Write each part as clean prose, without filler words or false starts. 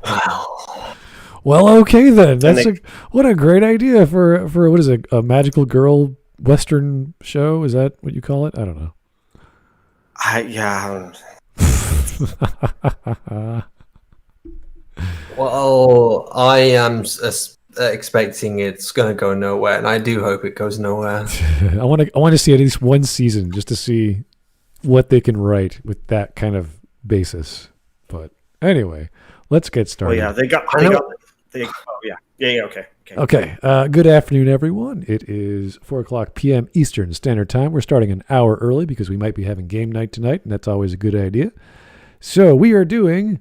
Wow. Well, okay then. What a great idea for what is it, a magical girl Western show? Is that what you call it? I don't know. Well, I am expecting it's going to go nowhere, and I do hope it goes nowhere. I want to see at least one season just to see what they can write with that kind of basis. But anyway, let's get started. Well, Okay. Good afternoon, everyone. It is 4:00 p.m. Eastern Standard Time. We're starting an hour early because we might be having game night tonight, and that's always a good idea. So we are doing,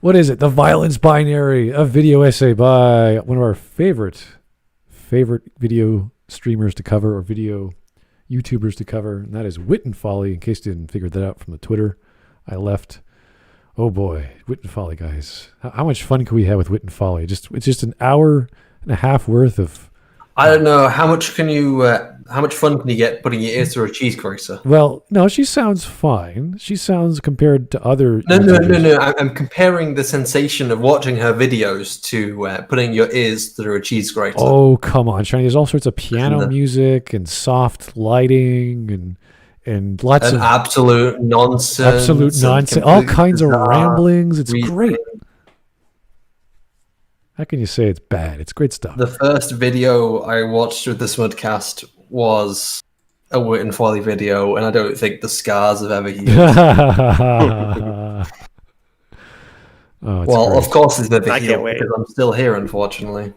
what is it? The Violence Binary, a video essay by one of our favorite video streamers to cover, or video YouTubers to cover, and that is Wit and Folly, in case you didn't figure that out from the Twitter I left. Oh boy, Wit and Folly, guys. How much fun can we have with Wit and Folly? It's just an hour and a half worth of... I don't know, how much fun can you get putting your ears through a cheese grater? Well, no, she sounds fine. She sounds, compared to other... No. I'm comparing the sensation of watching her videos to putting your ears through a cheese grater. Oh, come on, Shiny. There's all sorts of piano music and soft lighting and lots of... absolute nonsense. All kinds of ramblings. It's great. How can you say it's bad? It's great stuff. The first video I watched with the Smudcast was a Wit and Folly video, and I don't think the scars have ever healed. Well, of course it's never healed because I'm still here, unfortunately.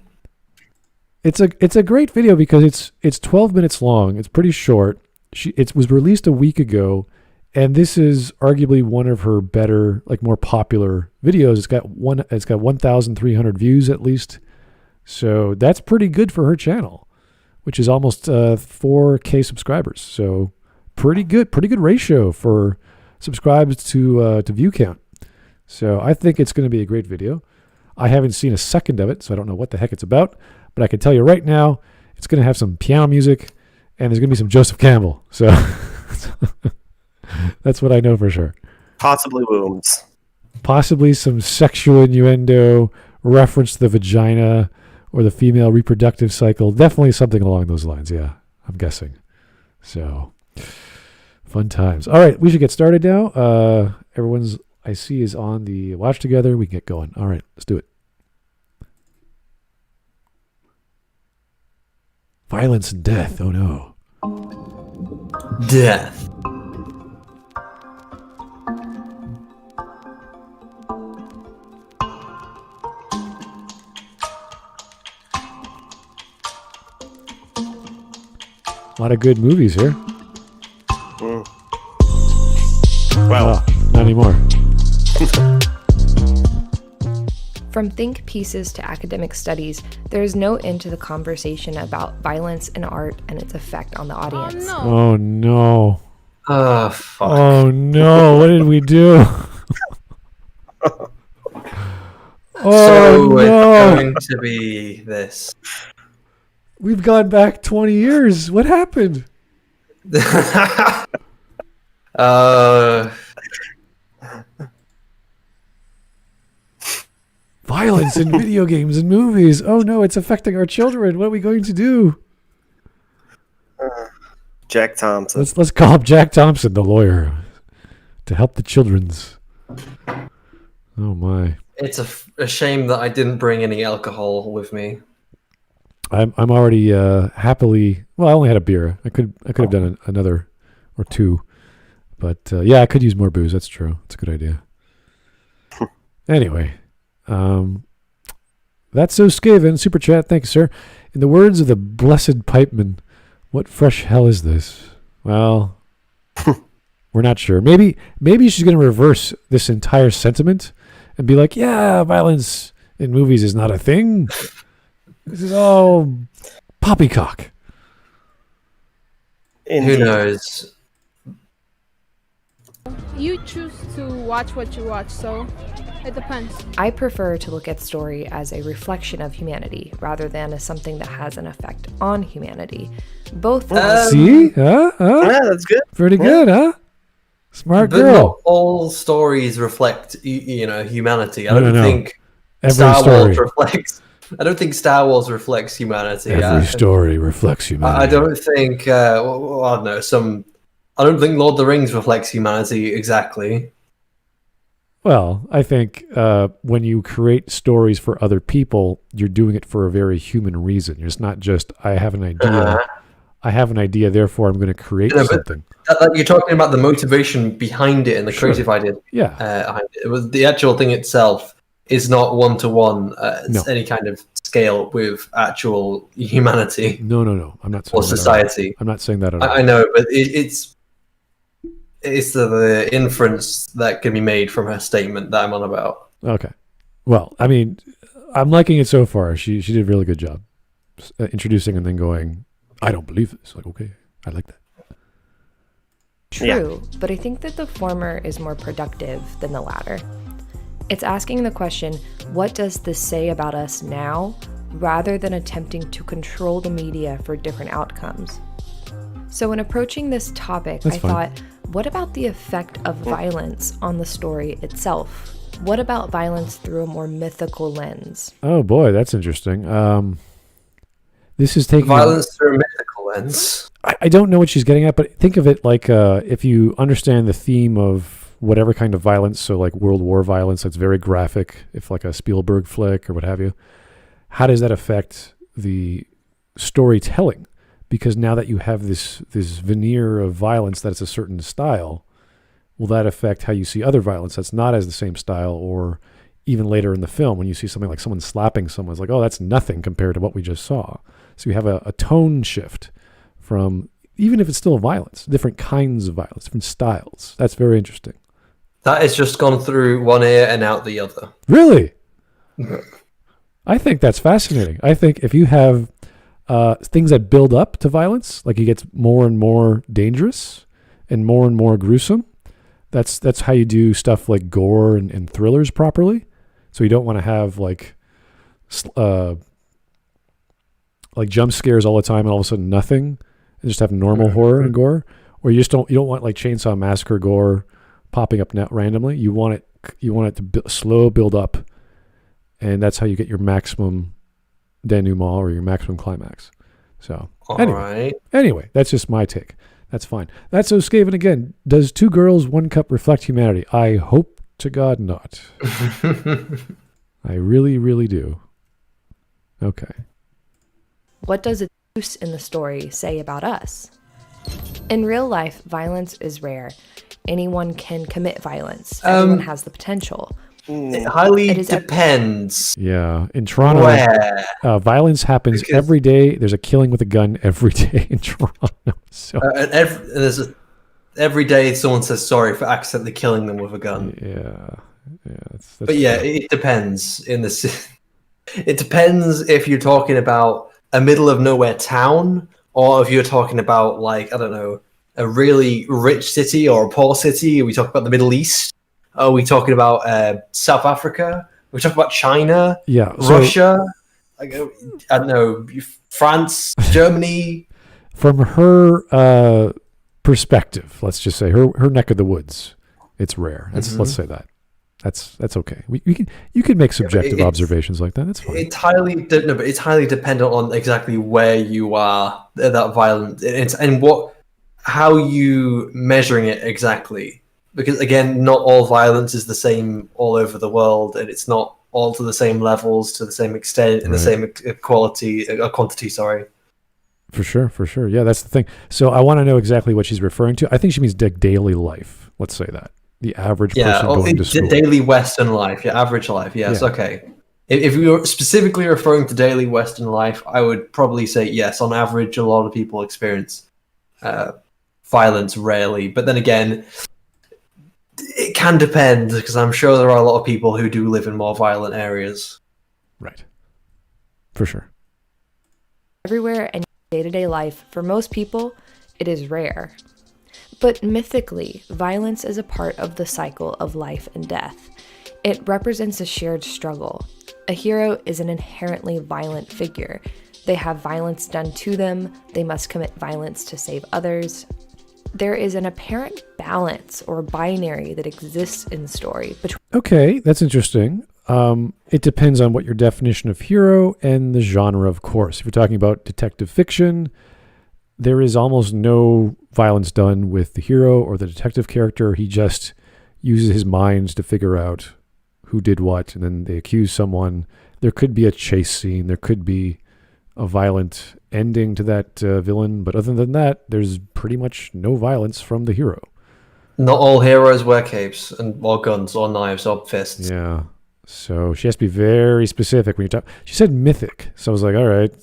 It's a great video because it's 12 minutes long. It's pretty short. It was released a week ago, and this is arguably one of her better, like, more popular videos. It's got 1,300 views at least, so that's pretty good for her channel, which is almost 4K subscribers. So pretty good ratio for subscribers to view count. So I think it's going to be a great video. I haven't seen a second of it, so I don't know what the heck it's about, but I can tell you right now, it's going to have some piano music, and there's going to be some Joseph Campbell. So that's what I know for sure. Possibly wombs. Possibly some sexual innuendo, reference to the vagina or the female reproductive cycle. Definitely something along those lines. Yeah, I'm guessing. So, fun times. All right, we should get started now. Everyone's, I see, is on the watch together. We can get going. All right, let's do it. Violence and death. Oh no. Death. A lot of good movies here. Well, not anymore. From think pieces to academic studies, there is no end to the conversation about violence in art and its effect on the audience. Oh no. Oh, fuck. Oh no, what did we do? So it's going to be this. We've gone back 20 years. What happened? Violence in video games and movies. Oh no, it's affecting our children. What are we going to do? Jack Thompson. Let's call up Jack Thompson, the lawyer, to help the children's. Oh my. It's a shame that I didn't bring any alcohol with me. I'm already happily. Well, I only had a beer. I could have done another or two, but yeah, I could use more booze. That's true. That's a good idea. Anyway, that's so Skaven super chat. Thank you, sir. In the words of the blessed pipeman, what fresh hell is this? Well, we're not sure. Maybe she's going to reverse this entire sentiment and be like, yeah, violence in movies is not a thing. This is all poppycock. Who knows? You choose to watch what you watch, so it depends. I prefer to look at story as a reflection of humanity rather than as something that has an effect on humanity. Both. See? Yeah, that's good. Pretty good, huh? Smart But girl. not all stories reflect, humanity. I don't think Star story. Wars reflects. I don't think Star Wars reflects humanity. Every story reflects humanity. I don't think. I don't know. I don't think Lord of the Rings reflects humanity exactly. Well, I think when you create stories for other people, you're doing it for a very human reason. It's not just I have an idea. I have an idea, therefore I'm going to create something. You're talking about the motivation behind it and the creative idea. Yeah. Behind it. It was the actual thing itself is not one-to-one any kind of scale with actual humanity. No. I'm not saying or society. I'm not saying that at all. I know, but it's the inference that can be made from her statement that I'm on about. Okay. Well, I mean, I'm liking it so far. She did a really good job introducing and then going, I don't believe this. Like, okay, I like that. True, but I think that the former is more productive than the latter. It's asking the question, what does this say about us now, rather than attempting to control the media for different outcomes. So when approaching this topic, I thought, what about the effect of violence on the story itself? What about violence through a more mythical lens? Oh boy, that's interesting. This is taking violence through a mythical lens. I don't know what she's getting at, but think of it like if you understand the theme of whatever kind of violence, so like World War violence, that's very graphic, if like a Spielberg flick or what have you, how does that affect the storytelling? Because now that you have this veneer of violence that it's a certain style, will that affect how you see other violence that's not as the same style? Or even later in the film, when you see something like someone slapping someone, it's like, oh, that's nothing compared to what we just saw. So you have a tone shift from, even if it's still violence, different kinds of violence, different styles. That's very interesting. That has just gone through one ear and out the other. Really? I think that's fascinating. I think if you have things that build up to violence, like it gets more and more dangerous and more gruesome, that's how you do stuff like gore and thrillers properly. So you don't want to have like jump scares all the time and all of a sudden nothing, and just have normal horror and gore. Or you don't want like Chainsaw Massacre gore popping up randomly. You want it to slow build up, and that's how you get your maximum denouement or your maximum climax. So anyway, that's just my take. That's fine. That's so Skaven again. Does 2 girls, 1 cup reflect humanity? I hope to God not. I really, really do. Okay. What does a deuce in the story say about us? In real life, violence is rare. Anyone can commit violence. Everyone has the potential. It highly depends. Yeah. In Toronto, violence happens every day. There's a killing with a gun every day in Toronto. So every day someone says sorry for accidentally killing them with a gun. Yeah. That's it depends. It depends if you're talking about a middle of nowhere town, or if you're talking about, like, I don't know, a really rich city or a poor city. Are we talking about the Middle East? Are we talking about South Africa? Are we talking about China? Yeah. Russia? I don't know, France, Germany? From her perspective, let's just say her neck of the woods, it's rare. Let's say that. That's okay. You can make subjective observations like that. That's fine. It's highly dependent on exactly where you are, that violence, and how you measuring it exactly. Because again, not all violence is the same all over the world, and it's not all to the same levels, to the same extent, and the same quantity. Sorry. For sure. Yeah, that's the thing. So I want to know exactly what she's referring to. I think she means daily life. Let's say that. The average person going to school. Daily Western life, average life. Yes, okay. If we were specifically referring to daily Western life, I would probably say yes. On average, a lot of people experience violence rarely. But then again, it can depend, because I'm sure there are a lot of people who do live in more violent areas. Right. For sure. Everywhere and day-to-day life, for most people, it is rare. But mythically, violence is a part of the cycle of life and death. It represents a shared struggle. A hero is an inherently violent figure. They have violence done to them. They must commit violence to save others. There is an apparent balance or binary that exists in the story. Okay, that's interesting. It depends on what your definition of hero and the genre, of course. If you're talking about detective fiction, there is almost no violence done with the hero or the detective character. He just uses his mind to figure out who did what, and then they accuse someone. There could be a chase scene. There could be a violent ending to that villain. But other than that, there's pretty much no violence from the hero. Not all heroes wear capes or guns or knives or fists. Yeah. So she has to be very specific when you talk. She said mythic. So I was like, all right.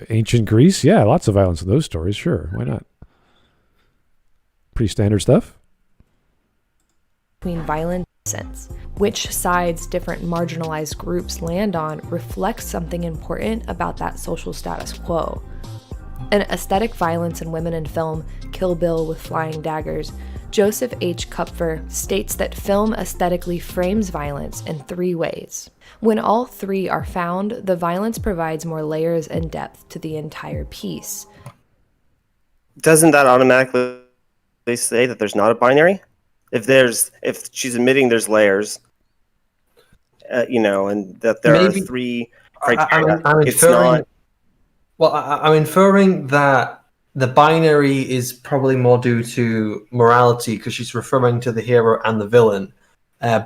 Ancient Greece? Yeah, lots of violence in those stories. Sure. Why not? Pretty standard stuff. Between violent sense. Which sides different marginalized groups land on reflects something important about that social status quo. An aesthetic violence in women in film, Kill Bill with flying daggers, Joseph H. Kupfer states that film aesthetically frames violence in 3 ways. When all 3 are found, the violence provides more layers and depth to the entire piece. Doesn't that automatically say that there's not a binary? If she's admitting there's layers, and that there Maybe, are 3 criteria, I'm inferring that the binary is probably more due to morality because she's referring to the hero and the villain,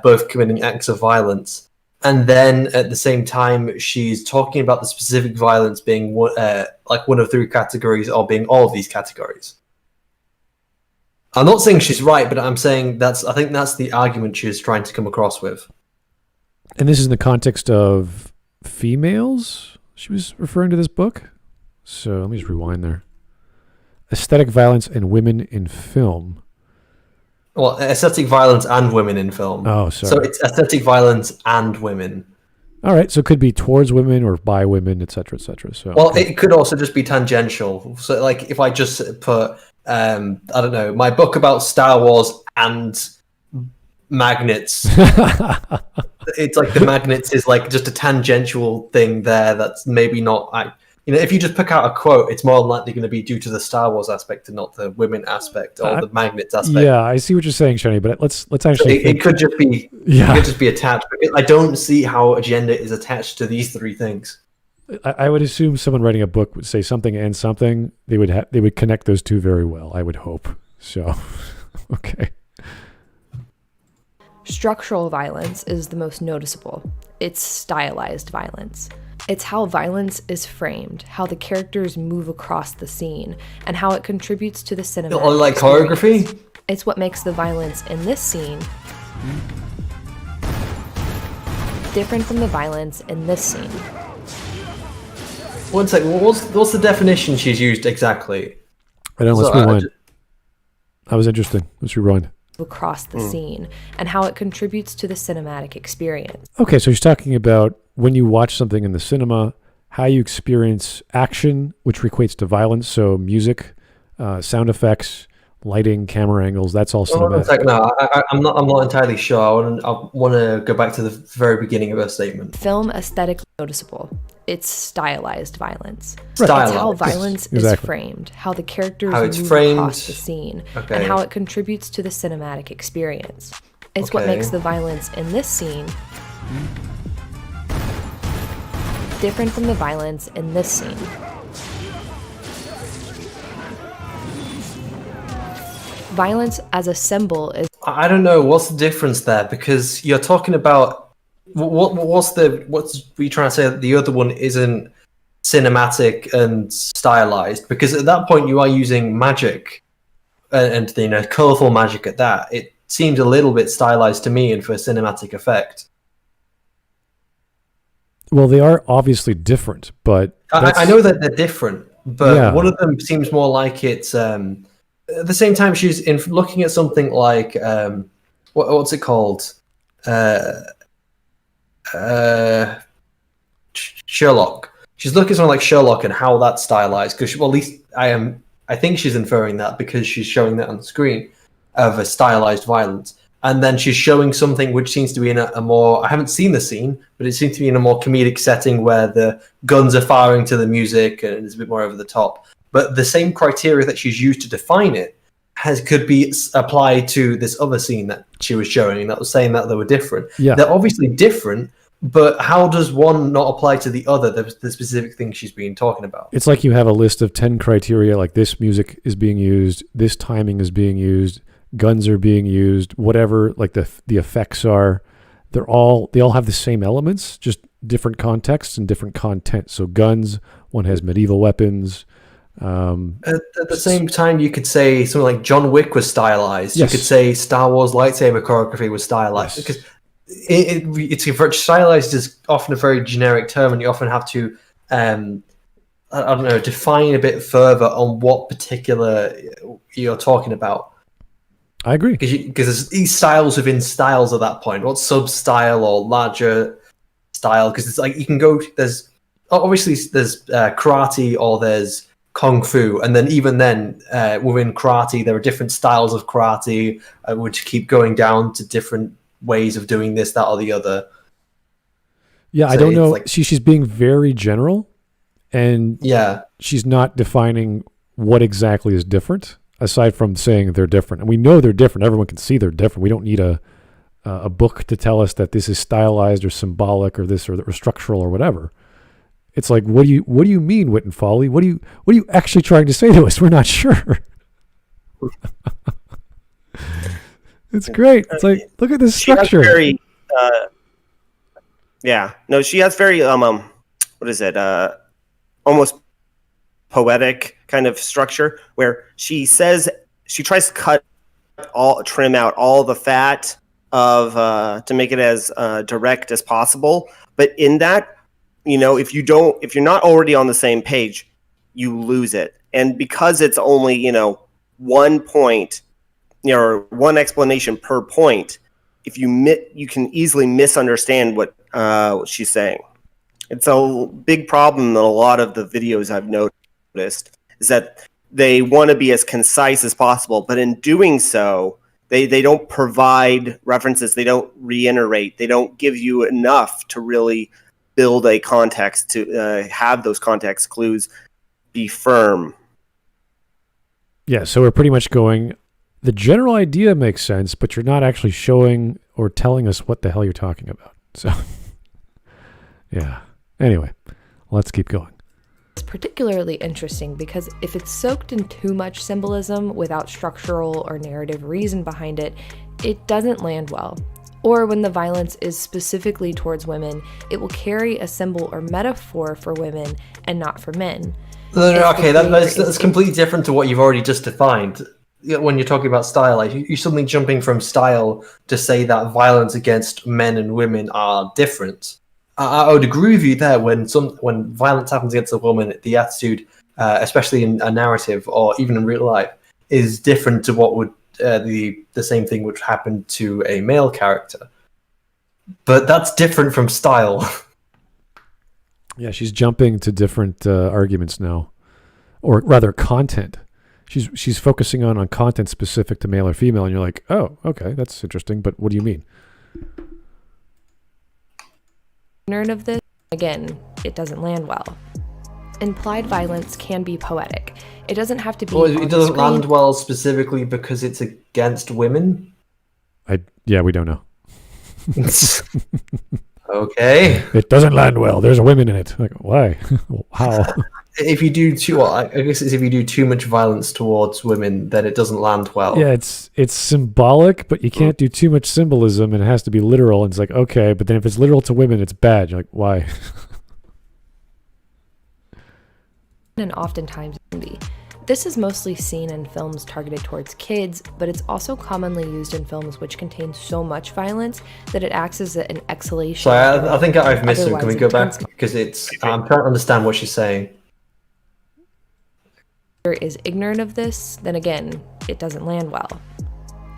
both committing acts of violence. And then at the same time, she's talking about the specific violence being one of 3 categories or being all of these categories. I'm not saying she's right, but I'm saying I think that's the argument she's trying to come across with. And this is in the context of females she was referring to this book. So let me just rewind there. Aesthetic violence and women in film. Well, aesthetic violence and women in film. Oh, sorry. So it's aesthetic violence and women. All right, so it could be towards women or by women, et cetera, et cetera. So, well, it could also just be tangential. So, like, if I just put, I don't know, my book about Star Wars and magnets, it's like the magnets is like just a tangential thing there that's maybe not... if you just pick out a quote, it's more likely going to be due to the Star Wars aspect and not the women aspect or the magnets aspect. Yeah, I see what you're saying, Shiny, but let's actually... It could just be... Yeah. It could just be attached. I don't see how a gender is attached to these 3 things. I would assume someone writing a book would say something and something. They would connect those 2 very well, I would hope. So, okay. Structural violence is the most noticeable. It's stylized violence. It's how violence is framed, how the characters move across the scene, and how it contributes to the cinematic Or like experience. choreography? It's what makes the violence in this scene different from the violence in this scene. One second, what's the definition she's used exactly? I don't know, let's rewind. That was interesting. Let's rewind. Across the scene, and how it contributes to the cinematic experience. Okay, so she's talking about when you watch something in the cinema, how you experience action, which equates to violence. So music, sound effects, lighting, camera angles, that's all cinematic. No, I'm not entirely sure. I want to go back to the very beginning of her statement. Film aesthetically noticeable. It's stylized violence. Stylized. It's how violence is framed, how the characters move across the scene, and how it contributes to the cinematic experience. It's what makes the violence in this scene different from the violence in this scene. Violence as a symbol is... I don't know, what's the difference there? Because you're talking about... What's you trying to say that the other one isn't cinematic and stylized? Because at that point you are using magic and colorful magic at that. It seems a little bit stylized to me and for cinematic effect. Well, they are obviously different, but I know that they're different, but one of them seems more like it's at the same time she's looking at something like what's it called? Sherlock. She's looking at something like Sherlock and how that's stylized, because at least I think she's inferring that because she's showing that on the screen of a stylized violence. And then she's showing something which seems to be in a more... I haven't seen the scene, but it seems to be in a more comedic setting where the guns are firing to the music and it's a bit more over the top. But the same criteria that she's used to define it could be applied to this other scene that she was showing, that was saying that they were different. Yeah. They're obviously different, but how does one not apply to the other, the specific thing she's been talking about? It's like you have a list of 10 criteria, like this music is being used, this timing is being used, guns are being used, whatever, like the effects are. They all have the same elements, just different contexts and different content. So guns, one has medieval weapons. At the same time, you could say something like John Wick was stylized. Yes. You could say Star Wars lightsaber choreography was stylized. Yes. Because it's stylized is often a very generic term, and you often have to, I don't know, define a bit further on what particular you're talking about. I agree. Because there's these styles within styles at that point. What sub-style or larger style? Because it's like you can go, there's karate or there's kung fu, and then even then within karate there are different styles of karate which keep going down to different ways of doing this, that, or the other. Yeah, So I don't know. like, She's being very general, and yeah, she's not defining what exactly is different, aside from saying they're different. And we know they're different. Everyone can see they're different. We don't need a book to tell us that this is stylized or symbolic or this or structural or whatever. It's like, what do you mean, Wit and Folly? What are you actually trying to say to us? We're not sure. It's great. It's like, look at this structure. She has very what is it? Almost poetic kind of structure where she says she tries to trim out all the fat of to make it as direct as possible. But in that, if you're not already on the same page, you lose it. And because it's only, 1 point, or one explanation per point, if you can easily misunderstand what she's saying. It's a big problem in a lot of the videos I've noticed, is that they want to be as concise as possible, but in doing so, they don't provide references, they don't reiterate, they don't give you enough to really build a context, to have those context clues be firm. Yeah, so we're pretty much going, the general idea makes sense, but you're not actually showing or telling us what the hell you're talking about. So, yeah. Anyway, let's keep going. It's particularly interesting because if it's soaked in too much symbolism without structural or narrative reason behind it, it doesn't land well. Or when the violence is specifically towards women, it will carry a symbol or metaphor for women and not for men. Okay, that's completely different to what you've already just defined. When you're talking about style, like you're suddenly jumping from style to say that violence against men and women are different. I would agree with you there. When violence happens against a woman, the attitude, especially in a narrative or even in real life, is different to what would the same thing would happen to a male character. But that's different from style. Yeah, she's jumping to different arguments now, or rather, content. She's focusing on content specific to male or female, and you're like, oh, okay, that's interesting. But what do you mean? Of this, again, it doesn't land well. Implied violence can be poetic. It doesn't have to be. Well, it doesn't land well specifically because it's against women. We don't know. Okay. It doesn't land well. There's a women in it. Like, why? How? If you do I guess it's if you do too much violence towards women, then it doesn't land well. Yeah, it's symbolic, but you can't do too much symbolism, and it has to be literal. And it's like, okay, but then if it's literal to women, it's bad. You're like, why? And oftentimes this is mostly seen in films targeted towards kids, but it's also commonly used in films which contain so much violence that it acts as an exhalation. So I think I've missed it. Can we go back? Because I'm trying to understand what she's saying. Is ignorant of this, then again, it doesn't land well.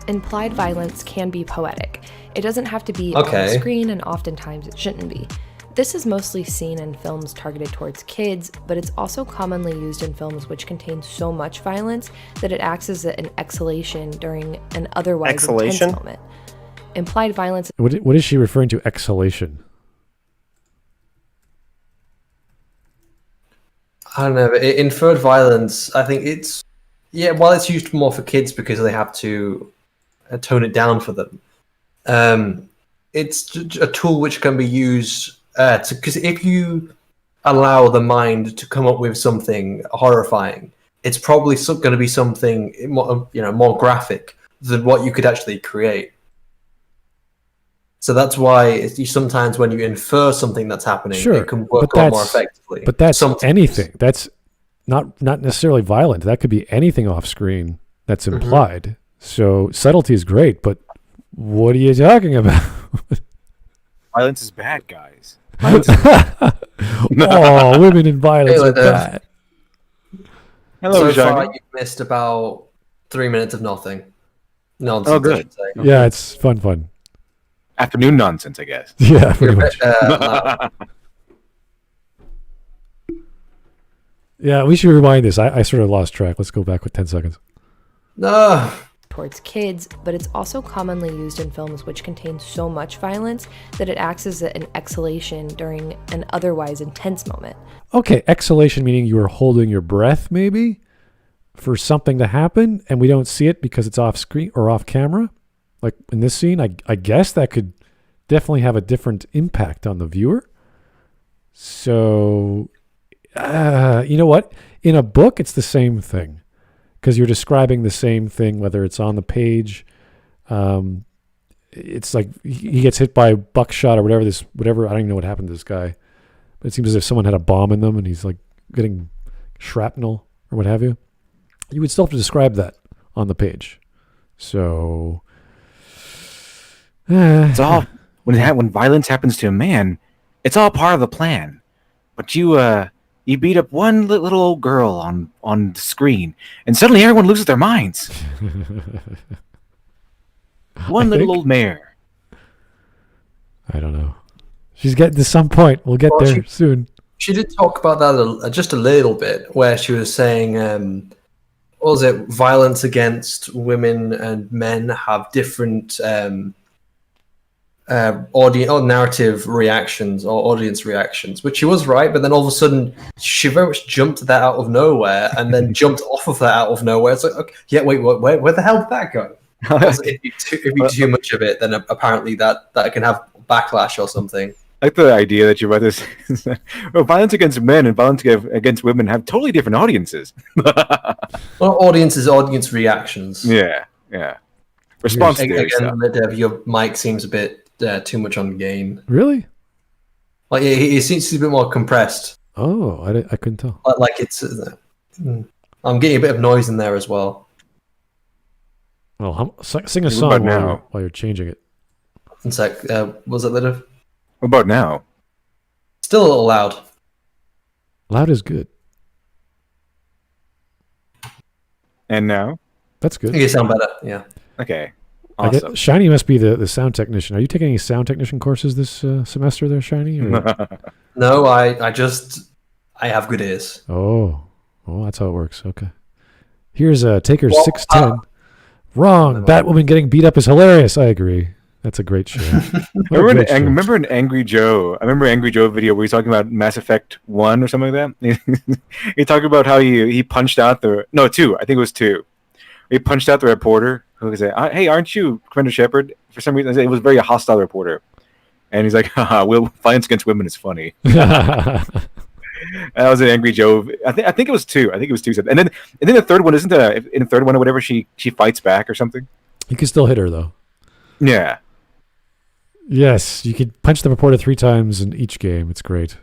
Implied violence can be poetic. It doesn't have to be on screen, and oftentimes it shouldn't be. This is mostly seen in films targeted towards kids, but it's also commonly used in films which contain so much violence that it acts as an exhalation during an otherwise intense moment. Implied violence. What is she referring to? Exhalation. I don't know. Inferred violence, I think it's Yeah, well, it's used more for kids because they have to tone it down for them. It's a tool which can be used because if you allow the mind to come up with something horrifying, it's probably going to be something more graphic than what you could actually create. So that's why sometimes when you infer something that's happening, it can work a lot more effectively. But that's anything. That's not necessarily violent. That could be anything off screen that's implied. Mm-hmm. So subtlety is great, but what are you talking about? Violence is bad, guys. Oh, women in violence are bad. Hello, so far, you've missed about 3 minutes of nothing. Nonsense. Oh, good. Okay. Yeah, it's fun. Afternoon nonsense, I guess. Yeah, pretty much. Yeah, we should rewind this. I sort of lost track. Let's go back with 10 seconds. No. Towards kids, but it's also commonly used in films which contain so much violence that it acts as an exhalation during an otherwise intense moment. Okay, exhalation meaning you are holding your breath maybe for something to happen and we don't see it because it's off screen or off camera. Like in this scene, I guess that could definitely have a different impact on the viewer. So, you know what? In a book, it's the same thing. Because you're describing the same thing, whether it's on the page. It's like he gets hit by buckshot or whatever. I don't even know what happened to this guy. But it seems as if someone had a bomb in them and he's like getting shrapnel or what have you. You would still have to describe that on the page. So it's all when violence happens to a man, it's all part of the plan. But you beat up one little old girl on the screen, and suddenly everyone loses their minds. One little old mare. I don't know. She's getting to some point. We'll get there soon. She did talk about that just a little bit, where she was saying, what was it? Violence against women and men have different narrative reactions or audience reactions, which she was right, but then all of a sudden she very much jumped that out of nowhere and then jumped off of that out of nowhere. It's like, okay, yeah, wait, where the hell did that go? If you do too much of it, then apparently that can have backlash or something. I like the idea that you read this. Well, violence against men and violence against women have totally different audiences. Well, audience reactions. Yeah. Response theory. Again, Dev, your mic seems a bit too much on gain. Really? Like it seems to be a bit more compressed. Oh, I couldn't tell. Like it's. I'm getting a bit of noise in there as well. Well, sing a song while you're changing it. One sec. Was it Litiv? What about now? Still a little loud. Loud is good. And now? That's good. You sound better. Yeah. Okay. Awesome. Shiny must be the sound technician. Are you taking any sound technician courses this semester there, Shiny? No, I have good ears. Oh, that's how it works. Okay. Here's Taker 610. Wrong. Batwoman getting beat up is hilarious. I agree. That's a great show. Remember an Angry Joe? I remember Angry Joe video where he's talking about Mass Effect 1 or something like that. He talked about how he punched out 2. I think it was 2. He punched out the reporter who was like, "Hey, aren't you Commander Shepard?" For some reason, it was a very hostile reporter. And he's like, "Haha, violence against women is funny." That was an Angry Joe. I think it was 2. I think it was 2. And then the third one, in the third one or whatever, she fights back or something. You can still hit her though. Yeah. Yes, you could punch the reporter 3 times in each game. It's great.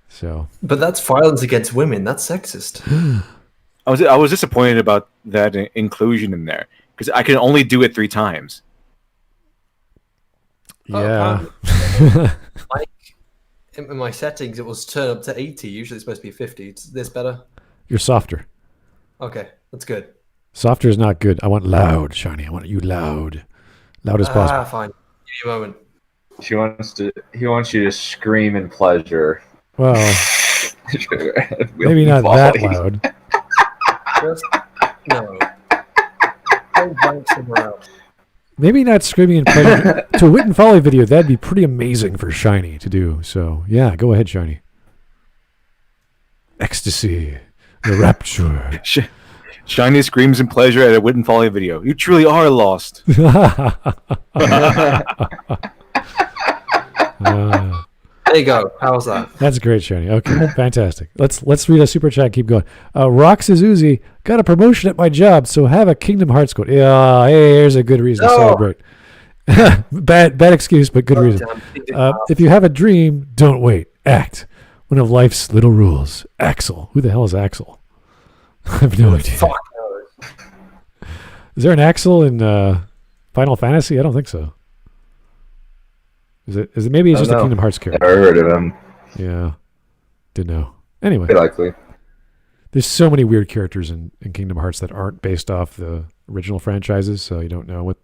So. But that's violence against women. That's sexist. I was disappointed about that inclusion in there because I can only do it 3 times. Yeah. In my settings, it was turn up to 80. Usually it's supposed to be 50. Is this better? You're softer. Okay, that's good. Softer is not good. I want loud, Shiny. I want you loud. Loud as possible. Fine. Give me a moment. He wants you to scream in pleasure. Well, maybe not that loud. No. Go blank somewhere else. Maybe not screaming in pleasure. To a Wit and Folly video, that'd be pretty amazing for Shiny to do. So, yeah, go ahead, Shiny. Ecstasy. The rapture. Shiny screams in pleasure at a wit and folly video. You truly are lost. There you go. How was that? That's great, Shani. Okay, fantastic. Let's read a super chat. Keep going. Rock Suzuzi got a promotion at my job, so have a Kingdom Hearts code. Yeah, hey, here's a good reason to celebrate. bad excuse, but good reason. If you have a dream, don't wait. Act. One of life's little rules. Axel. Who the hell is Axel? I have no idea. Fuck. Is there an Axel in Final Fantasy? I don't think so. Is it? Maybe it's just a Kingdom Hearts character. Never heard of him. Yeah. Didn't know. Anyway. Very likely. There's so many weird characters in Kingdom Hearts that aren't based off the original franchises, so you don't know what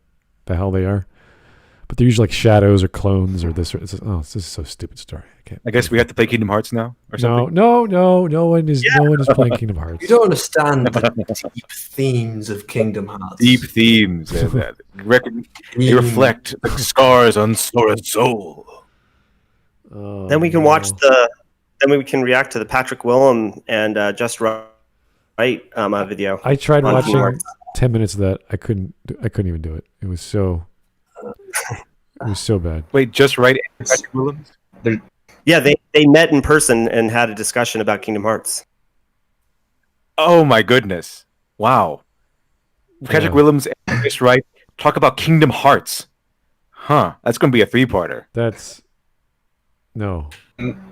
the hell they are. But they're usually like shadows or clones or this. This is so stupid story. I guess we have to play Kingdom Hearts now or something. No one is playing Kingdom Hearts. You don't understand the deep themes of Kingdom Hearts. Deep themes. They reflect the scars on Sora's soul. Oh, Then we can watch Then we can react to the Patrick Willem and Just Right video. I tried on watching Kingdom Hearts. 10 minutes of that. I couldn't even do it. It was so bad. Wait, Just Right and Patrick Willems? Yeah, they met in person and had a discussion about Kingdom Hearts. Oh my goodness. Wow. Patrick Willems and Just Right talk about Kingdom Hearts. Huh. That's going to be a 3-parter. No.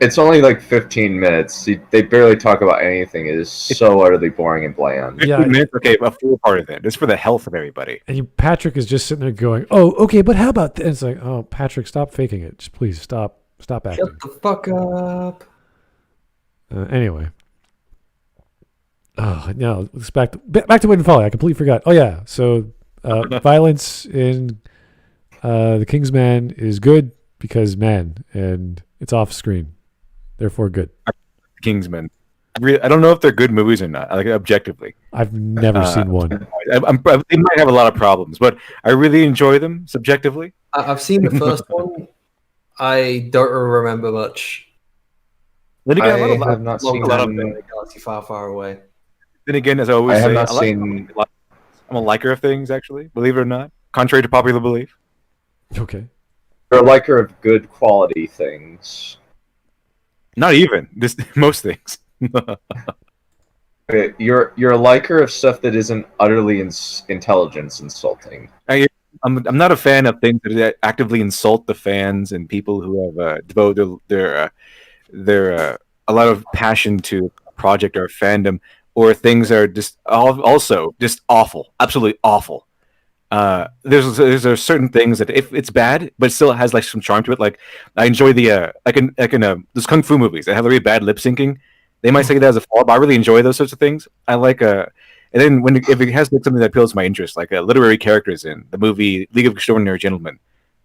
It's only like 15 minutes. They barely talk about anything. It is so utterly boring and bland. 15 minutes? Okay, a 4-parter then. It's for the health of everybody. And Patrick is just sitting there going, "Oh, okay, but how about this?" It's like, "Oh, Patrick, stop faking it. Just please stop acting." Shut the fuck up. Anyway. Oh, no, let's back to Wit and Folly. I completely forgot. Oh, yeah. So, violence in The Kingsman is good because man, and it's off screen. Therefore, good. Kingsman. I don't know if they're good movies or not, like objectively. I've never seen one. They might have a lot of problems, but I really enjoy them subjectively. I've seen the first one. I don't remember much. Then again, I have not seen a lot of them. Galaxy far, far away. Then again, as I always I have say, not seen. I'm a liker of things, actually, believe it or not, contrary to popular belief. Okay. You're a liker of good quality things. Not even most things. Okay, you're a liker of stuff that isn't utterly intelligence insulting. I'm not a fan of things that actively insult the fans and people who have devoted their a lot of passion to a project or a fandom, or things that are just also just awful, absolutely awful. There's certain things that if it's bad, but it still has like some charm to it. Like I enjoy the those kung fu movies that have really bad lip syncing. They might say that as a flaw, but I really enjoy those sorts of things. I like and then if it has like something that appeals to my interest, like literary characters in the movie League of Extraordinary Gentlemen,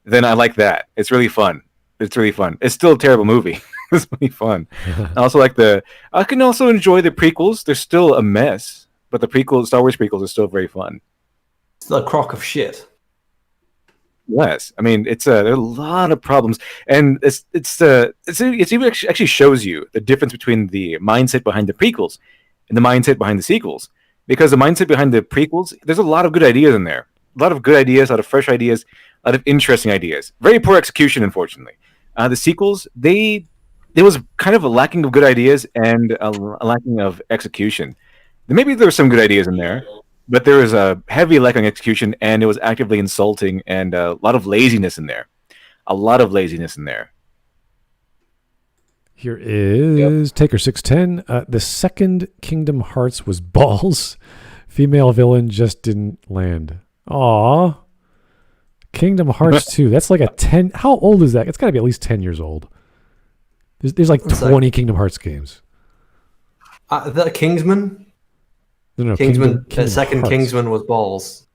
then I like that. It's really fun. It's really fun. It's still a terrible movie. It's really fun. I also like I can also enjoy the prequels. They're still a mess, but the Star Wars prequels are still very fun. It's a crock of shit. Yes, I mean there are a lot of problems, and it even actually shows you the difference between the mindset behind the prequels and the mindset behind the sequels. Because the mindset behind the prequels, there's a lot of good ideas in there, a lot of good ideas, a lot of fresh ideas, a lot of interesting ideas. Very poor execution, unfortunately. The sequels, there was kind of a lacking of good ideas and a lacking of execution. Maybe there were some good ideas in there, but there was a heavy lack of execution, and it was actively insulting, and a lot of laziness in there. Here is Taker 610. The second Kingdom Hearts was balls. Female villain just didn't land. Aw. Kingdom Hearts 2. That's like a 10. How old is that? It's got to be at least 10 years old. There's like 20 Kingdom Hearts games. The Kingsman? No, Kingsman. The second Hearts. Kingsman was balls.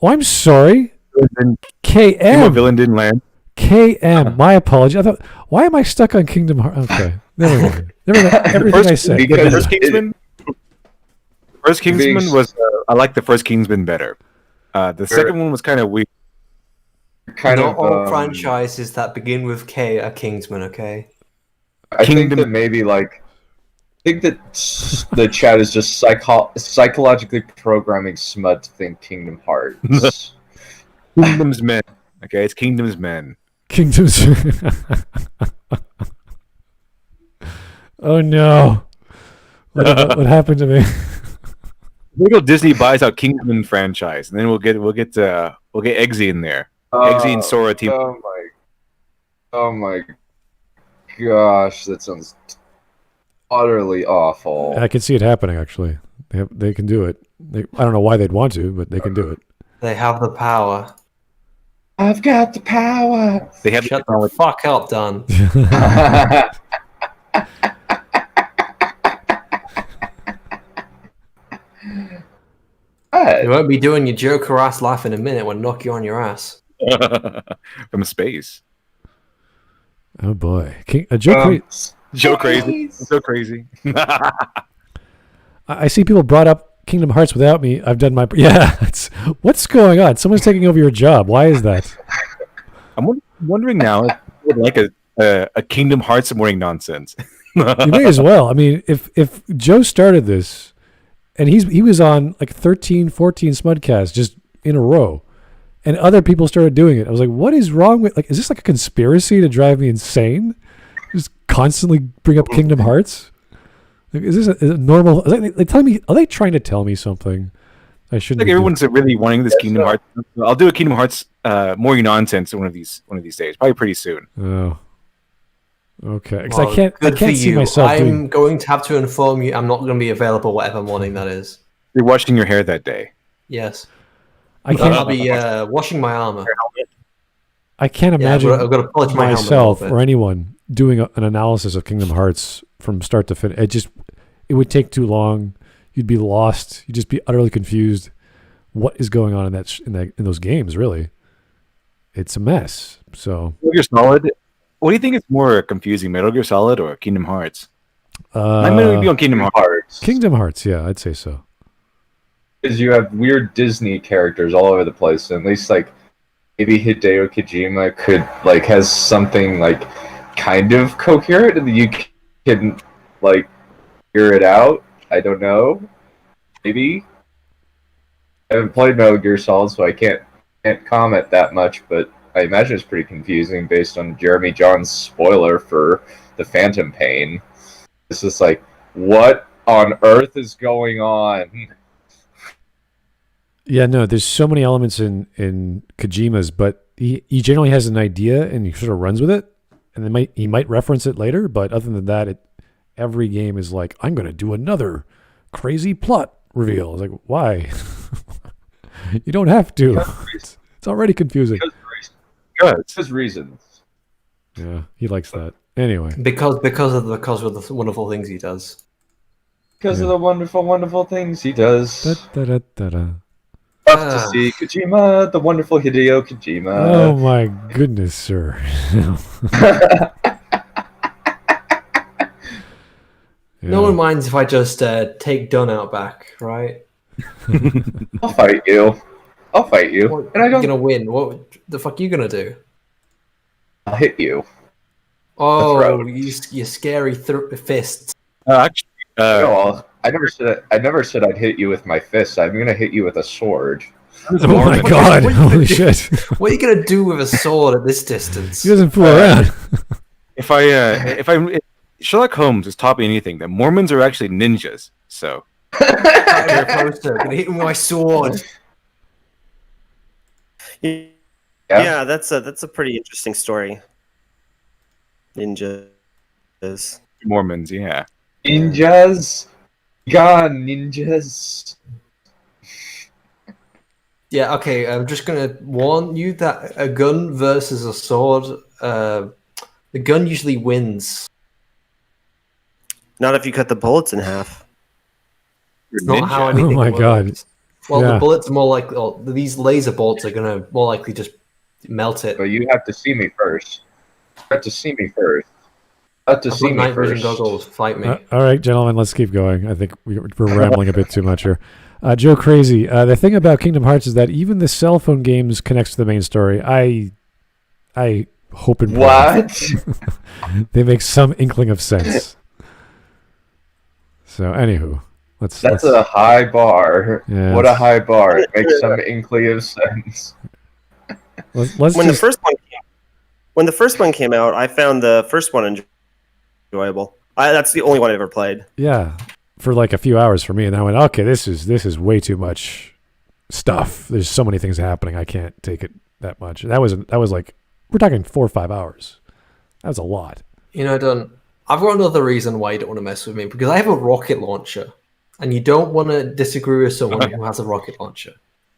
Oh, I'm sorry. Female KM. villain didn't land. KM. My apology. I thought, why am I stuck on Kingdom Hearts? Okay. Never mind. Everything I said. because First Kingsman was. I like the first Kingsman better. The second one was kind of weak. Not all franchises that begin with K are Kingsman, okay? I think Kingdom- that maybe like think that the chat is just psychologically programming Smud to think Kingdom Hearts. Kingdom's Men. Okay, it's Kingdom's Men. Kingdoms. Oh no! What happened to me? Wait till Disney buys out Kingdom franchise, and then we'll get Eggsy in there. Eggsy and Sora team. Oh my gosh, that sounds utterly awful. I can see it happening. Actually, they can do it. I don't know why they'd want to, but they can do it. They have the power. I've got the power. They have Shut the fuck up, Dunn. You won't be doing your Joker ass laugh in a minute when knock you on your ass. From space. Oh boy, Joe crazy. So crazy. I see people brought up Kingdom Hearts without me. I've done my what's going on? Someone's taking over your job. Why is that? I'm wondering now if you would like a Kingdom Hearts morning nonsense. You may as well. I mean, if Joe started this, and he was on like 13, 14 Smudcasts just in a row, and other people started doing it. I was like, what is wrong with, like, is this like a conspiracy to drive me insane? Just constantly bring up Kingdom Hearts? Like, is this a normal? Are they trying to tell me something? I shouldn't. Like everyone's really wanting this Kingdom Hearts. I'll do a Kingdom Hearts morning nonsense one of these days, probably pretty soon. Oh. Okay, because I can't see myself. I'm going to have to inform you. I'm not going to be available whatever morning that is. You're washing your hair that day. Yes, I can't. I'll be washing my armor. I can't imagine I've got to polish my myself or anyone doing an analysis of Kingdom Hearts from start to finish. It would take too long. You'd be lost. You'd just be utterly confused. What is going on in those games? Really, it's a mess. So You're solid. What do you think is more confusing, Metal Gear Solid or Kingdom Hearts? I'm going to be on Kingdom Hearts. Kingdom Hearts, yeah, I'd say so. Because you have weird Disney characters all over the place, and at least like maybe Hideo Kojima could like has something like kind of coherent, and you can like figure it out. I don't know. Maybe I haven't played Metal Gear Solid, so I can't comment that much, but I imagine it's pretty confusing based on Jeremy John's spoiler for the Phantom Pain. It's just like, what on earth is going on? Yeah, no, there's so many elements in Kojima's, but he generally has an idea and he sort of runs with it, and then he might reference it later, but other than that, every game is like, I'm going to do another crazy plot reveal. It's like, why? You don't have to. It's already confusing. Because reasons. Yeah, he likes that. Anyway. Because of the wonderful things he does. Because of the wonderful, wonderful things he does. Da-da-da-da-da. Love to see Kojima, the wonderful Hideo Kojima. Oh my goodness, sir. No one minds if I just take Dunn out back, right? I'll fight you. And I don't. You're gonna win. What the fuck are you gonna do? I'll hit you. Oh, you scary fists. Actually, No, I never said I'd hit you with my fists. I'm gonna hit you with a sword. Oh my god! Holy shit! What are you gonna do with a sword at this distance? He doesn't fool around. If Sherlock Holmes is topping anything, the Mormons are actually ninjas. So. I'm gonna hit him with my sword. Yeah, that's a pretty interesting story. Ninjas. Mormons, yeah. Ninjas, gone ninjas. Yeah, okay. I'm just gonna warn you that a gun versus a sword, the gun usually wins. Not if you cut the bullets in half. It's not how anything Oh my god! works. Well, Yeah. the bullets are more like these laser bolts are gonna more likely just melt it. But you have to see me first. You have to see me first. I've got night vision goggles. Fight me. All right, gentlemen, let's keep going. I think we're rambling a bit too much here. Joe Crazy. The thing about Kingdom Hearts is that even the cell phone games connects to the main story. I hope and pray What? they make some inkling of sense. So, anywho, let's. That's a high bar. Yeah, What a high bar. It makes some inkling of sense. let's When just, the first one came out, I found the first one enjoyable. That's the only one I've ever played. yeah, for like a few hours for me, and I went, okay, this is way too much stuff. There's so many things happening. I can't take it that much. That was like, we're talking 4 or 5 hours. That was a lot. You know, Dunn, I've got another reason why you don't want to mess with me, because I have a rocket launcher, and you don't want to disagree with someone who has a rocket launcher.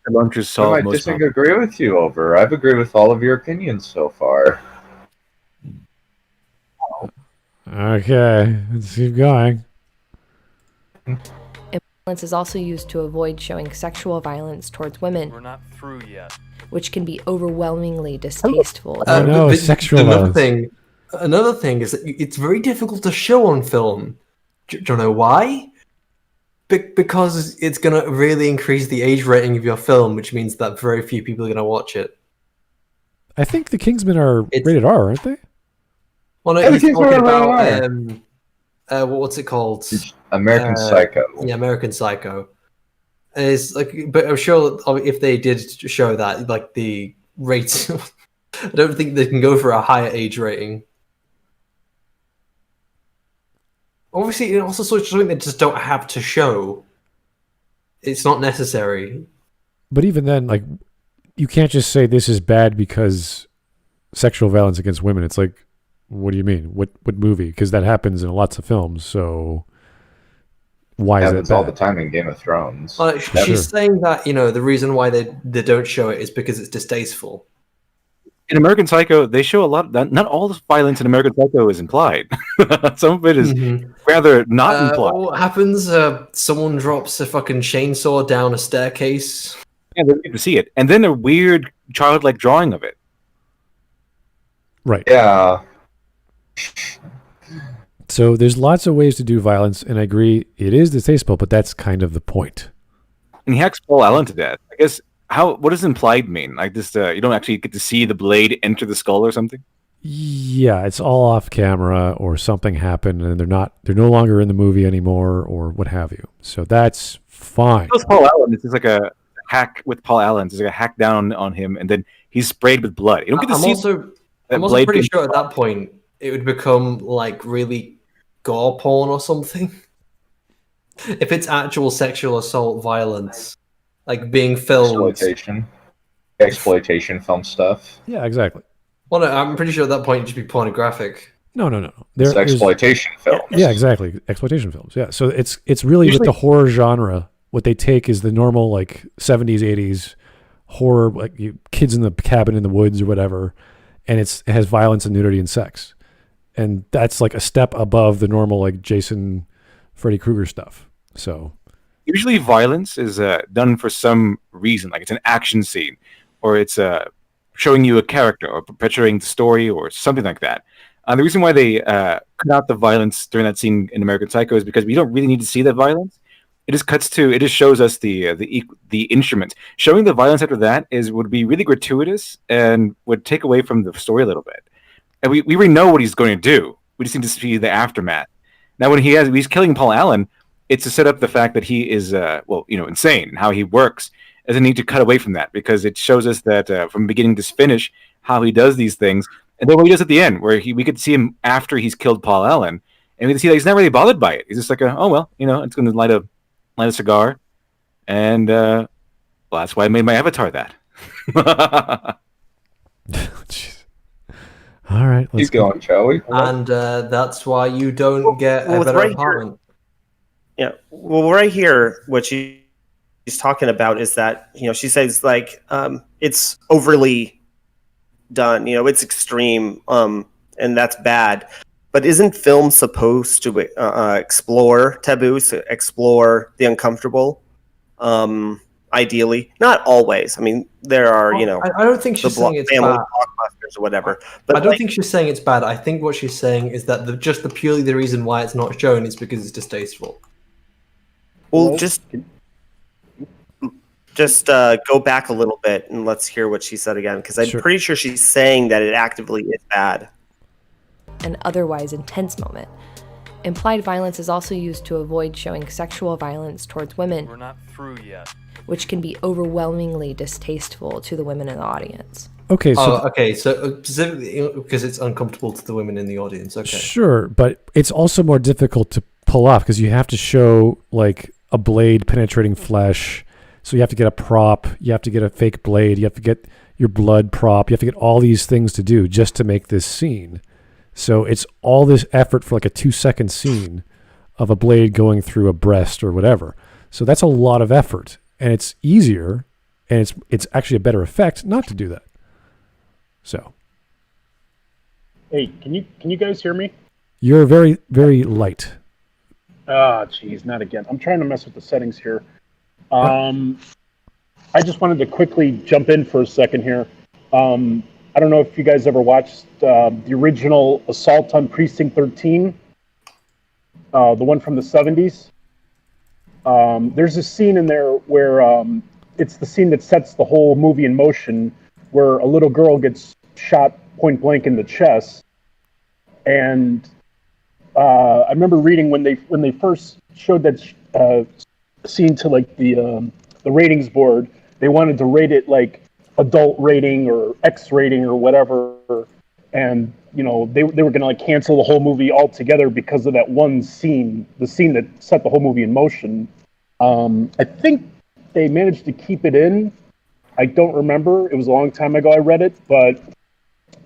The launchers I solve might most problems. disagree with you over. I've agreed with all of your opinions so far. Okay, let's keep going. Violence is also used to avoid showing sexual violence towards women. We're not through yet. Which can be overwhelmingly distasteful. No, but sexual another thing is that it's very difficult to show on film. Do you know why? Because it's going to really increase the age rating of your film, which means that very few people are going to watch it. I think the Kingsmen are rated R, aren't they? Well, no, Yeah, the he's Kingsmen talking are about what's it called? American Psycho. Yeah, American Psycho. And it's like, but I'm sure if they did show that, like the rates, I don't think they can go for a higher age rating. Obviously, it also sort of something they just don't have to show. It's not necessary. But even then, like, you can't just say this is bad because sexual violence against women. It's like, what do you mean? What movie? Because that happens in lots of films. So why is it happens bad? all the time in Game of Thrones. She's saying that, you know, the reason why they don't show it is because it's distasteful. In American Psycho, they show a lot. Not all the violence in American Psycho is implied. Some of it is rather not implied. What happens? Someone drops a fucking chainsaw down a staircase. Yeah, they need to see it, and then a weird childlike drawing of it. Right. Yeah. So there's lots of ways to do violence, and I agree it is distasteful, but that's kind of the point. And he hacks Paul Allen to death. I guess what does implied mean? Like this, you don't actually get to see the blade enter the skull or something. Yeah, it's all off camera, or something happened, and they're no longer in the movie anymore, or what have you. So that's fine. It's Paul Allen. It's just like a hack with Paul Allen. It's like a hack down on him, and then he's sprayed with blood. You don't get to see. I'm also pretty sure at that point it would become like really gore porn or something. If it's actual sexual assault violence, like being filmed. Exploitation film stuff. Yeah, exactly. Well, no, I'm pretty sure at that point it'd just be pornographic. No. It's exploitation films. Yeah, exactly. Exploitation films. Yeah. So it's really with the horror genre, what they take is the normal like 70s, 80s horror, like kids in the cabin in the woods or whatever, and it has violence and nudity and sex. And that's like a step above the normal like Jason, Freddy Krueger stuff. So usually violence is done for some reason, like it's an action scene, or it's showing you a character, or perpetuating the story, or something like that. The reason why they cut out the violence during that scene in American Psycho is because we don't really need to see that violence. It just shows us the instruments. Showing the violence after that would be really gratuitous and would take away from the story a little bit. And we already know what he's going to do. We just need to see the aftermath. Now, when he's killing Paul Allen, it's to set up the fact that he is, insane, and how he works. Doesn't need to cut away from that, because it shows us that from beginning to finish, how he does these things. And then what he does at the end, where we could see him after he's killed Paul Allen, and we can see that he's not really bothered by it. He's just like, it's going to light a cigar. And, that's why I made my avatar that. All right, let's keep going, shall we? And that's why you don't get a better apartment. Yeah. Well, right here, what she's talking about is that, she says like it's overly done. It's extreme, and that's bad. But isn't film supposed to explore taboos, explore the uncomfortable? Ideally, not always. I mean, there are, I don't think she's saying it's family bad. blockbusters or whatever. But I don't think she's saying it's bad. I think what she's saying is that purely the reason why it's not shown is because it's distasteful. Well, just go back a little bit and let's hear what she said again, because I'm pretty sure she's saying that it actively is bad. An otherwise intense moment. Implied violence is also used to avoid showing sexual violence towards women. We're not through yet. Which can be overwhelmingly distasteful to the women in the audience. Okay, so so specifically because it's uncomfortable to the women in the audience. Okay, sure, but it's also more difficult to pull off because you have to show like a blade penetrating flesh. So you have to get a prop, you have to get a fake blade, you have to get your blood prop, you have to get all these things to do just to make this scene. So it's all this effort for like a 2-second scene of a blade going through a breast or whatever. So that's a lot of effort, and it's easier, and it's actually a better effect not to do that. So, hey, can you guys hear me? You're very, very light. Ah, geez, not again. I'm trying to mess with the settings here. I just wanted to quickly jump in for a second here. I don't know if you guys ever watched the original Assault on Precinct 13, the one from the 70s. There's a scene in there where it's the scene that sets the whole movie in motion, where a little girl gets shot point blank in the chest. And I remember reading when they first showed that scene to like the ratings board, they wanted to rate it like adult rating or X rating or whatever, and you know they were gonna like cancel the whole movie altogether because of that one scene, the scene that set the whole movie in motion. I think they managed to keep it in. I don't remember. It was a long time ago I read it, but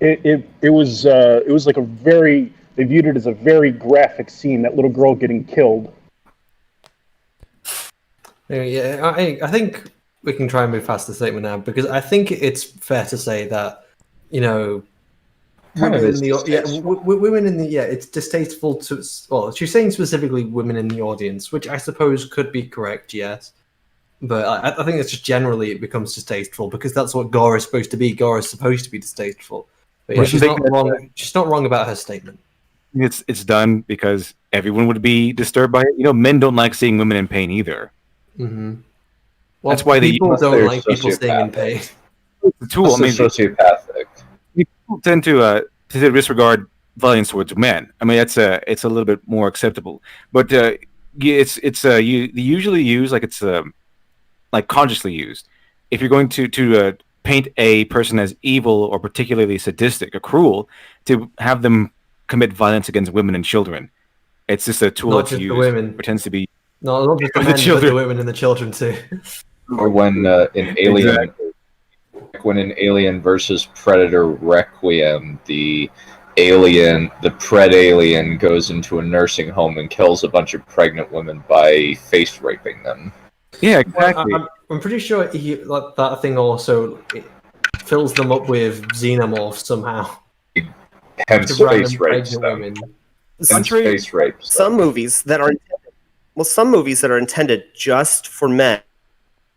it was like they viewed it as a very graphic scene, that little girl getting killed. Yeah, I think we can try and move past the statement now, because I think it's fair to say that, you know, women in the it's distasteful to, well, she's saying specifically women in the audience, which I suppose could be correct, yes. But I think it's just generally it becomes distasteful because that's what gore is supposed to be. Gore is supposed to be distasteful. But Right. she's not wrong. She's not wrong about her statement. It's done because everyone would be disturbed by it. You know, men don't like seeing women in pain either. Mm-hmm. Well, That's why people don't they're like people staying in pain. the tool. I mean, sociopathic. people tend to disregard violence towards men. I mean, it's a little bit more acceptable. But they usually use like consciously used. If you're going to paint a person as evil or particularly sadistic or cruel, to have them commit violence against women and children, it's just a tool Not that's just the used. women. Pretends to be. No, not just the The men, but children. the women and the children too. Or when in Alien, when in Alien versus Predator Requiem, the pred alien goes into a nursing home and kills a bunch of pregnant women by face raping them. Yeah, exactly. I'm pretty sure that thing also fills them up with xenomorphs somehow. Hence To random face rapes pregnant them. women. Hence face rapes them. Some movies that are intended just for men,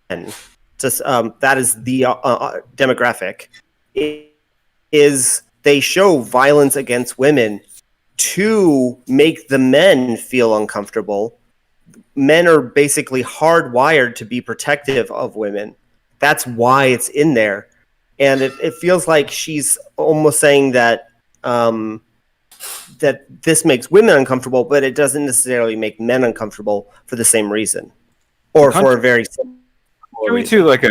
that is the demographic, is they show violence against women to make the men feel uncomfortable. Men are basically hardwired to be protective of women. That's why it's in there. And it feels like she's almost saying that that this makes women uncomfortable, but it doesn't necessarily make men uncomfortable for the same reason, or for a very similar reason. To like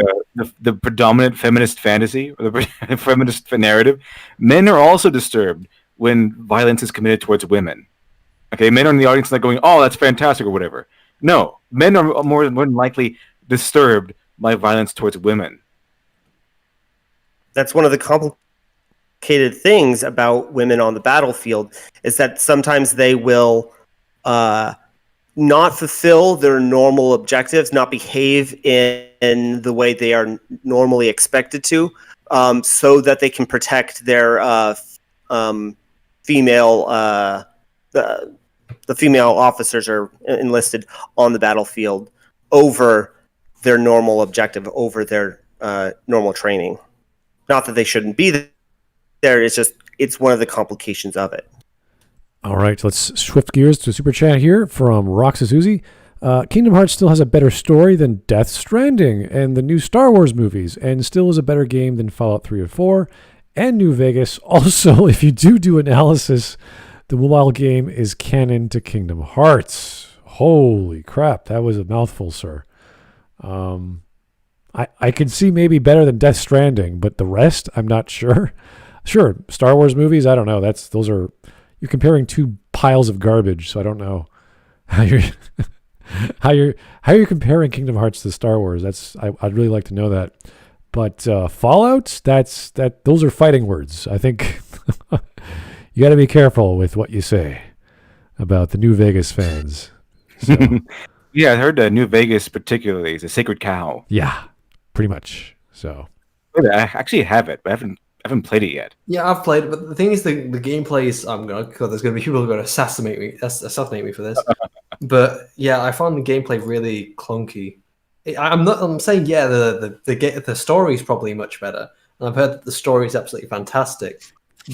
the predominant feminist fantasy or the feminist narrative, men are also disturbed when violence is committed towards women. Okay, men are in the audience not going, "Oh, that's fantastic" or whatever. No, men are more than likely disturbed by violence towards women. That's one of the complicated things about women on the battlefield, is that sometimes they will not fulfill their normal objectives, not behave in the way they are normally expected to, so that they can protect their female the female officers are enlisted on the battlefield over their normal objective, over their normal training. Not that they shouldn't be there. It's one of the complications of it. All right, let's shift gears to a super chat here from Roxas Uzi. Kingdom Hearts still has a better story than Death Stranding and the new Star Wars movies, and still is a better game than Fallout 3 or 4 and New Vegas. Also, if you do analysis The mobile game is canon to Kingdom Hearts. Holy crap, that was a mouthful, sir. I could see maybe better than Death Stranding, but the rest, I'm not sure. Sure, Star Wars movies, I don't know. You're comparing two piles of garbage, so I don't know how you're how you're comparing Kingdom Hearts to Star Wars. I'd really like to know that. But Fallout, those are fighting words. I think you got to be careful with what you say about the New Vegas fans. So, Yeah, I heard New Vegas particularly is a sacred cow. yeah, pretty much. So I actually have it, but I haven't played it yet. Yeah, I've played it, but the thing is, the gameplay is. There's going to be people who are going to assassinate me for this. But yeah, I found the gameplay really clunky. I'm saying the story is probably much better, and I've heard that the story is absolutely fantastic.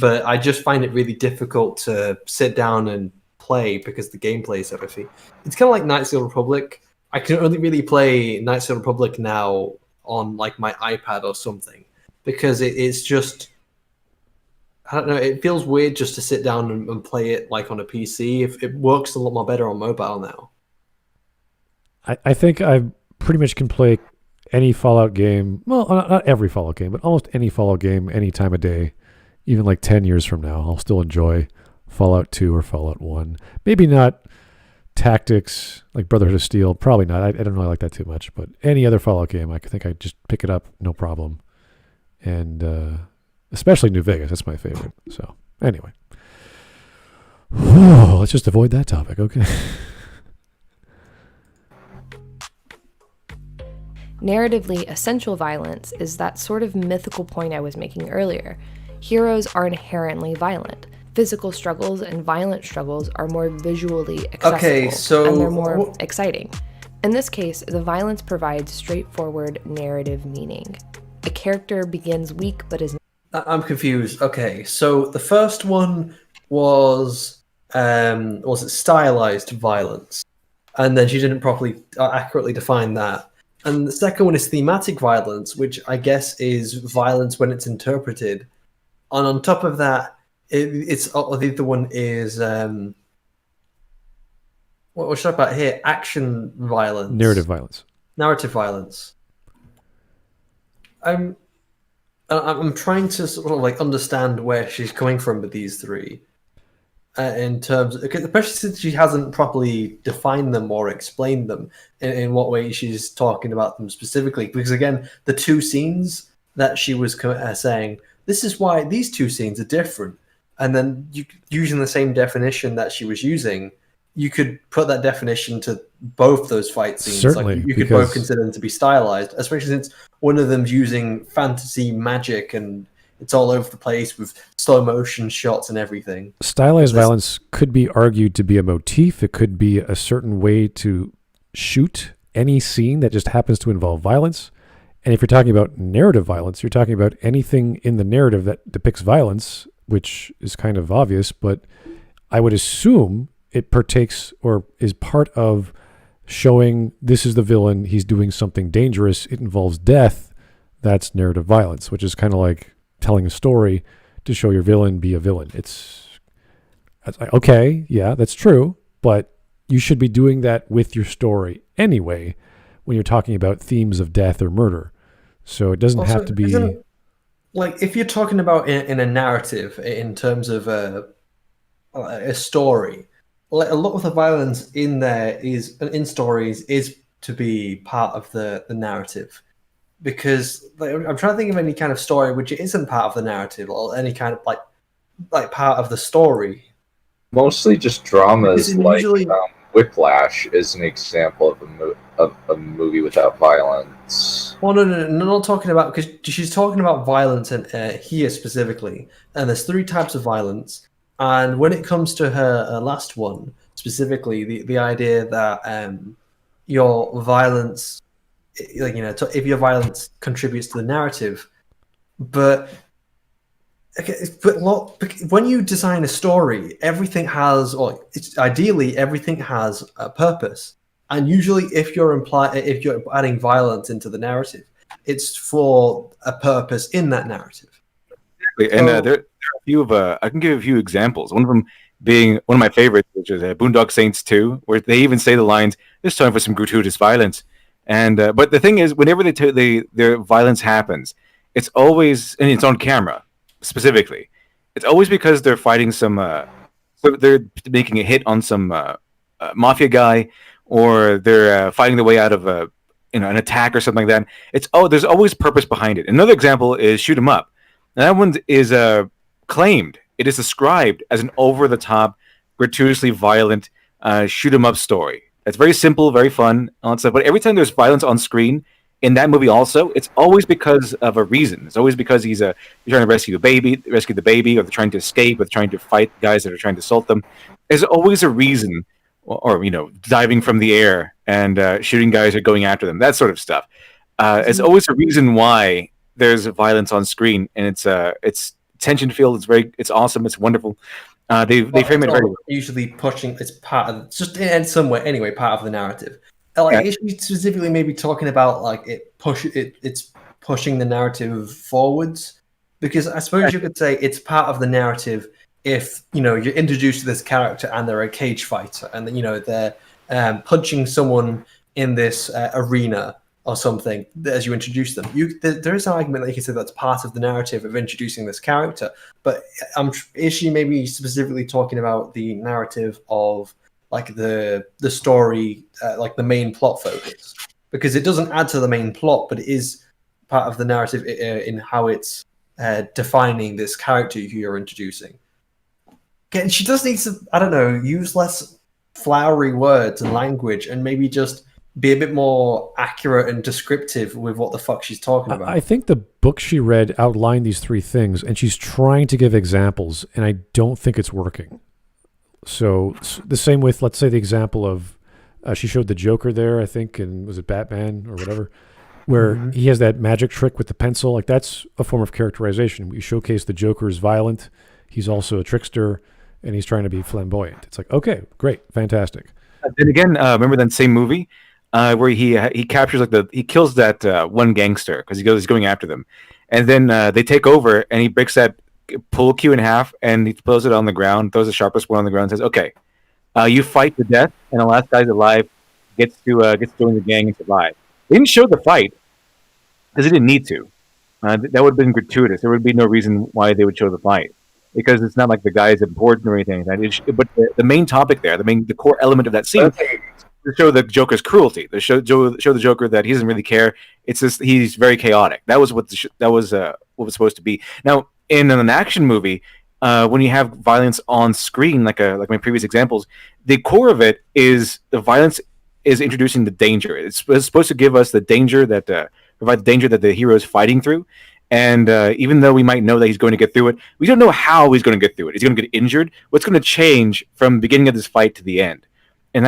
But I just find it really difficult to sit down and play because the gameplay is so iffy. It's kind of like Knights of the Republic. I can only really play Knights of the Republic now on like my iPad or something because it's just, I don't know, it feels weird just to sit down and play it like on a PC. If it works a lot more better on mobile now. I think I pretty much can play any Fallout game. Well, not every Fallout game, but almost any Fallout game any time of day. Even like 10 years from now, I'll still enjoy Fallout 2 or Fallout 1. Maybe not Tactics like Brotherhood of Steel. Probably not. I don't really like that too much. But any other Fallout game, I think I'd just pick it up, no problem. And especially New Vegas. That's my favorite. So anyway. Let's just avoid that topic, okay? Narratively, essential violence is that sort of mythical point I was making earlier. Heroes are inherently violent. Physical struggles and violent struggles are more visually accessible, and they're more exciting. In this case, the violence provides straightforward narrative meaning. A character begins weak but is... I'm confused. Okay, so the first one was it stylized violence? And then she didn't properly accurately define that. And the second one is thematic violence, which I guess is violence when it's interpreted. And on top of that, the other one is what we're talking about here: action violence, Narrative violence. Narrative violence. I'm trying to sort of like understand where she's coming from with these three, in terms, especially since she hasn't properly defined them or explained them in what way she's talking about them specifically. Because again, the two scenes that she was saying, this is why these two scenes are different. And then using the same definition that she was using, you could put that definition to both those fight scenes. Certainly, like you could both consider them to be stylized, especially since one of them's using fantasy magic and it's all over the place with slow motion shots and everything. Stylized violence could be argued to be a motif. It could be a certain way to shoot any scene that just happens to involve violence. And if you're talking about narrative violence, you're talking about anything in the narrative that depicts violence, which is kind of obvious, but I would assume it partakes or is part of showing this is the villain, he's doing something dangerous, it involves death. That's narrative violence, which is kind of like telling a story to show your villain be a villain. It's okay, yeah, that's true, but you should be doing that with your story anyway when you're talking about themes of death or murder. So it doesn't have to be... Like, if you're talking about in a narrative, in terms of a story, like a lot of the violence in there in stories is to be part of the narrative. Because I'm trying to think of any kind of story which isn't part of the narrative or any kind of like part of the story. Mostly just dramas like usually... Whiplash is an example of a movie without violence. Well, no, not talking about, because she's talking about violence here specifically, and there's three types of violence. And when it comes to her last one specifically, the idea that your violence, like, you know, if your violence contributes to the narrative, but when you design a story, everything has, or ideally everything has a purpose. And usually, if you're adding violence into the narrative, it's for a purpose in that narrative. Exactly. And there are a few of I can give a few examples. One of them being one of my favorites, which is Boondock Saints 2, where they even say the lines, "It's time for some gratuitous violence." And but the thing is, whenever their violence happens, it's always, and it's on camera specifically. It's always because they're fighting some. So they're making a hit on some mafia guy, or they're fighting their way out of an attack or something like that. There's always purpose behind it. Another example is Shoot 'Em Up. Now, that one is claimed. It is described as an over-the-top, gratuitously violent shoot 'em up story. It's very simple, very fun, all that stuff. But every time there's violence on screen in that movie, also, it's always because of a reason. It's always because he's trying to rescue the baby, or they're trying to escape, or they're trying to fight guys that are trying to assault them. There's always a reason, or diving from the air and shooting guys who are going after them. That sort of stuff. It's always a reason why there's violence on screen, and it's tension filled. It's awesome. It's wonderful. They frame it very well. Usually pushing. It's part of just in some way anyway. Part of the narrative. Like, is she specifically maybe talking about like it's pushing the narrative forwards? Because I suppose you could say it's part of the narrative if you're introduced to this character and they're a cage fighter, and they're punching someone in this arena or something as you introduce them. There is an argument that you can say that's part of the narrative of introducing this character, but is she maybe specifically talking about the narrative of like the story, like the main plot focus? Because it doesn't add to the main plot, but it is part of the narrative in how it's defining this character who you're introducing. Again, she just needs to, I don't know, use less flowery words and language, and maybe just be a bit more accurate and descriptive with what the fuck she's talking about. I think the book she read outlined these three things, and she's trying to give examples, and I don't think it's working. So the same with, let's say, the example of, she showed the Joker there, I think, and was it Batman or whatever, where he has that magic trick with the pencil. Like, that's a form of characterization. We showcase the Joker is violent. He's also a trickster, and he's trying to be flamboyant. It's like, okay, great, fantastic. Then again, remember that same movie where he captures he kills that one gangster because he's going after them, and then they take over, and he breaks that pull cue in half, and he throws it on the ground, throws the sharpest one on the ground, and says, "Okay, you fight to death, and the last guy's alive gets to join the gang and survive." They didn't show the fight because they didn't need to. That would have been gratuitous. There would be no reason why they would show the fight, because it's not like the guy is important or anything like that. But the main topic there, the core element of that scene, to show the Joker's cruelty, to show the Joker that he doesn't really care. It's just he's very chaotic. That was what was supposed to be. Now, in an action movie, when you have violence on screen, like my previous examples, the core of it is the violence is introducing the danger. It's supposed to give us the danger that provide the danger that the hero is fighting through. And even though we might know that he's going to get through it, we don't know how he's going to get through it. He's going to get injured. What's going to change from the beginning of this fight to the end? And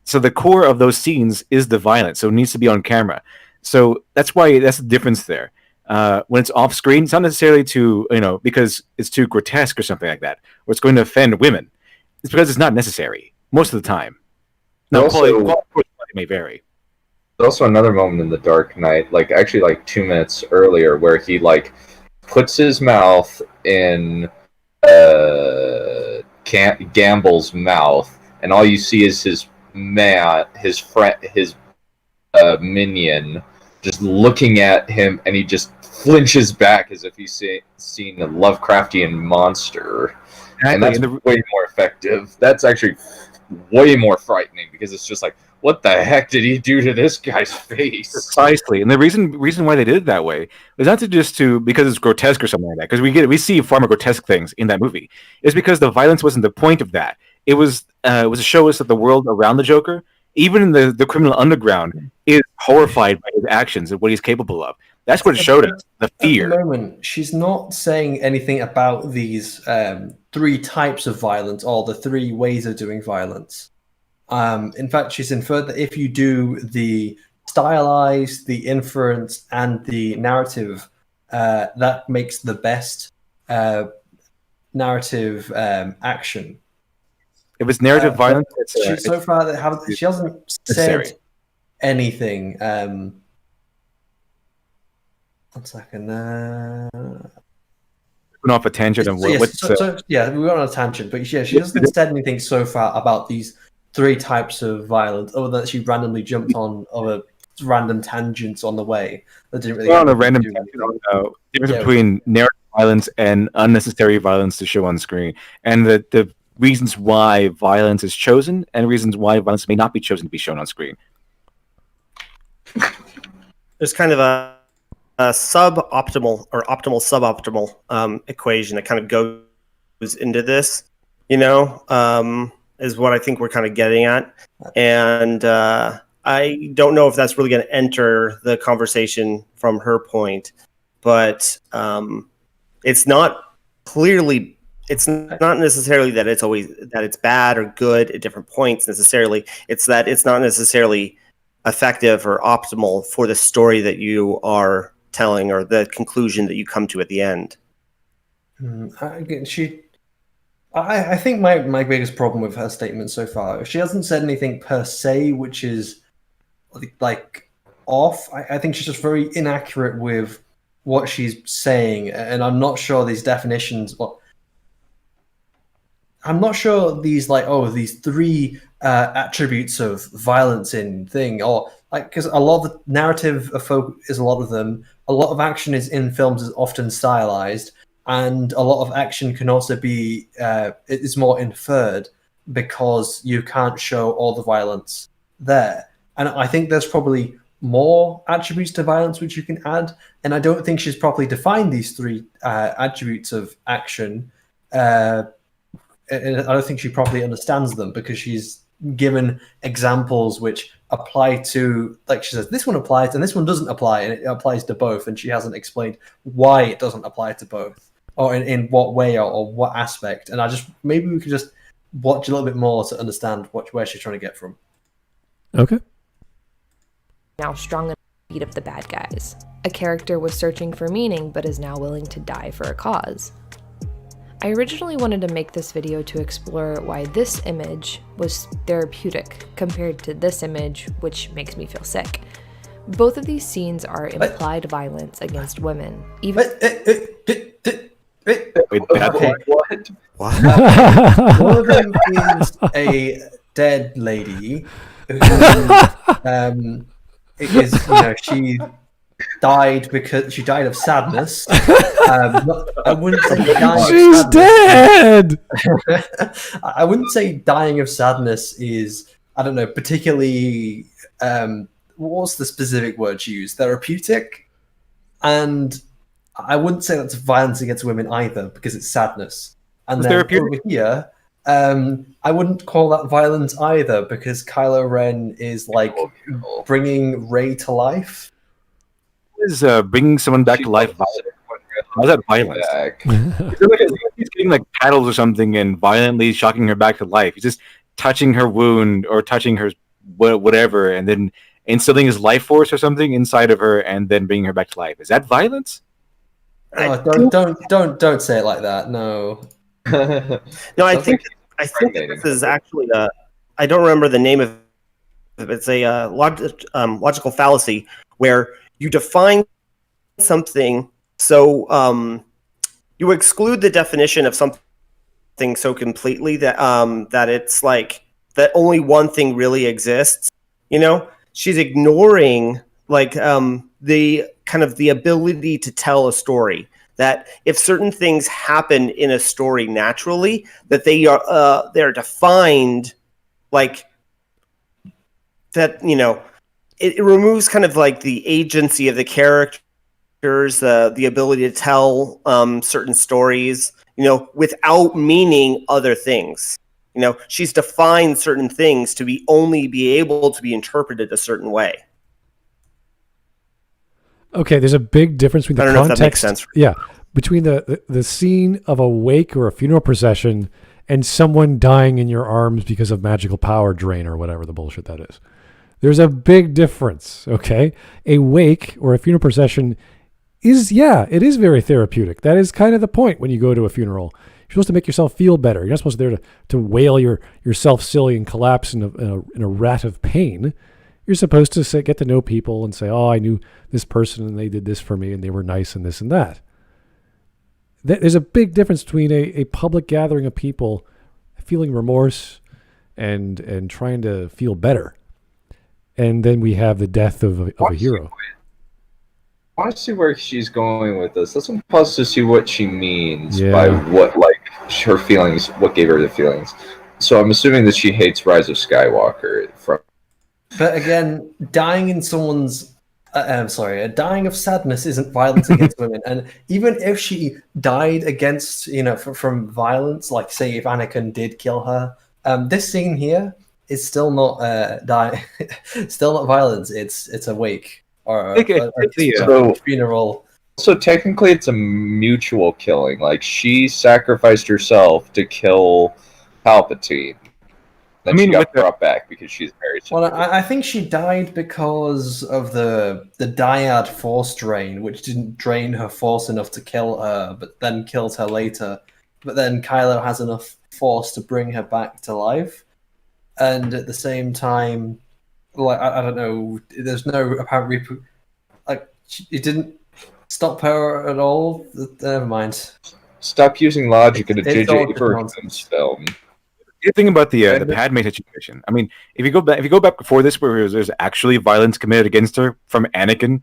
so the core of those scenes is the violence. So it needs to be on camera. So that's the difference there. When it's off screen, it's not necessarily because it's too grotesque or something like that, or it's going to offend women. It's because it's not necessary most of the time. Now, quality may vary. There's also another moment in The Dark Knight, actually 2 minutes earlier, where he puts his mouth in Gamble's mouth, and all you see is his minion, just looking at him, and he just flinches back as if he's seen a Lovecraftian monster. Exactly. And that's way more effective. That's actually way more frightening, because it's just like, what the heck did he do to this guy's face? Precisely. And the reason why they did it that way is not because it's grotesque or something like that, because we see far more grotesque things in that movie. It's because the violence wasn't the point of that. It was to show us that the world around the Joker, even in the criminal underground, is horrified by his actions and what he's capable of. That's what it showed us, the fear. At the moment, she's not saying anything about these three types of violence, or the three ways of doing violence. In fact, she's inferred that if you do the stylized, the inference, and the narrative, that makes the best narrative action. If it's narrative violence, so far she hasn't said anything. 1 second. went off a tangent of we what's. went on a tangent, but yeah, she hasn't said anything so far about these 3 types of violence, other than she randomly jumped on other random tangents on the way that didn't really. On a random tangent on the difference between narrative violence and unnecessary violence to show on screen, and the reasons why violence is chosen, and reasons why violence may not be chosen to be shown on screen. There's kind of a suboptimal or optimal suboptimal equation that kind of goes into this, is what I think we're kind of getting at. And I don't know if that's really going to enter the conversation from her point, but it's not necessarily that it's bad or good at different points necessarily. It's that it's not necessarily effective or optimal for the story that you are telling or the conclusion that you come to at the end. I think my biggest problem with her statement so far, she hasn't said anything per se which is like off. I think she's just very inaccurate with what she's saying, and I'm not sure these definitions. I'm not sure these these 3 attributes of violence in thing, or because a lot of the narrative is a lot of them. A lot of action is in films is often stylized, and a lot of action can also be is more inferred because you can't show all the violence there. And I think there's probably more attributes to violence which you can add, and I don't think she's properly defined these 3 attributes of action. And I don't think she properly understands them, because she's given examples which apply to, like she says, this one applies and this one doesn't apply, and it applies to both, and she hasn't explained why it doesn't apply to both, or in what way or what aspect. And maybe we could just watch a little bit more to understand where she's trying to get from. Okay. Now strong enough to beat up the bad guys. A character was searching for meaning but is now willing to die for a cause. I originally wanted to make this video to explore why this image was therapeutic compared to this image, which makes me feel sick. Both of these scenes are implied violence against women. Even What? One of them is a dead lady who she died because she died of sadness. I wouldn't say dying She's of sadness. dead. I wouldn't say dying of sadness is, I don't know, particularly what's the specific word used? Therapeutic? And I wouldn't say that's violence against women either, because it's sadness. And then over here, I wouldn't call that violence either, because Kylo Ren is like bringing Rey to life. Is bringing someone back to life violent? How's that violence? He's getting like paddles or something and violently shocking her back to life. He's just touching her wound or touching her whatever, and then instilling his life force or something inside of her, and then bringing her back to life. Is that violence? Oh, don't say it like that. No. No, I think this is actually I don't remember the name of it. It's a logical fallacy where you define something so you exclude the definition of something so completely that that it's like that only one thing really exists. She's ignoring like the kind of the ability to tell a story. That if certain things happen in a story naturally, that they're defined like that. It removes kind of like the agency of the characters, the ability to tell certain stories, without meaning other things. She's defined certain things to only be able to be interpreted a certain way. Okay, there's a big difference between the I don't context. know if that makes sense. Yeah, between the scene of a wake or a funeral procession and someone dying in your arms because of magical power drain or whatever the bullshit that is. There's a big difference, okay? A wake or a funeral procession it is very therapeutic. That is kind of the point when you go to a funeral. You're supposed to make yourself feel better. You're not supposed to be there to wail yourself silly and collapse in a rat of pain. You're supposed to get to know people and say, oh, I knew this person and they did this for me and they were nice and this and that. There's a big difference between a public gathering of people feeling remorse and trying to feel better, and then we have the death of a hero. I want to see where she's going with this. Let's pause to see what she means Yeah. by what, like, her feelings, what gave her the feelings. So I'm assuming that she hates Rise of Skywalker. But again, dying in someone's... dying of sadness isn't violence against women. And even if she died against, from violence, like, say, if Anakin did kill her, this scene here is still not still not violence. It's a wake. Or a funeral. So technically, it's a mutual killing. Like, she sacrificed herself to kill Palpatine. Then she got brought back because she's married. Well, I think she died because of the dyad force drain, which didn't drain her force enough to kill her, but then killed her later. But then Kylo has enough force to bring her back to life, and at the same time, like, I don't know, there's no apparent it didn't stop her at all. Never mind. Stop using logic in a J.J. Abrams film. The thing about the Padme situation, I mean, if you go back before this, where there's actually violence committed against her from Anakin,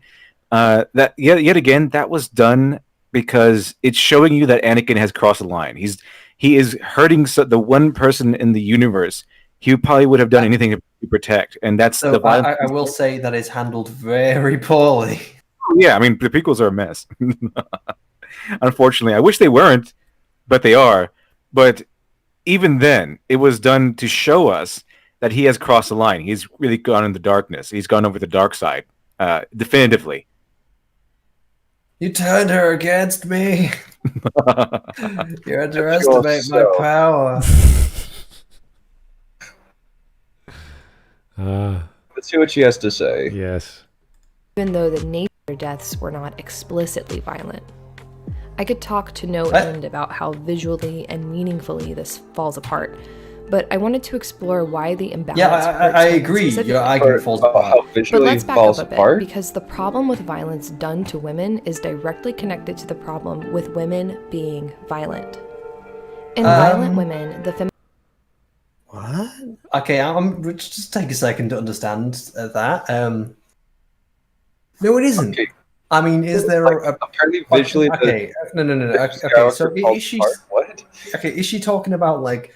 that yet again that was done because it's showing you that Anakin has crossed the line. He is hurting the one person in the universe he probably would have done anything to protect, and that's so the violence. I will say that is handled very poorly. Yeah, I mean, the prequels are a mess. Unfortunately, I wish they weren't, but they are. But even then, it was done to show us that he has crossed the line. He's really gone in the darkness. He's gone over the dark side, definitively. You turned her against me. You underestimate my power. Let's see what she has to say. Yes. Even though the nature deaths were not explicitly violent. I could talk to no end about how visually and meaningfully this falls apart, but I wanted to explore why the imbalance. Yeah, I agree. Your argument falls apart. But let's back up a bit, because the problem with violence done to women is directly connected to the problem with women being violent. In violent women, the What? Okay, just take a second to understand that. No, it isn't. Okay. I mean, is there apparently visually? Okay, no. Okay, so is she? What? Okay, is she talking about like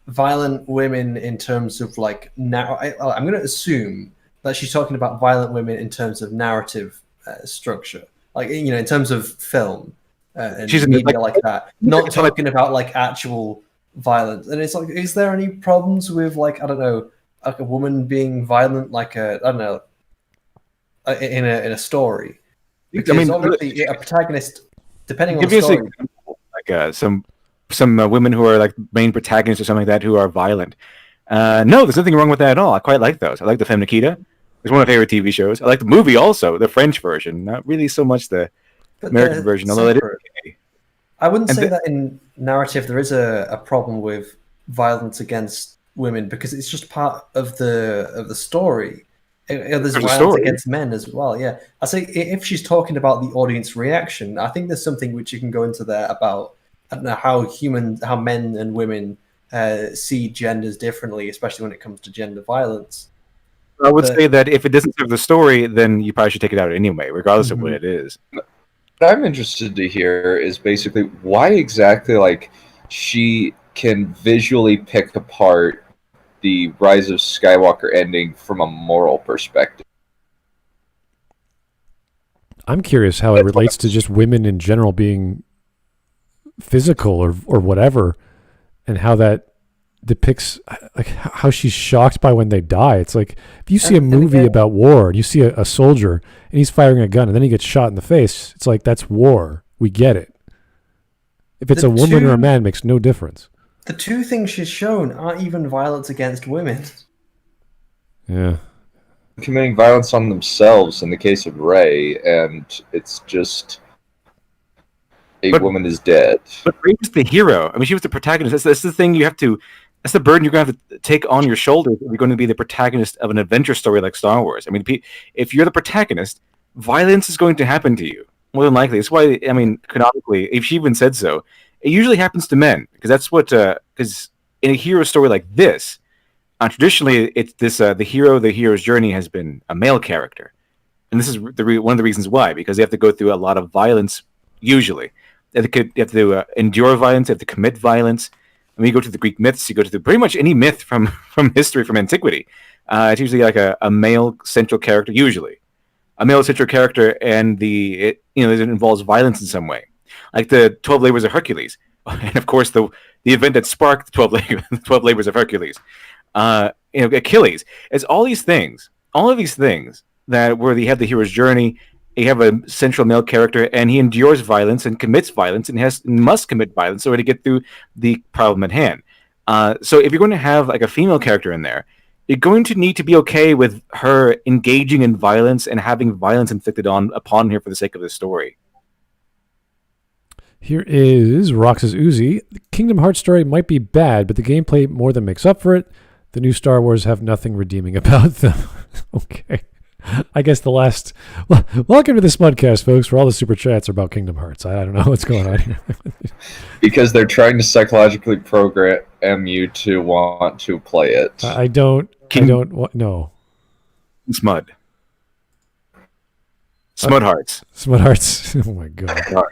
violent women in terms of like now? I'm going to assume that she's talking about violent women in terms of narrative structure, like in terms of film and media like that. Not talking about like actual violence. And it's like, is there any problems with like, I don't know, like a woman being violent, like in a story? Because obviously a protagonist, depending on the story, like some women who are like main protagonists or something like that who are violent. No, there's nothing wrong with that at all. I quite like those. I like the Femme Nikita. It's one of my favorite TV shows. I like the movie also, the French version, not really so much the American version, although it is okay. I wouldn't say that in narrative there is a problem with violence against women, because it's just part of the story. There's violence against men as well. Yeah, I say if she's talking about the audience reaction, I think there's something which you can go into there about, I don't know, how men and women see genders differently, especially when it comes to gender violence. I would say that if it doesn't serve the story, then you probably should take it out anyway, regardless of what it is. What I'm interested to hear is basically why exactly like she can visually pick apart the Rise of Skywalker ending from a moral perspective. I'm curious how it relates to just women in general being physical or whatever, and how that depicts like how she's shocked by when they die. It's like if you see a movie about war and you see a soldier and he's firing a gun and then he gets shot in the face, it's like that's war. We get it. If it's a woman or a man, it makes no difference. The two things she's shown aren't even violence against women. Yeah. Committing violence on themselves in the case of Rey, and it's just a woman is dead. But Rey was the hero. I mean, she was the protagonist. That's the thing you have to. That's the burden you're going to have to take on your shoulders if you're going to be the protagonist of an adventure story like Star Wars. I mean, if you're the protagonist, violence is going to happen to you. More than likely. That's why, I mean, canonically, if she even said so, it usually happens to men. Because that's what, because in a hero story like this, traditionally, it's this, the hero's journey has been a male character. And this is one of the reasons why, because they have to go through a lot of violence, usually. They have to endure violence, they have to commit violence. And when you go to the Greek myths, you go to pretty much any myth from history, from antiquity. It's usually like a male central character, usually. A male central character, and it involves violence in some way. Like the 12 Labors of Hercules. And of course, the event that sparked the 12 Labors of Hercules. Achilles. It's all of these things that where they have the hero's journey, you have a central male character, and he endures violence and commits violence and must commit violence in order to get through the problem at hand. So if you're going to have like a female character in there, you're going to need to be okay with her engaging in violence and having violence inflicted upon her for the sake of the story. Here is Roxas Uzi. The Kingdom Hearts story might be bad, but the gameplay more than makes up for it. The new Star Wars have nothing redeeming about them. Okay. I guess the last... Well, welcome to the Smudcast, folks, where all the super chats are about Kingdom Hearts. I don't know what's going on here. Because they're trying to psychologically program you to want to play it. I don't want... No. Smud. Smud Hearts. Smud Hearts. Oh, my God. Oh,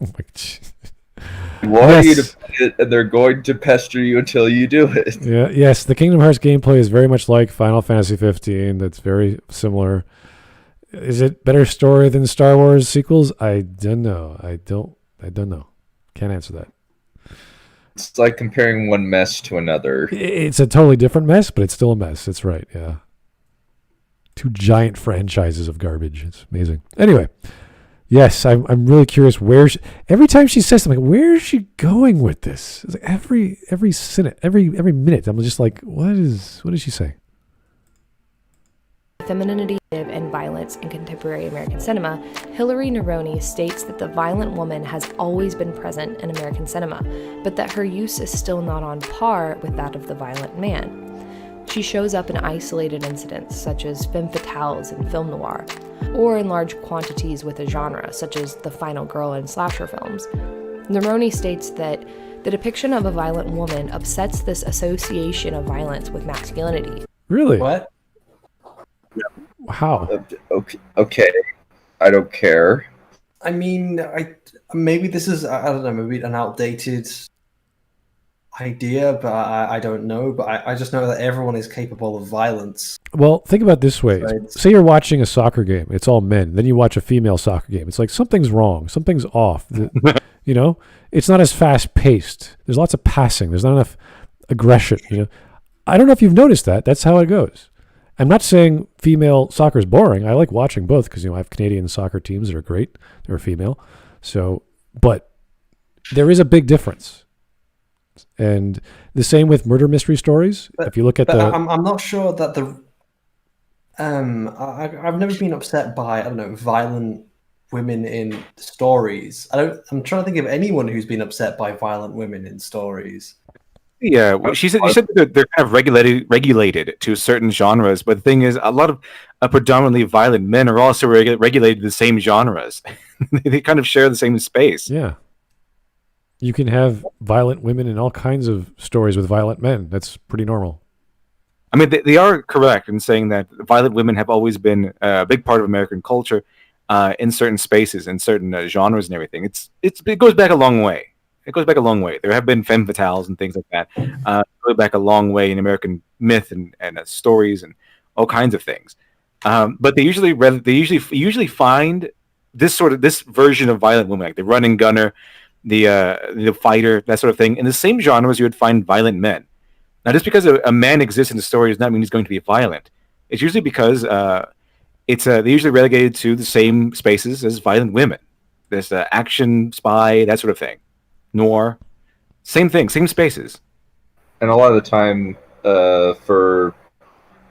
my... They want you to play it, and they're going to pester you until you do it. Yeah, yes, the Kingdom Hearts gameplay is very much like Final Fantasy 15. That's very similar. Is it better story than Star Wars sequels? I don't know. I don't know. Can't answer that. It's like comparing one mess to another. It's a totally different mess, but it's still a mess. That's right, yeah. Two giant franchises of garbage. It's amazing. Anyway, yes, I'm really curious where every time she says something, where is she going with this? It's like every minute, I'm just like, what is she saying? Femininity and violence in contemporary American cinema, Hilary Neroni states that the violent woman has always been present in American cinema, but that her use is still not on par with that of the violent man. She shows up in isolated incidents, such as femme fatales in film noir, or in large quantities with a genre, such as the final girl in slasher films. Neroni states that the depiction of a violent woman upsets this association of violence with masculinity. Really? What? How? Okay. I don't care. I mean, maybe this is, I don't know, maybe an outdated idea, but I don't know. But I just know that everyone is capable of violence. Well, think about it this way. Right. Say you're watching a soccer game. It's all men. Then you watch a female soccer game. It's like something's wrong. Something's off. You know? It's not as fast-paced. There's lots of passing. There's not enough aggression. You know? I don't know if you've noticed that. That's how it goes. I'm not saying female soccer is boring. I like watching both because, I have Canadian soccer teams that are great. They're female. So, but there is a big difference. And the same with murder mystery stories. But, if you look at I'm not sure that I've never been upset by, I don't know, violent women in stories. I'm trying to think of anyone who's been upset by violent women in stories. Yeah, well, you said that they're kind of regulated to certain genres, but the thing is, a lot of predominantly violent men are also regulated to the same genres. They kind of share the same space. Yeah. You can have violent women in all kinds of stories with violent men. That's pretty normal. I mean, they are correct in saying that violent women have always been a big part of American culture in certain spaces, in certain genres and everything. It goes back a long way. It goes back a long way. There have been femme fatales and things like that. It goes back a long way in American myth and stories and all kinds of things. But they usually find this version of violent women, like the running gunner, the fighter, that sort of thing. In the same genres, you would find violent men. Now, just because a man exists in the story does not mean he's going to be violent. It's usually because they're usually relegated to the same spaces as violent women. There's action, spy, that sort of thing. Noir, same thing, same spaces. And a lot of the time, for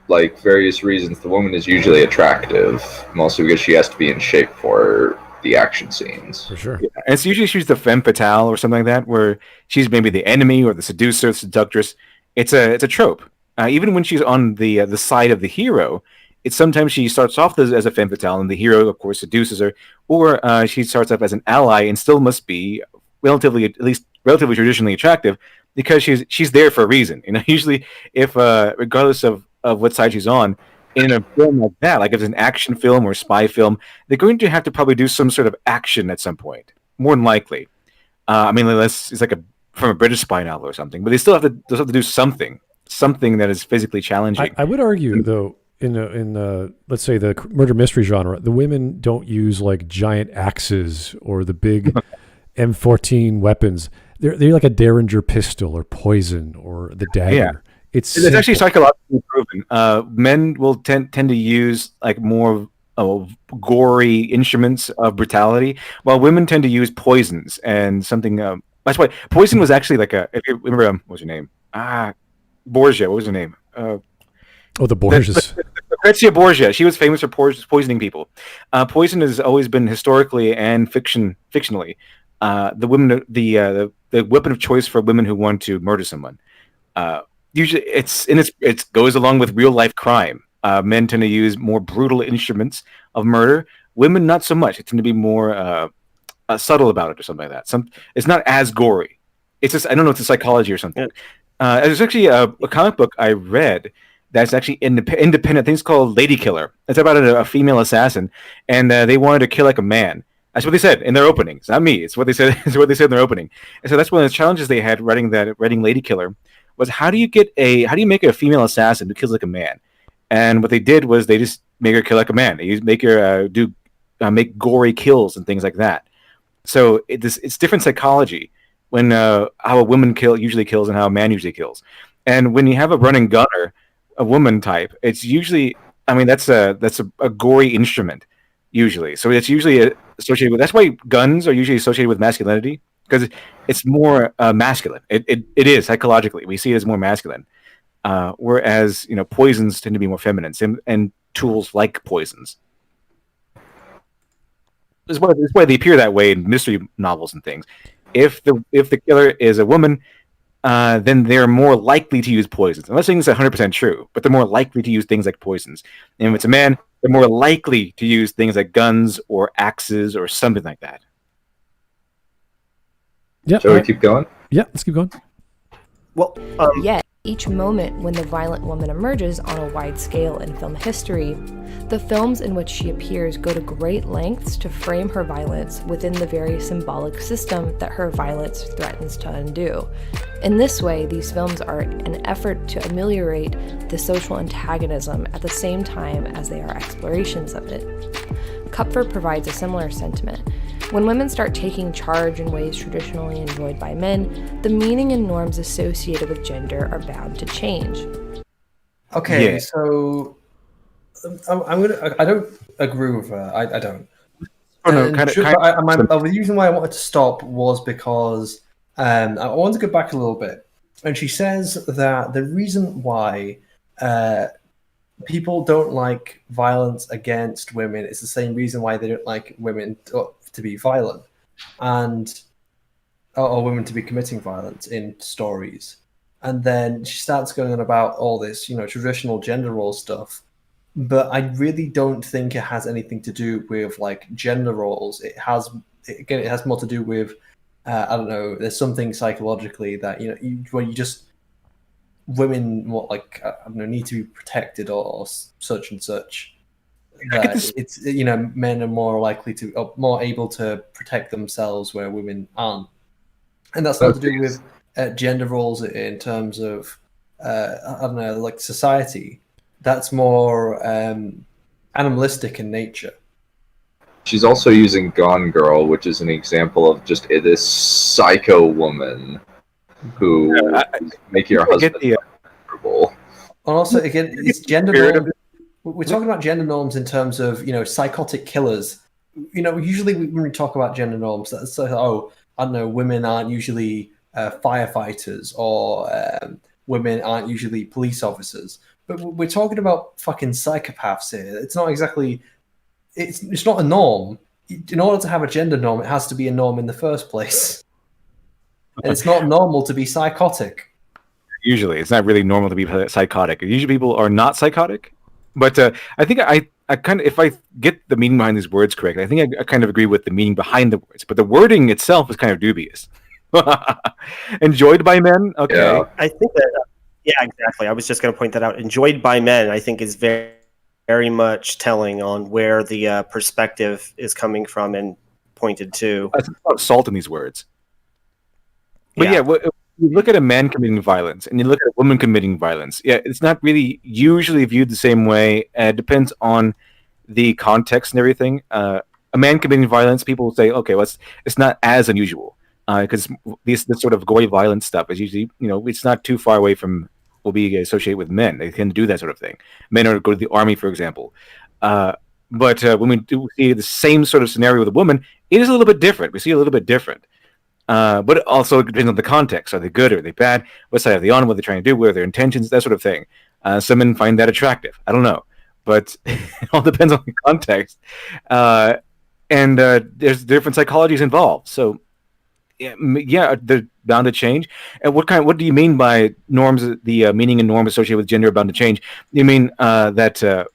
like various reasons, the woman is usually attractive, mostly because she has to be in shape for the action scenes. For sure. Yeah. And it's usually she's the femme fatale or something like that, where she's maybe the enemy or the seducer, seductress. It's a trope. Even when she's on the side of the hero, it's sometimes she starts off as a femme fatale, and the hero, of course, seduces her, or she starts off as an ally and still must be at least relatively traditionally attractive because she's there for a reason. Usually, if regardless of what side she's on, in a film like that, like if it's an action film or spy film, they're going to have to probably do some sort of action at some point, more than likely. Unless it's like from a British spy novel or something, but they still have to do something that is physically challenging. I would argue, though, in let's say the murder mystery genre, the women don't use like giant axes or the big M14 weapons. They're like a Derringer pistol or poison or the dagger. Yeah. It's actually psychologically proven. Men will tend to use like more gory instruments of brutality, while women tend to use poisons and something. That's why poison was actually like if you remember, what was her name? Borgia. What was her name? The Borgias. Lucrezia Borgia. She was famous for poisoning people. Poison has always been historically and fictionally the weapon of choice for women who want to murder someone. Usually, it goes along with real life crime. Men tend to use more brutal instruments of murder. Women, not so much. They tend to be more subtle about it, or something like that. It's not as gory. It's just, I don't know, it's a psychology or something. There's actually a comic book I read that's actually independent. I think it's called Lady Killer. It's about a female assassin, and they wanted to kill like a man. That's what they said in their opening. It's not me. It's what they said. It's what they said in their opening. And so that's one of the challenges they had writing Lady Killer was how do you make a female assassin who kills like a man? And what they did was they just make her kill like a man. They make her make gory kills and things like that. So it's different psychology when how a woman usually kills and how a man usually kills. And when you have a running gunner, a woman type, it's usually that's a gory instrument usually. So it's usually associated with. That's why guns are usually associated with masculinity because it's more masculine. It is psychologically we see it as more masculine. Whereas poisons tend to be more feminine, and tools like poisons. That's why they appear that way in mystery novels and things. If the killer is a woman, then they're more likely to use poisons. I'm not saying it's 100% true, but they're more likely to use things like poisons. And if it's a man, they're more likely to use things like guns or axes or something like that. Yeah. Shall we keep going? Yeah, let's keep going. Well, Yet, each moment when the violent woman emerges on a wide scale in film history, the films in which she appears go to great lengths to frame her violence within the very symbolic system that her violence threatens to undo. In this way, these films are an effort to ameliorate the social antagonism at the same time as they are explorations of it. Kupfer provides a similar sentiment. When women start taking charge in ways traditionally enjoyed by men, the meaning and norms associated with gender are bound to change. Okay, Yeah. So I don't agree with her. I don't. The reason why I wanted to stop was because I want to go back a little bit. And she says that the reason why people don't like violence against women is the same reason why they don't like women to be violent or women to be committing violence in stories. And then she starts going on about all this, traditional gender role stuff. But I really don't think it has anything to do with like gender roles. It has more to do with I don't know. There's something psychologically that women need to be protected or such and such. It's men are more able to protect themselves where women aren't, and that's not to do with gender roles in terms of I don't know, like society. That's more animalistic in nature. She's also using Gone Girl, which is an example of just this psycho woman who is making her husband uncomfortable. And also, again, it's gender norms. We're talking about gender norms in terms of psychotic killers. Usually when we talk about gender norms, that's I don't know, women aren't usually firefighters or women aren't usually police officers. But we're talking about fucking psychopaths here. It's not exactly. It's not a norm. In order to have a gender norm, it has to be a norm in the first place. And it's not normal to be psychotic. Usually, it's not really normal to be psychotic. Usually, people are not psychotic. But I think I kind of, if I get the meaning behind these words correct, I think I kind of agree with the meaning behind the words. But the wording itself is kind of dubious. Enjoyed by men, okay. Yeah. I think that, yeah, exactly. I was just going to point that out. Enjoyed by men, I think, is very, very much telling on where the perspective is coming from and pointed to. There's a lot of salt in these words. But yeah, you look at a man committing violence and you look at a woman committing violence. Yeah, it's not really usually viewed the same way. It depends on the context and everything. A man committing violence, people will say, okay, well, it's not as unusual because this sort of gory violence stuff is usually, it's not too far away from what we associate with men. They tend to do that sort of thing. Men are go to the army, for example. But when we do see the same sort of scenario with a woman, it is a little bit different. We see a little bit different. But it also depends on the context. Are they good? Are they bad? What side are they on? What they're trying to do? What are their intentions? That sort of thing. Some men find that attractive. I don't know. But it all depends on the context. And there's different psychologies involved. So, yeah, they're bound to change. And what do you mean by norms, the meaning and norms associated with gender are bound to change? You mean that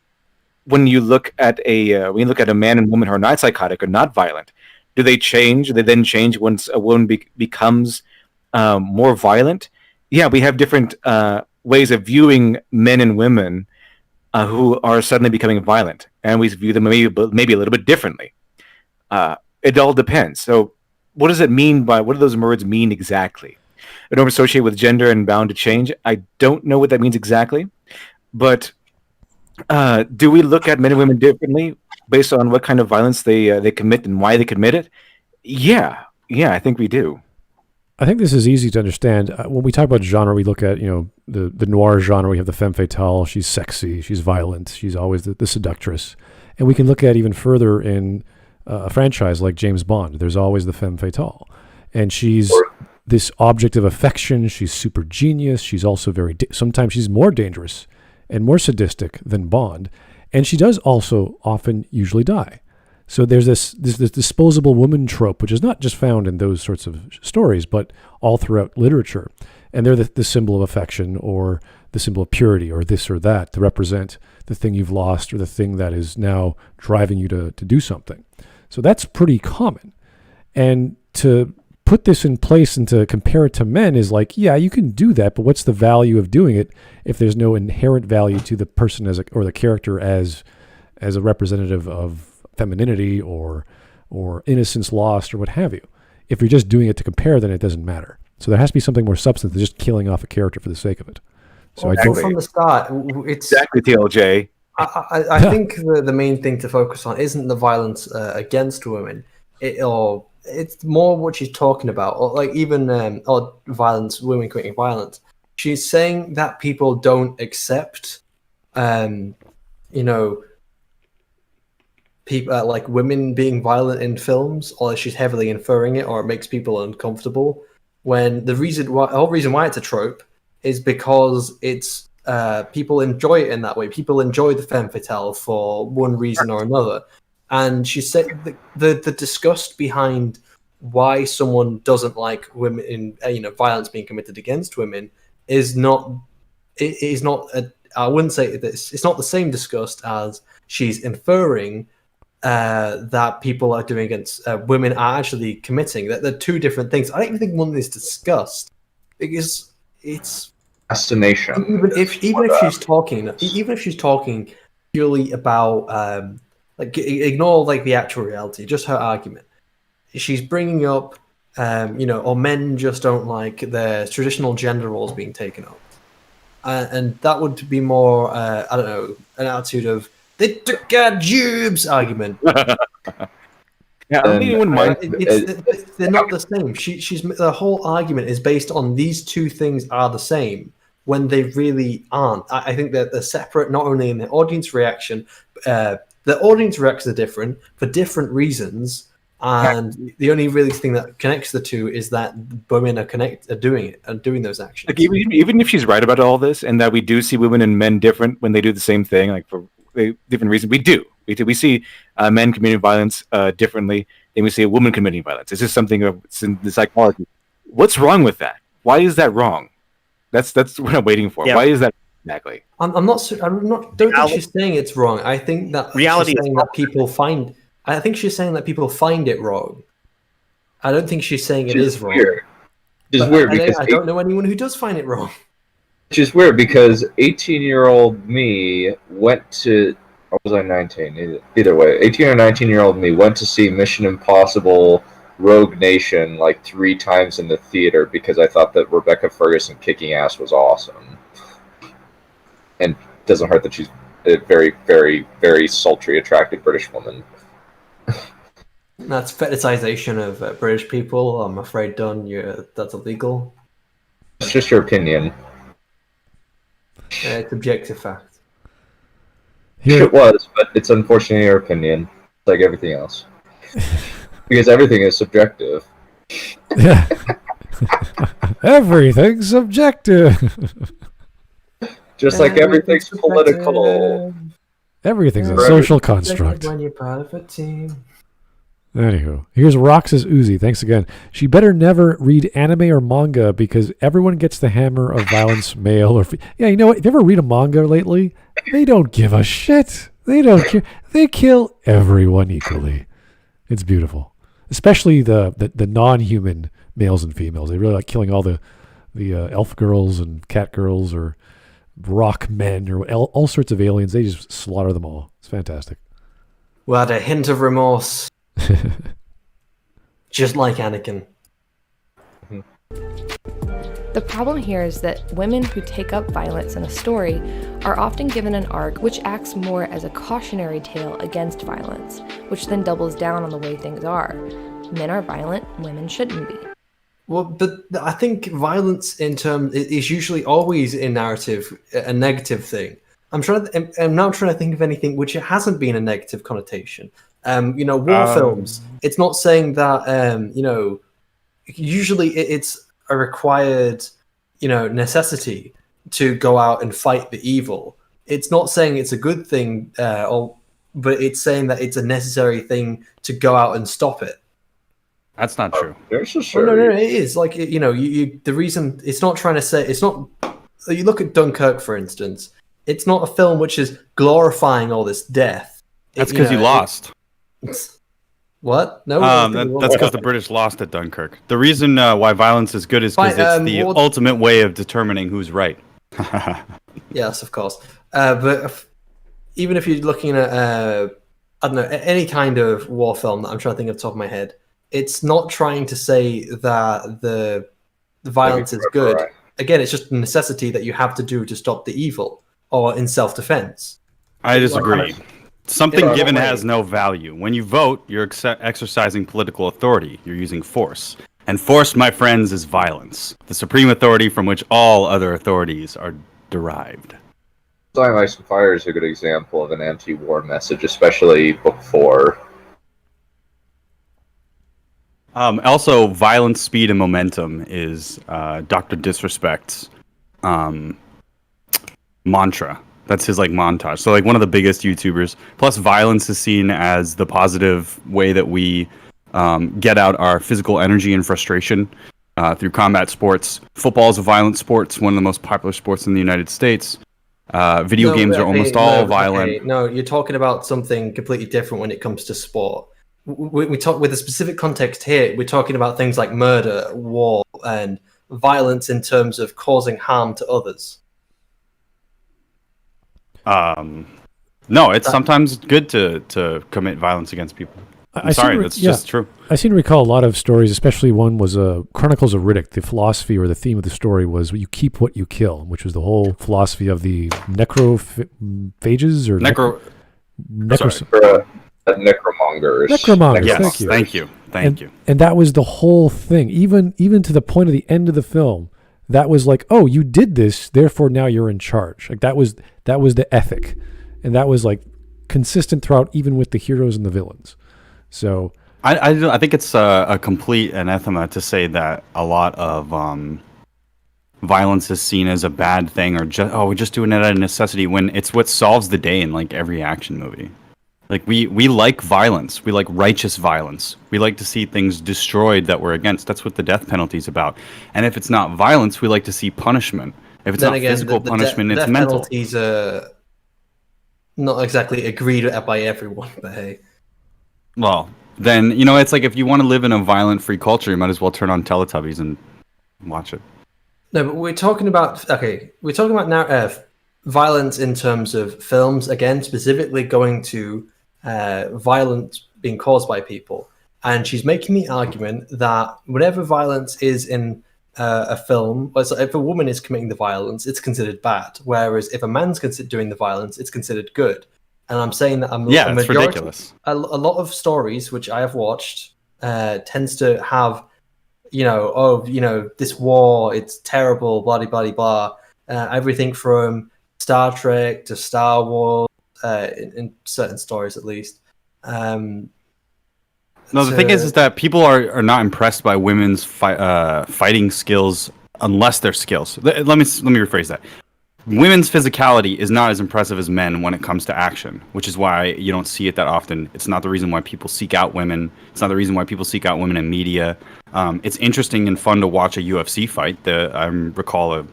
when you look at a man and woman who are not psychotic or not violent, do they change? Do they then change once a woman becomes more violent? Yeah, we have different ways of viewing men and women who are suddenly becoming violent, and we view them maybe a little bit differently. It all depends. So, what does it mean what do those words mean exactly? A norm associated with gender and bound to change. I don't know what that means exactly, but do we look at men and women differently based on what kind of violence they commit and why they commit it? Yeah, I think we do. I think this is easy to understand. When we talk about genre, we look at the noir genre. We have the femme fatale. She's sexy. She's violent. She's always the seductress. And we can look at even further in a franchise like James Bond. There's always the femme fatale, and she's this object of affection. She's super genius. She's also sometimes she's more dangerous and more sadistic than Bond. And she does also often usually die. So there's this disposable woman trope, which is not just found in those sorts of stories, but all throughout literature. And they're the symbol of affection or the symbol of purity or this or that to represent the thing you've lost or the thing that is now driving you to do something. So that's pretty common. And to put this in place and to compare it to men is like, yeah, you can do that, but what's the value of doing it if there's no inherent value to the person or the character as a representative of femininity or innocence lost or what have you? If you're just doing it to compare, then it doesn't matter. So there has to be something more substantive than just killing off a character for the sake of it. So from the start, it's exactly TLJ. I think the main thing to focus on isn't the violence against women, it's more what she's talking about, or like even or violence, women committing violence. She's saying that people don't accept, people like women being violent in films, or she's heavily inferring it, or it makes people uncomfortable. When the whole reason why it's a trope is because it's people enjoy it in that way. People enjoy the femme fatale for one reason or another. And she said the disgust behind why someone doesn't like women in violence being committed against women is not. It is not. I wouldn't say this. It's not the same disgust as she's inferring that people are doing against women are actually committing. That they're two different things. I don't even think one is disgust because it's estimation. Even if she's talking purely about ignore like the actual reality, just her argument. She's bringing up, or men just don't like their traditional gender roles being taken up, and that would be more, I don't know, an attitude of they took our jubes argument. Yeah, I don't think anyone mind. They're not the same. She's the whole argument is based on these two things are the same when they really aren't. I think that they're separate, not only in the audience reaction. The audience reactions are different for different reasons, and the only really thing that connects the two is that women are doing it and doing those actions. Like even if she's right about all this, and that we do see women and men different when they do the same thing, like for different reasons, we do. We see men committing violence differently than we see a woman committing violence. It's just something it's in the psychology. What's wrong with that? Why is that wrong? That's what I'm waiting for. Yeah. Why is that? Exactly. I'm not. Don't think she's saying it's wrong. I think that Reality she's is saying that people find. I think she's saying that people find it wrong. I don't think she's saying it is wrong. Weird. Which is But weird because I don't know anyone who does find it wrong. which is weird because 18-year-old me went to. Or was I 19? Either way, 18 or 19-year-old me went to see Mission Impossible Rogue Nation like 3 times in the theater because I thought that Rebecca Ferguson kicking ass was awesome. And it doesn't hurt that she's a very, very, very sultry, attractive British woman. That's fetishization of British people. I'm afraid, Dunn, that's illegal. It's just your opinion. It's objective fact. It was, but it's unfortunately your opinion, like everything else. Because everything is subjective. Yeah. Everything's subjective. Just like everything's political. Everything's a social construct. When you're part of a team. Anywho, here's Roxas Uzi. Thanks again. She better never read anime or manga because everyone gets the hammer of violence, male or yeah. You know what? If you ever read a manga lately, they don't give a shit. They don't care. They kill everyone equally. It's beautiful, especially the non-human males and females. They really like killing all the elf girls and cat girls or rock men or all sorts of aliens. They just slaughter them all. It's fantastic. Without a hint of remorse. Just like Anakin. The problem here is that women who take up violence in a story are often given an arc which acts more as a cautionary tale against violence, which then doubles down on the way things are. Men are violent, women shouldn't be. Well, but I think violence is usually always in narrative a negative thing. I'm now trying to think of anything which it hasn't been a negative connotation. War films. It's not saying that usually it's a required necessity to go out and fight the evil. It's not saying it's a good thing, but it's saying that it's a necessary thing to go out and stop it. That's not true. No, it is. Like the reason it's not trying to say it's not. You look at Dunkirk, for instance. It's not a film which is glorifying all this death. That's because you lost. What? No. That's because the British lost at Dunkirk. The reason why violence is good is because it's the ultimate way of determining who's right. Yes, of course. But even if you're looking at, I don't know, any kind of war film that I'm trying to think of the top of my head, it's not trying to say that the violence is good. Right. Again, it's just a necessity that you have to do to stop the evil or in self-defense. I disagree. Something given has no value. When you vote, you're exercising political authority. You're using force. And force, my friends, is violence. The supreme authority from which all other authorities are derived. Dying Ice and Fire is a good example of an anti-war message, especially book 4. Also, violence, speed, and momentum is Dr. Disrespect's mantra. That's his montage. So one of the biggest YouTubers. Plus, violence is seen as the positive way that we get out our physical energy and frustration through combat sports. Football is a violent sport. It's one of the most popular sports in the United States. Video games are almost all violent. No, you're talking about something completely different when it comes to sport. We talk with a specific context here. We're talking about things like murder, war, and violence in terms of causing harm to others. No, it's sometimes good to commit violence against people. That's just true. I seem to recall a lot of stories, especially one was Chronicles of Riddick. The philosophy or the theme of the story was you keep what you kill, which was the whole philosophy of the necrophages or necromongers. Necromongers. Yes, thank you. And that was the whole thing, even to the point of the end of the film. That was like, oh, you did this, therefore now you're in charge. That was the ethic, and that was consistent throughout, even with the heroes and the villains. So I think it's a complete anathema to say that a lot of violence is seen as a bad thing, or we're just doing it out of necessity, when it's what solves the day in every action movie. We like violence. We like righteous violence. We like to see things destroyed that we're against. That's what the death penalty is about. And if it's not violence, we like to see punishment. If it's Then not again, physical punishment, it's death mental. penalties are not exactly agreed by everyone, but hey. Well, then, it's like if you want to live in a violent free culture, you might as well turn on Teletubbies and watch it. No, but we're talking about now violence in terms of films, again, specifically going to violence being caused by people. And she's making the argument that whenever violence is in a film, so if a woman is committing the violence, it's considered bad. Whereas if a man's doing the violence, it's considered good. And I'm saying that it's ridiculous. A lot of stories which I have watched tends to have, this war, it's terrible, blah, blah, blah. Everything from Star Trek to Star Wars, in certain stories at least. No, the thing is that people are not impressed by women's fighting skills unless they're skills. Let me rephrase that. Women's physicality is not as impressive as men when it comes to action, which is why you don't see it that often. It's not the reason why people seek out women. It's not the reason why people seek out women in media. It's interesting and fun to watch a UFC fight. I recall a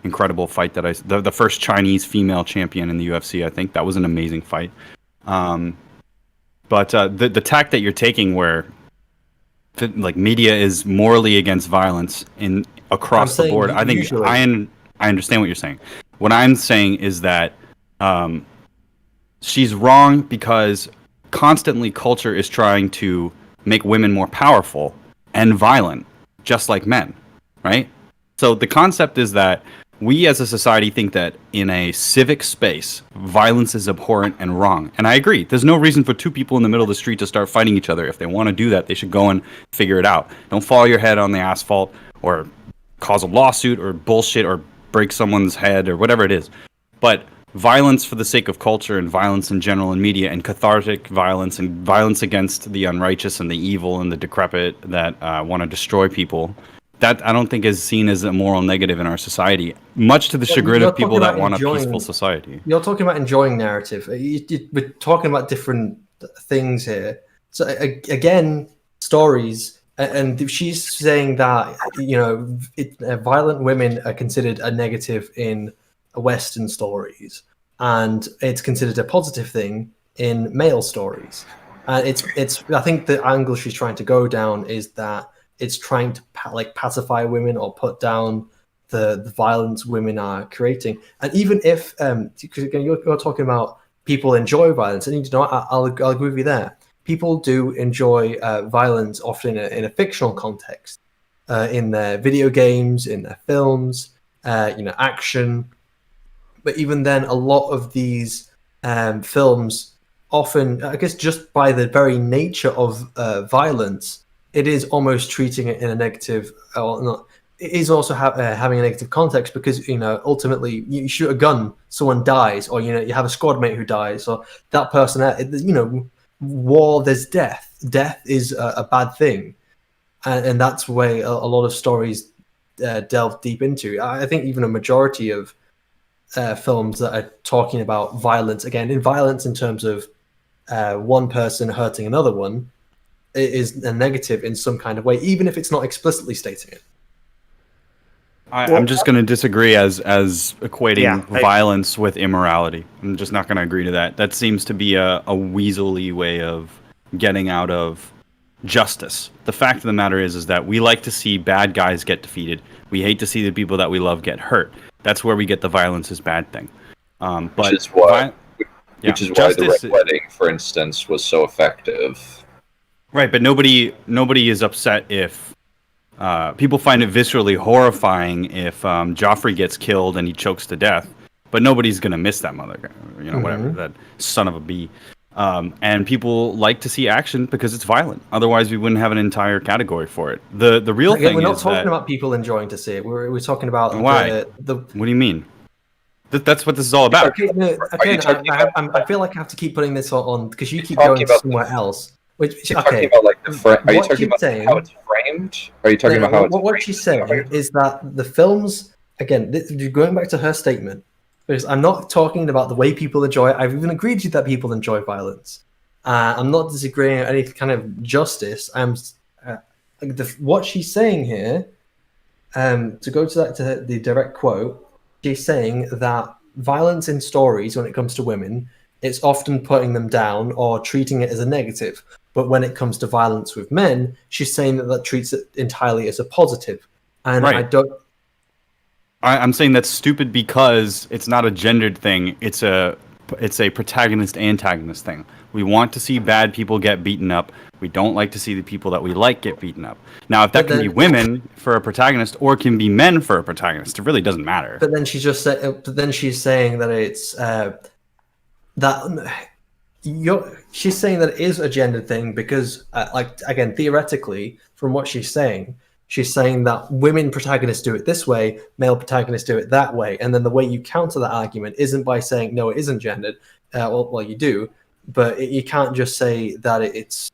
incredible fight that the first Chinese female champion in the UFC. I think that was an amazing fight. But the tack that you're taking, where like media is morally against violence across the board, I think I understand what you're saying. What I'm saying is that she's wrong because constantly culture is trying to make women more powerful and violent, just like men, right? So the concept is that we as a society think that in a civic space, violence is abhorrent and wrong. And I agree. There's no reason for two people in the middle of the street to start fighting each other. If they want to do that, they should go and figure it out. Don't fall your head on the asphalt or cause a lawsuit or bullshit or break someone's head or whatever it is. But violence for the sake of culture and violence in general in media and cathartic violence and violence against the unrighteous and the evil and the decrepit that want to destroy people, that I don't think is seen as a moral negative in our society, much to the chagrin of people that want a peaceful society. You're talking about enjoying narrative. We're talking about different things here. So again, stories, and she's saying that violent women are considered a negative in Western stories, and it's considered a positive thing in male stories. And it's I think the angle she's trying to go down is that it's trying to pacify women or put down the violence women are creating. And even if, because again, you're talking about people enjoy violence, and I'll agree with you there. People do enjoy violence often in a fictional context, in their video games, in their films, action. But even then, a lot of these films often, I guess, just by the very nature of violence, it is almost treating it in a negative, or not. It is also having a negative context because ultimately you shoot a gun, someone dies, or you have a squad mate who dies, or that person. War, there's death. Death is a bad thing, and that's where a lot of stories delve deep into. I think even a majority of films that are talking about violence, again, in violence in terms of one person hurting another one, is a negative in some kind of way, even if it's not explicitly stating it. I'm just going to disagree as equating violence with immorality. I'm just not going to agree to that. That seems to be a weaselly way of getting out of justice. The fact of the matter is that we like to see bad guys get defeated. We hate to see the people that we love get hurt. That's where we get the violence is bad thing. Which is why the Red Wedding, for instance, was so effective. Right, but nobody is upset if people find it viscerally horrifying if Joffrey gets killed and he chokes to death, but nobody's gonna miss that mother, whatever, that son of a bee. And people like to see action because it's violent. Otherwise, we wouldn't have an entire category for it. The real thing is we're not talking about people enjoying to see it. We're talking about why. What do you mean? That's what this is all about. I feel like I have to keep putting this on because you keep going somewhere else. Talking about are you talking about how it's framed? Are you talking about how it's what she's saying is that the films, again, going back to her statement, because I'm not talking about the way people enjoy it. I've even agreed with you that people enjoy violence. I'm not disagreeing with any kind of justice. What she's saying here, to go to the direct quote, she's saying that violence in stories, when it comes to women, it's often putting them down or treating it as a negative. But when it comes to violence with men, she's saying that treats it entirely as a positive. And Right. I don't. I'm saying that's stupid because it's not a gendered thing. It's a protagonist antagonist thing. We want to see bad people get beaten up. We don't like to see the people that we like get beaten up. Now, if that can be women for a protagonist or it can be men for a protagonist, it really doesn't matter. But then she's just she's saying that it's she's saying that it is a gendered thing because, like, again, theoretically, from what she's saying that women protagonists do it this way, male protagonists do it that way, and then the way you counter that argument isn't by saying no, it isn't gendered. Well, you do, but you can't just say that it's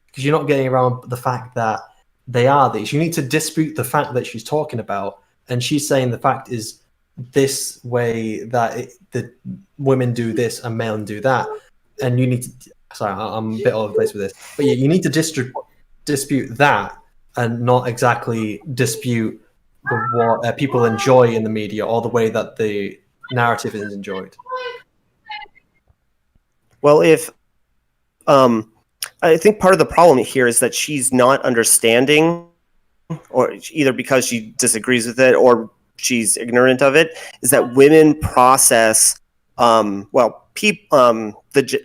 because you're not getting around the fact that they are these. You need to dispute the fact that she's talking about, and she's saying the fact is this way that the women do this and men do that, and you need to. Sorry, I'm a bit all over the place with this, but yeah, you need to dispute that. And not exactly dispute what people enjoy in the media or the way that the narrative is enjoyed. Well, if I think part of the problem here is that she's not understanding, or either because she disagrees with it or she's ignorant of it, is that women process, the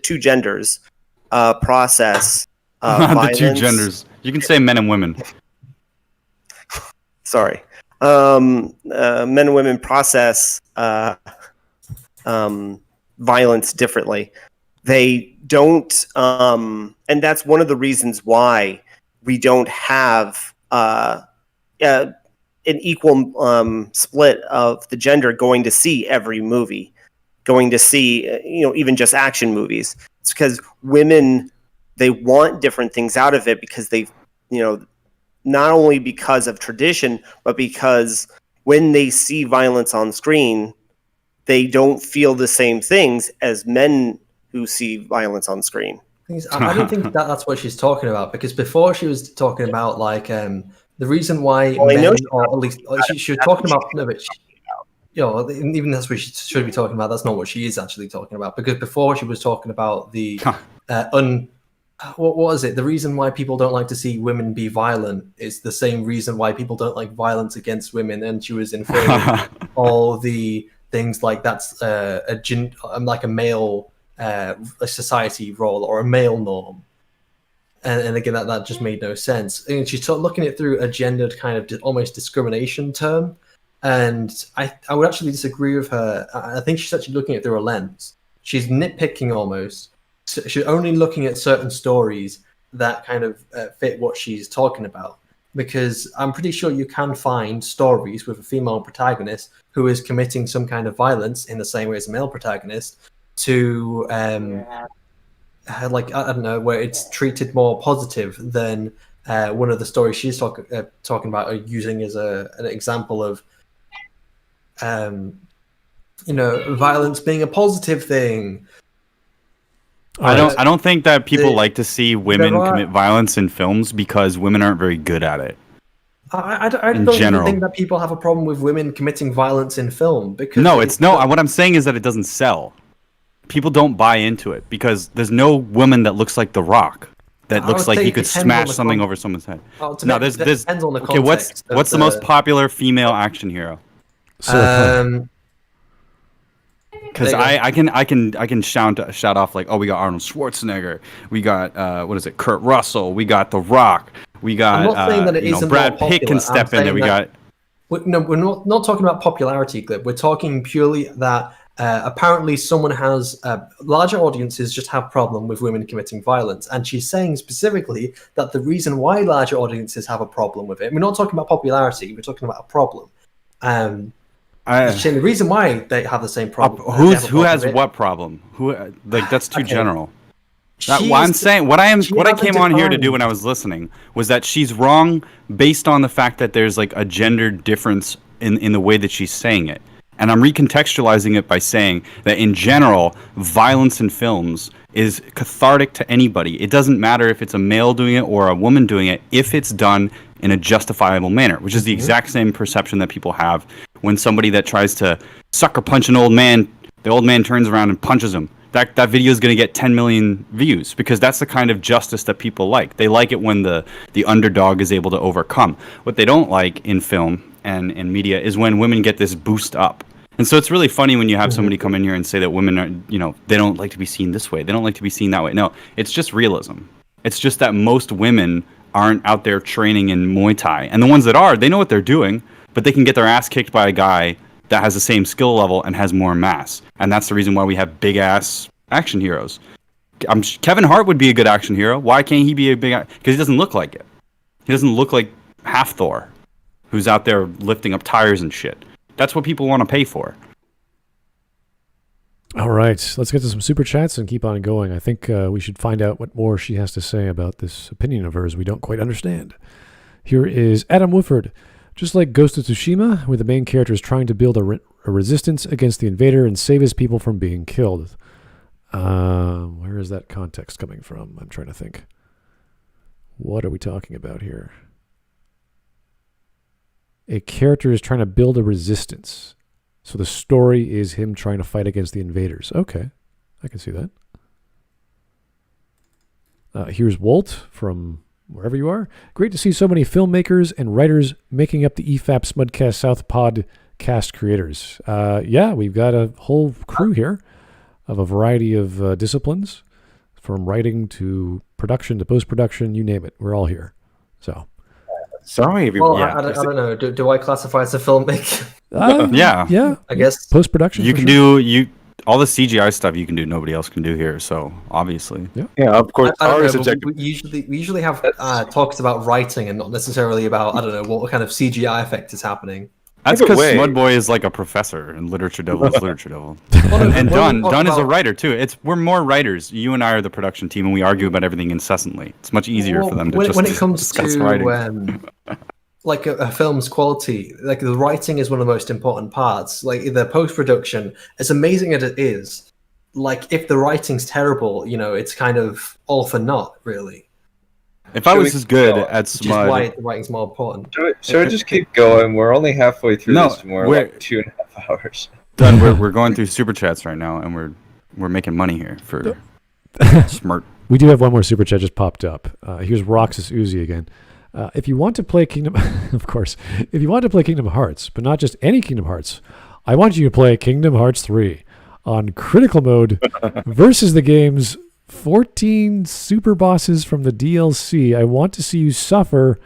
two genders process the two genders. You can say men and women. Sorry. Men and women process violence differently. They don't, and that's one of the reasons why we don't have an equal split of the gender going to see every movie, going to see, even just action movies. It's because women, they want different things out of it because they, not only because of tradition, but because when they see violence on screen, they don't feel the same things as men who see violence on screen. I don't think that's what she's talking about, because before she was talking about the reason why men, or at least she was talking about, no, but even that's what she should be talking about. That's not what she is actually talking about, because before she was talking about the what was it? The reason why people don't like to see women be violent is the same reason why people don't like violence against women. And she was inferring all the things like that's like a male a society role or a male norm. And again, that just made no sense. And she's looking at it through a gendered kind of almost discrimination term. And I would actually disagree with her. I think she's actually looking at it through a lens. She's nitpicking almost. She's only looking at certain stories that kind of fit what she's talking about, because I'm pretty sure you can find stories with a female protagonist who is committing some kind of violence in the same way as a male protagonist to like, I don't know, where it's treated more positive than one of the stories she's talking about, or using as an example of violence being a positive thing. I don't think that people like to see women commit violence in films because women aren't very good at it. I don't even think that people have a problem with women committing violence in film, because what I'm saying is that it doesn't sell. People don't buy into it because there's no woman that looks like The Rock that looks like he could smash something over someone's head. There's depends on the context. What's the most popular female action hero? Because I can shout off like, oh, we got Arnold Schwarzenegger, we got Kurt Russell, we got The Rock, we got I'm not saying that it isn't Brad more Pitt can step in there. We're not talking about popularity, Glib. We're talking purely that apparently someone has larger audiences just have problem with women committing violence, and she's saying specifically that the reason why larger audiences have a problem with it. We're not talking about popularity. We're talking about a problem. The reason why they have the same problem. Who has what problem? That's too general. What I came on here to do when I was listening was that she's wrong based on the fact that there's like a gender difference in the way that she's saying it. And I'm recontextualizing it by saying that in general, violence in films is cathartic to anybody. It doesn't matter if it's a male doing it or a woman doing it, if it's done in a justifiable manner, which is the exact same perception that people have when somebody that tries to sucker punch an old man, the old man turns around and punches him. That video is going to get 10 million views because that's the kind of justice that people like. They like it when the underdog is able to overcome. What they don't like in film and media is when women get this boost up. And so it's really funny when you have somebody come in here and say that women are, they don't like to be seen this way. They don't like to be seen that way. No, it's just realism. It's just that most women aren't out there training in Muay Thai. And the ones that are, they know what they're doing, but they can get their ass kicked by a guy that has the same skill level and has more mass. And that's the reason why we have big-ass action heroes. Kevin Hart would be a good action hero. Why can't he be a big... Because he doesn't look like it. He doesn't look like half Thor, who's out there lifting up tires and shit. That's what people want to pay for. All right, let's get to some super chats and keep on going. I think we should find out what more she has to say about this opinion of hers we don't quite understand. Here is Adam Woodford. Just like Ghost of Tsushima, where the main character is trying to build a resistance against the invader and save his people from being killed. Where is that context coming from? I'm trying to think. What are we talking about here? A character is trying to build a resistance. So the story is him trying to fight against the invaders. Okay, I can see that. Here's Walt from wherever you are. Great to see so many filmmakers and writers making up the EFAP Smudcast Southpaw cast creators. Yeah, we've got a whole crew here of a variety of disciplines, from writing to production to post-production, you name it. We're all here. So... Sorry, everyone. Well, I don't know. Do I classify as a filmmaker? Yeah. I guess Post production. You can do all the CGI stuff you can do. Nobody else can do here. So obviously, yeah, of course. I don't know, we usually have talks about writing and not necessarily about what kind of CGI effect is happening. That's because Smudboy is like a professor and LiteratureDevil is LiteratureDevil. And Dunn is a writer too. We're more writers. You and I are the production team, and we argue about everything incessantly. It's much easier for them to when it comes discuss to writing. like a film's quality, like the writing is one of the most important parts. Like the post-production, as amazing as it is, like if the writing's terrible, it's kind of all for naught, really. If I was as good at Smud, which is why the writing's more important. Should we just keep going? We're only halfway through this. We're like 2.5 hours. Done. We're going through super chats right now, and we're making money here for smart. We do have one more super chat just popped up. Here's Roxas Uzi again. If you want to play Kingdom, of course, if you want to play Kingdom Hearts, but not just any Kingdom Hearts, I want you to play Kingdom Hearts 3 on critical mode versus the game's 14 super bosses from the DLC. I want to see you suffer.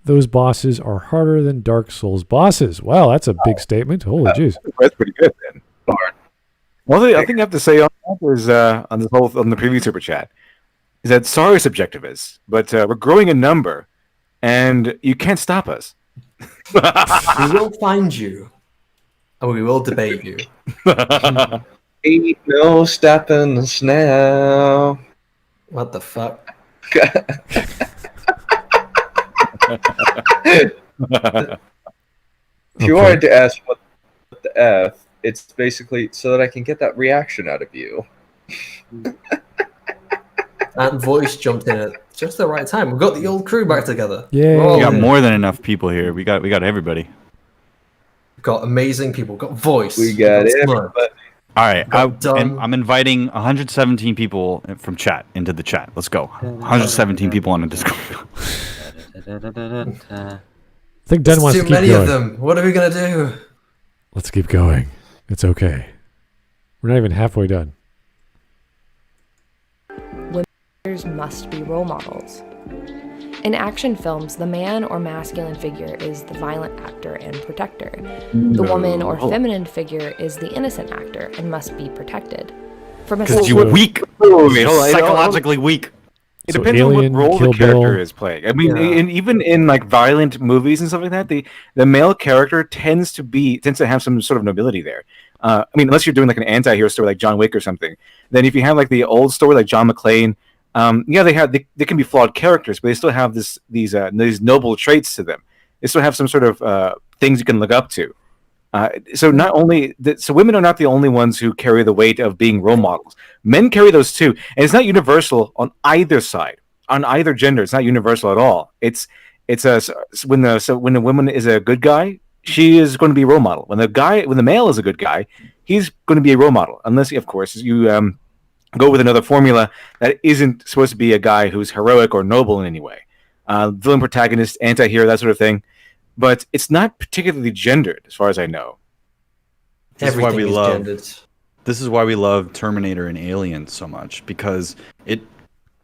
Those bosses are harder than Dark Souls bosses. Wow, that's a big statement. Holy jeez. That's pretty good then. One thing I think I have to say on that is on the previous super chat is that sorry subjectivist, but we're growing in number, and you can't stop us. We will find you, and we will debate you. Ain't no stopping us now. What the fuck? If you wanted to ask what the F, it's basically so that I can get that reaction out of you. That voice jumped in at just the right time. We've got the old crew back together. Yeah, we got more than enough people here. We got everybody. We've got amazing people. We've got voice. We got everybody. All right, I'm inviting 117 people from chat into the chat. Let's go. 117 people on the Discord. I think Dunn wants to keep going. Too many going. of them. What are we gonna do? Let's keep going. It's okay. We're not even halfway done. Women must be role models. In action films, the man or masculine figure is the violent actor and protector. The woman or feminine figure is the innocent actor and must be protected. Because you're weak. You're psychologically weak. It depends on what role the character is playing. I mean, even in like violent movies and stuff like that, the male character tends to have some sort of nobility there. I mean, unless you're doing like an anti-hero story like John Wick or something. Then if you have like the old story like John McClane, they can be flawed characters, but they still have these noble traits to them. They still have some sort of things you can look up to. So women are not the only ones who carry the weight of being role models. Men carry those too, and it's not universal on either side, on either gender. It's not universal at all. When a woman is a good guy, she is going to be a role model. When the male is a good guy, he's going to be a role model. Unless, of course, you go with another formula that isn't supposed to be a guy who's heroic or noble in any way. Villain, protagonist, anti-hero, that sort of thing. But it's not particularly gendered, as far as I know. Everything is gendered. This is why we love Terminator and Alien so much, because it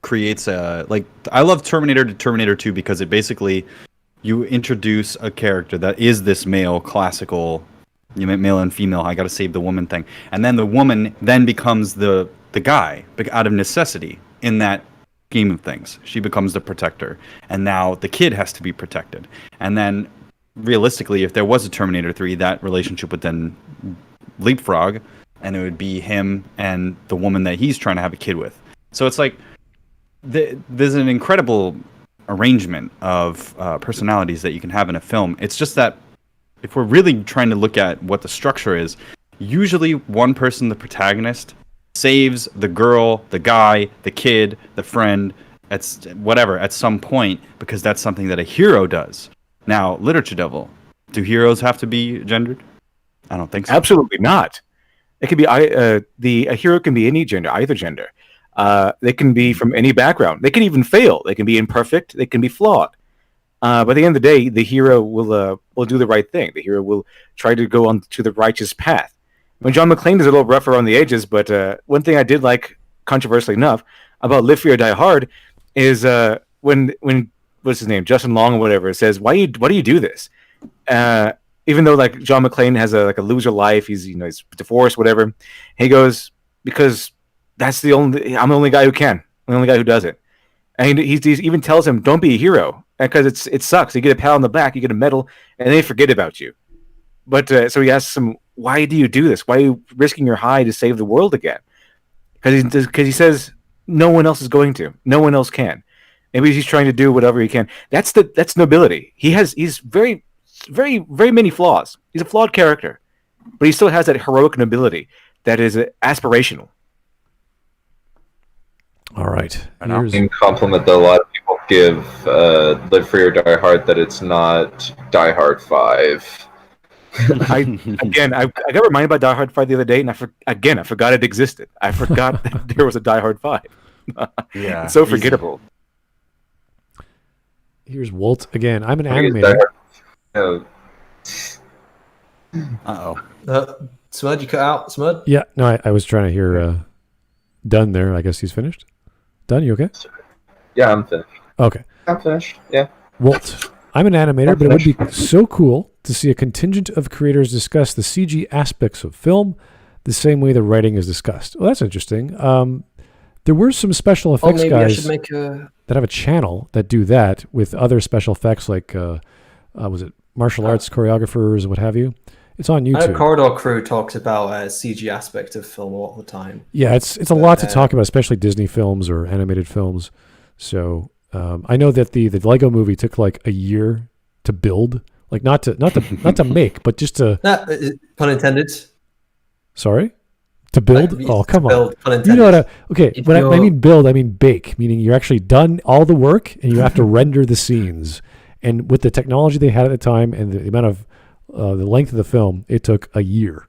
creates I love Terminator to Terminator 2 because it basically, you introduce a character that is this male, classical, male and female, I gotta save the woman thing. And then the woman then becomes the guy, out of necessity in that scheme of things. She becomes the protector. And now the kid has to be protected. And then, realistically, if there was a Terminator 3, that relationship would then leapfrog, and it would be him and the woman that he's trying to have a kid with. So it's like, there's an incredible arrangement of personalities that you can have in a film. It's just that if we're really trying to look at what the structure is, usually one person, the protagonist, saves the girl, the guy, the kid, the friend, at some point, because that's something that a hero does. Now, LiteratureDevil, do heroes have to be gendered? I don't think so. Absolutely not. It could be a hero can be any gender, either gender. They can be from any background. They can even fail. They can be imperfect. They can be flawed. But at the end of the day, the hero will do the right thing. The hero will try to go on to the righteous path. When John McClane is a little rougher on the edges, but one thing I did like, controversially enough, about Live Free or Die Hard is when what's his name, Justin Long or whatever, says, why do you do this? Even though like John McClane has a loser life, he's divorced, whatever. He goes, because I'm the only guy who can. I'm the only guy who does it. And he even tells him, don't be a hero, because it sucks. You get a pat on the back, you get a medal, and they forget about you. But so he asks him, why do you do this? Why are you risking your hide to save the world again? Because he says no one else is going to. No one else can. Maybe he's trying to do whatever he can. That's nobility. He's very, very, very many flaws. He's a flawed character, but he still has that heroic nobility that is aspirational. All right. In compliment that a lot of people give Live Free or Die Hard, that it's not Die Hard 5. I got reminded by Die Hard 5 the other day, and I forgot it existed. I forgot that there was a Die Hard 5. Yeah, it's so forgettable. Here's Walt again. I'm an animator. Smud, you cut out, Smud? Yeah, no, I was trying to hear Dunn there. I guess he's finished. Dunn, you okay? Yeah, I'm finished. Okay. I'm finished, yeah. Walt, I'm an animator, but it would be so cool to see a contingent of creators discuss the CG aspects of film the same way the writing is discussed. Well, that's interesting. There were some special effects guys that have a channel that do that with other special effects, like was it martial arts choreographers and what have you. It's on YouTube. I know Corridor Crew talks about CG aspect of film all the time. Yeah, it's a lot to talk about, especially Disney films or animated films. So I know that the Lego Movie took like a year to build, like not to make, but just to pun intended. Sorry, to build. Oh, come on. You know what? When I mean build, I mean bake, meaning you're actually done all the work and you have to render the scenes. And with the technology they had at the time and the amount of the length of the film, it took a year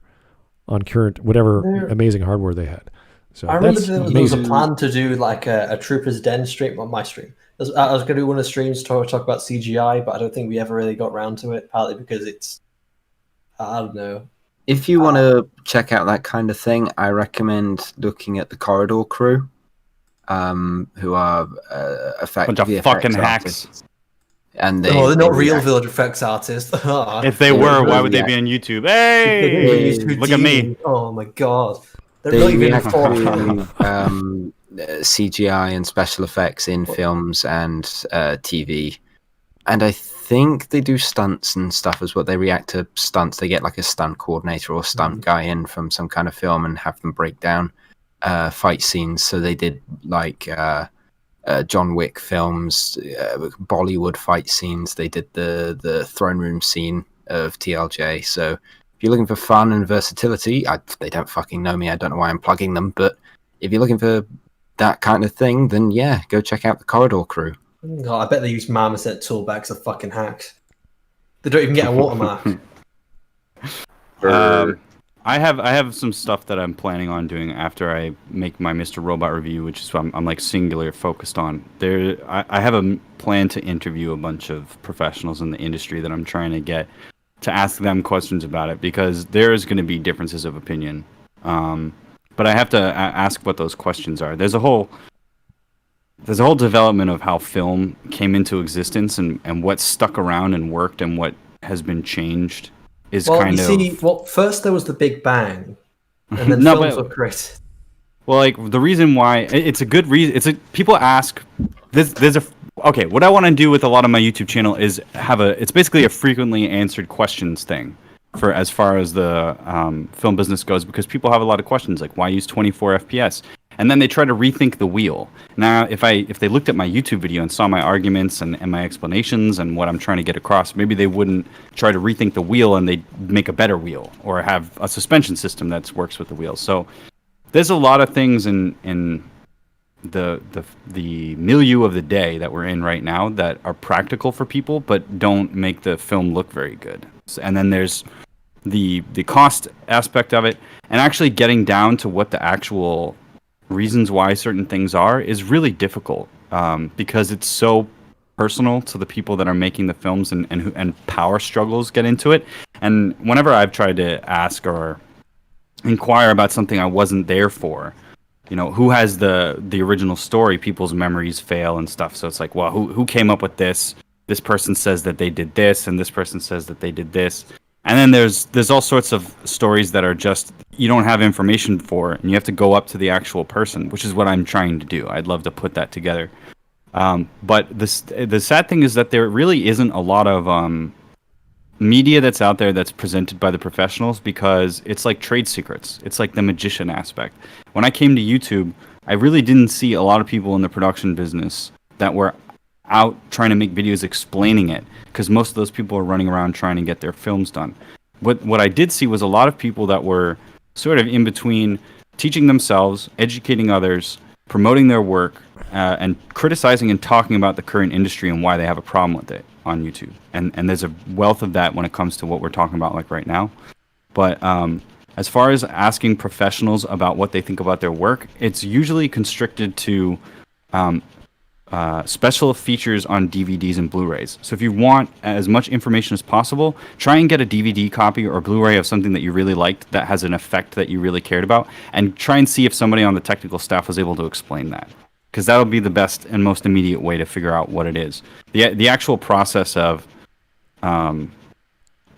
on current whatever amazing hardware they had. So I remember there was a plan to do like a Trooper's Den stream on my stream. I was going to do one of the streams to talk about CGI, but I don't think we ever really got around to it, partly because it's, I don't know. If you want to check out that kind of thing, I recommend looking at the Corridor Crew, who are effectively bunch of fucking hacks. And they're not real village effects artists. If they were, why would they be on YouTube? Hey, look at me! Oh my god, they react to CGI and special effects in films and TV, and I think they do stunts and stuff as well. They react to stunts. They get like a stunt coordinator or stunt guy in from some kind of film and have them break down fight scenes. So they did like John Wick films, Bollywood fight scenes. They did the throne room scene of TLJ. So if you're looking for fun and versatility, they don't fucking know me. I don't know why I'm plugging them, but if you're looking for that kind of thing, then yeah, go check out the Corridor Crew. God, I bet they use Marmoset toolbacks of fucking hacks. They don't even get a watermark. I have some stuff that I'm planning on doing after I make my Mr. Robot review, which is what I'm like singular focused on. I have a plan to interview a bunch of professionals in the industry that I'm trying to get to ask them questions about it, because there is going to be differences of opinion. But I have to ask what those questions are. There's a whole development of how film came into existence and what stuck around and worked and what has been changed. First there was the Big Bang, and then films were created. Well, like the reason why it's a good reason. People ask. What I want to do with a lot of my YouTube channel is it's basically a frequently answered questions thing, for as far as the film business goes, because people have a lot of questions like why use 24 FPS, and then they try to rethink the wheel. Now, if they looked at my YouTube video and saw my arguments and my explanations and what I'm trying to get across, maybe they wouldn't try to rethink the wheel and they'd make a better wheel or have a suspension system that works with the wheel. So there's a lot of things in the milieu of the day that we're in right now that are practical for people but don't make the film look very good. And then there's the cost aspect of it, and actually getting down to what the actual reasons why certain things are is really difficult, because it's so personal to the people that are making the films, and power struggles get into it. And whenever I've tried to ask or inquire about something I wasn't there for, who has the original story, people's memories fail and stuff. So it's like, well, who came up with this? This person says that they did this, and this person says that they did this. And then there's all sorts of stories that are just you don't have information for, and you have to go up to the actual person, which is what I'm trying to do. I'd love to put that together. But the sad thing is that there really isn't a lot of media that's out there that's presented by the professionals, because it's like trade secrets. It's like the magician aspect. When I came to YouTube, I really didn't see a lot of people in the production business that were out trying to make videos explaining it, because most of those people are running around trying to get their films done. What I did see was a lot of people that were sort of in between teaching themselves, educating others, promoting their work, and criticizing and talking about the current industry and why they have a problem with it on YouTube. And there's a wealth of that when it comes to what we're talking about like right now. But as far as asking professionals about what they think about their work, it's usually constricted to special features on DVDs and Blu-rays. So if you want as much information as possible, try and get a DVD copy or Blu-ray of something that you really liked that has an effect that you really cared about, and try and see if somebody on the technical staff was able to explain that, because that'll be the best and most immediate way to figure out what it is. The actual process of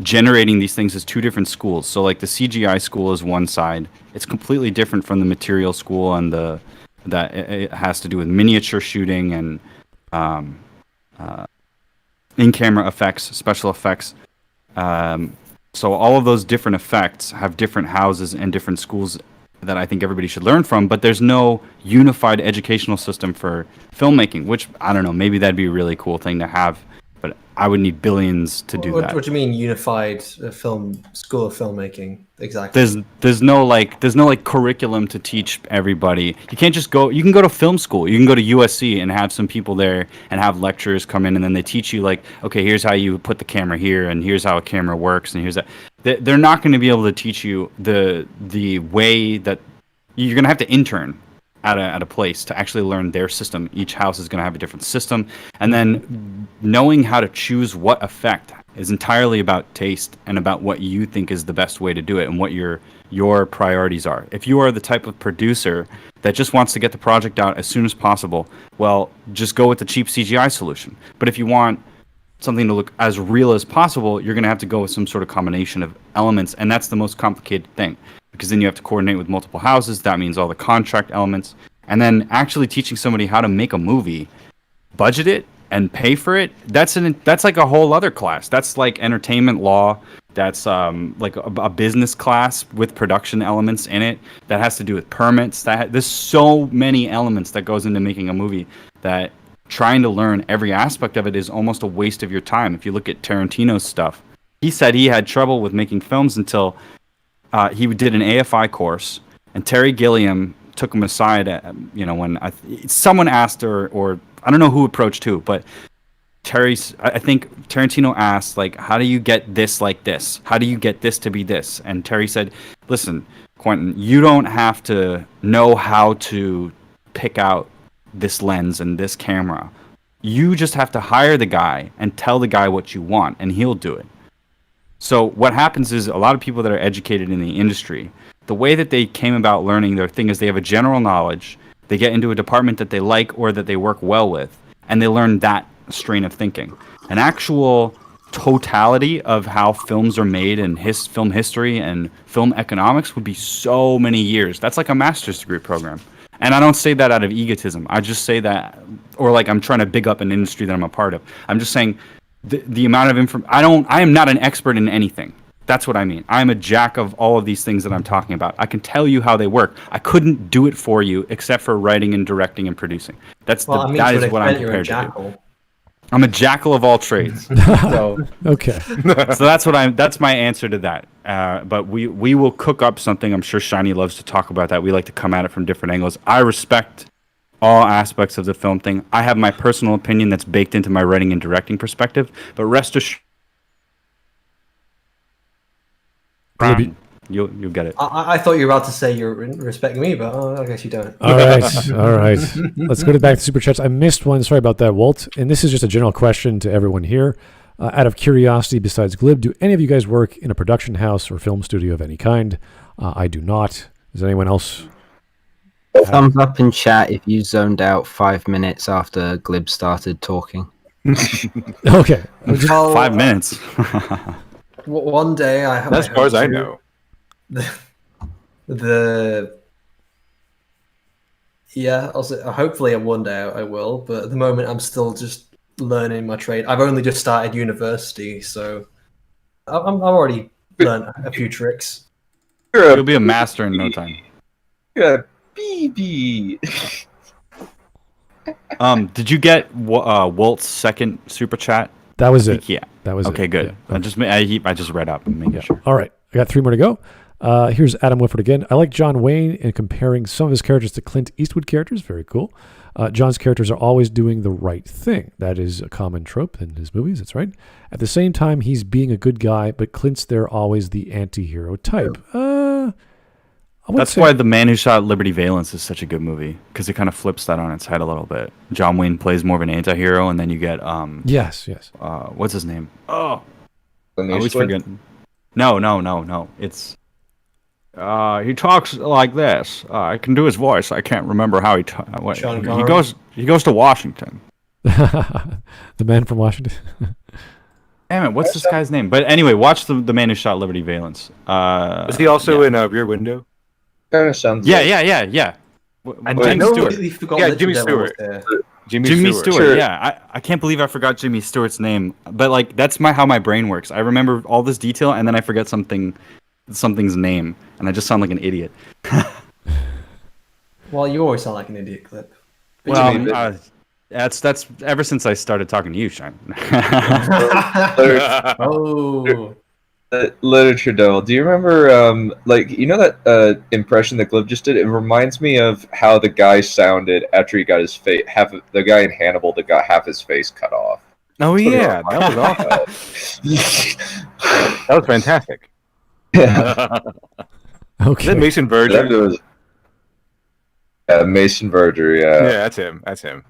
generating these things is two different schools. So like the CGI school is one side. It's completely different from the material school and that it has to do with miniature shooting and in-camera effects, special effects. So all of those different effects have different houses and different schools that I think everybody should learn from, but there's no unified educational system for filmmaking, which, I don't know, maybe that'd be a really cool thing to have, but I would need billions to do that. What do you mean unified film school of filmmaking? Exactly. There's no curriculum to teach everybody. You can't just go. You can go to film school. You can go to USC and have some people there and have lecturers come in, and then they teach you like, okay, here's how you put the camera here, and here's how a camera works, and here's that. They're not going to be able to teach you the way that you're going to have to intern at a place to actually learn their system. Each house is going to have a different system, and then knowing how to choose what effect is entirely about taste and about what you think is the best way to do it and what your priorities are. If you are the type of producer that just wants to get the project out as soon as possible, well, just go with the cheap CGI solution. But if you want something to look as real as possible, you're going to have to go with some sort of combination of elements, and that's the most complicated thing, because then you have to coordinate with multiple houses. That means all the contract elements, and then actually teaching somebody how to make a movie, budget it, and pay for it. That's like a whole other class. That's like entertainment law. That's like a business class with production elements in it that has to do with permits. There's so many elements that goes into making a movie that trying to learn every aspect of it is almost a waste of your time. If you look at Tarantino's stuff, he said he had trouble with making films until he did an AFI course, and Terry Gilliam took him aside. When someone asked or I don't know who approached who, but I think Tarantino asked, like, how do you get this like this? How do you get this to be this? And Terry said, listen, Quentin, you don't have to know how to pick out this lens and this camera. You just have to hire the guy and tell the guy what you want, and he'll do it. So what happens is a lot of people that are educated in the industry, the way that they came about learning their thing is they have a general knowledge, they get into a department that they like or that they work well with, and they learn that strain of thinking. An actual totality of how films are made and film history and film economics would be so many years. That's like a master's degree program. And I don't say that out of egotism. I just say that, or like I'm trying to big up an industry that I'm a part of. I'm just saying the amount of information. I am not an expert in anything. That's what I mean. I'm a jack of all of these things that I'm talking about. I can tell you how they work. I couldn't do it for you except for writing and directing and producing. That is what I'm prepared to do. I'm a jackal of all trades. So, okay. So that's my answer to that. But we will cook up something. I'm sure Shiny loves to talk about that. We like to come at it from different angles. I respect all aspects of the film thing. I have my personal opinion that's baked into my writing and directing perspective. But rest assured, you'll get it. I thought you were about to say you're respecting me, but I guess you don't. All right. Let's go back to Super Chats. I missed one. Sorry about that, Walt. And this is just a general question to everyone here. Out of curiosity, besides Glib, do any of you guys work in a production house or film studio of any kind? I do not. Does anyone else? Thumbs up in chat if you zoned out 5 minutes after Glib started talking. Okay. 5 minutes. One day I as far as I know. Hopefully one day I will, but at the moment I'm still just learning my trade. I've only just started university, so I've already learned a few tricks. You'll be a master in no time. You're a BB. Did you get Walt's second super chat? That was it. Yeah, that was okay. It. Good. Yeah. I just read up and making sure. All right, I got 3 more to go. Here's Adam Whifford again. I like John Wayne and comparing some of his characters to Clint Eastwood characters. Very cool. John's characters are always doing the right thing. That is a common trope in his movies. That's right. At the same time, he's being a good guy, but Clint's there always the anti-hero type. That's why The Man Who Shot Liberty Valance is such a good movie, because it kind of flips that on its head a little bit. John Wayne plays more of an anti-hero, and then you get yes. What's his name? Oh, I always forget. No. It's he talks like this. I can do his voice. I can't remember how he goes. He goes to Washington. The Man from Washington. Damn it! What's this guy's name? But anyway, watch the Man Who Shot Liberty Valance. Is he also in Rear Window? Kind of sounds. Yeah. And Jimmy Stewart. Jimmy Stewart. Jimmy Stewart. Sure. Yeah, I can't believe I forgot Jimmy Stewart's name. But like that's how my brain works. I remember all this detail and then I forget something's name, and I just sound like an idiot. Well, you always sound like an idiot, Clip. Well, that's ever since I started talking to you, Shine. Oh. LiteratureDevil. Do you remember, that impression that Glib just did? It reminds me of how the guy sounded after he got his face. The guy in Hannibal that got half his face cut off. Oh yeah, that was awesome. That was fantastic. Okay. Is that Mason Verger? Mason Verger. Yeah. Yeah, that's him.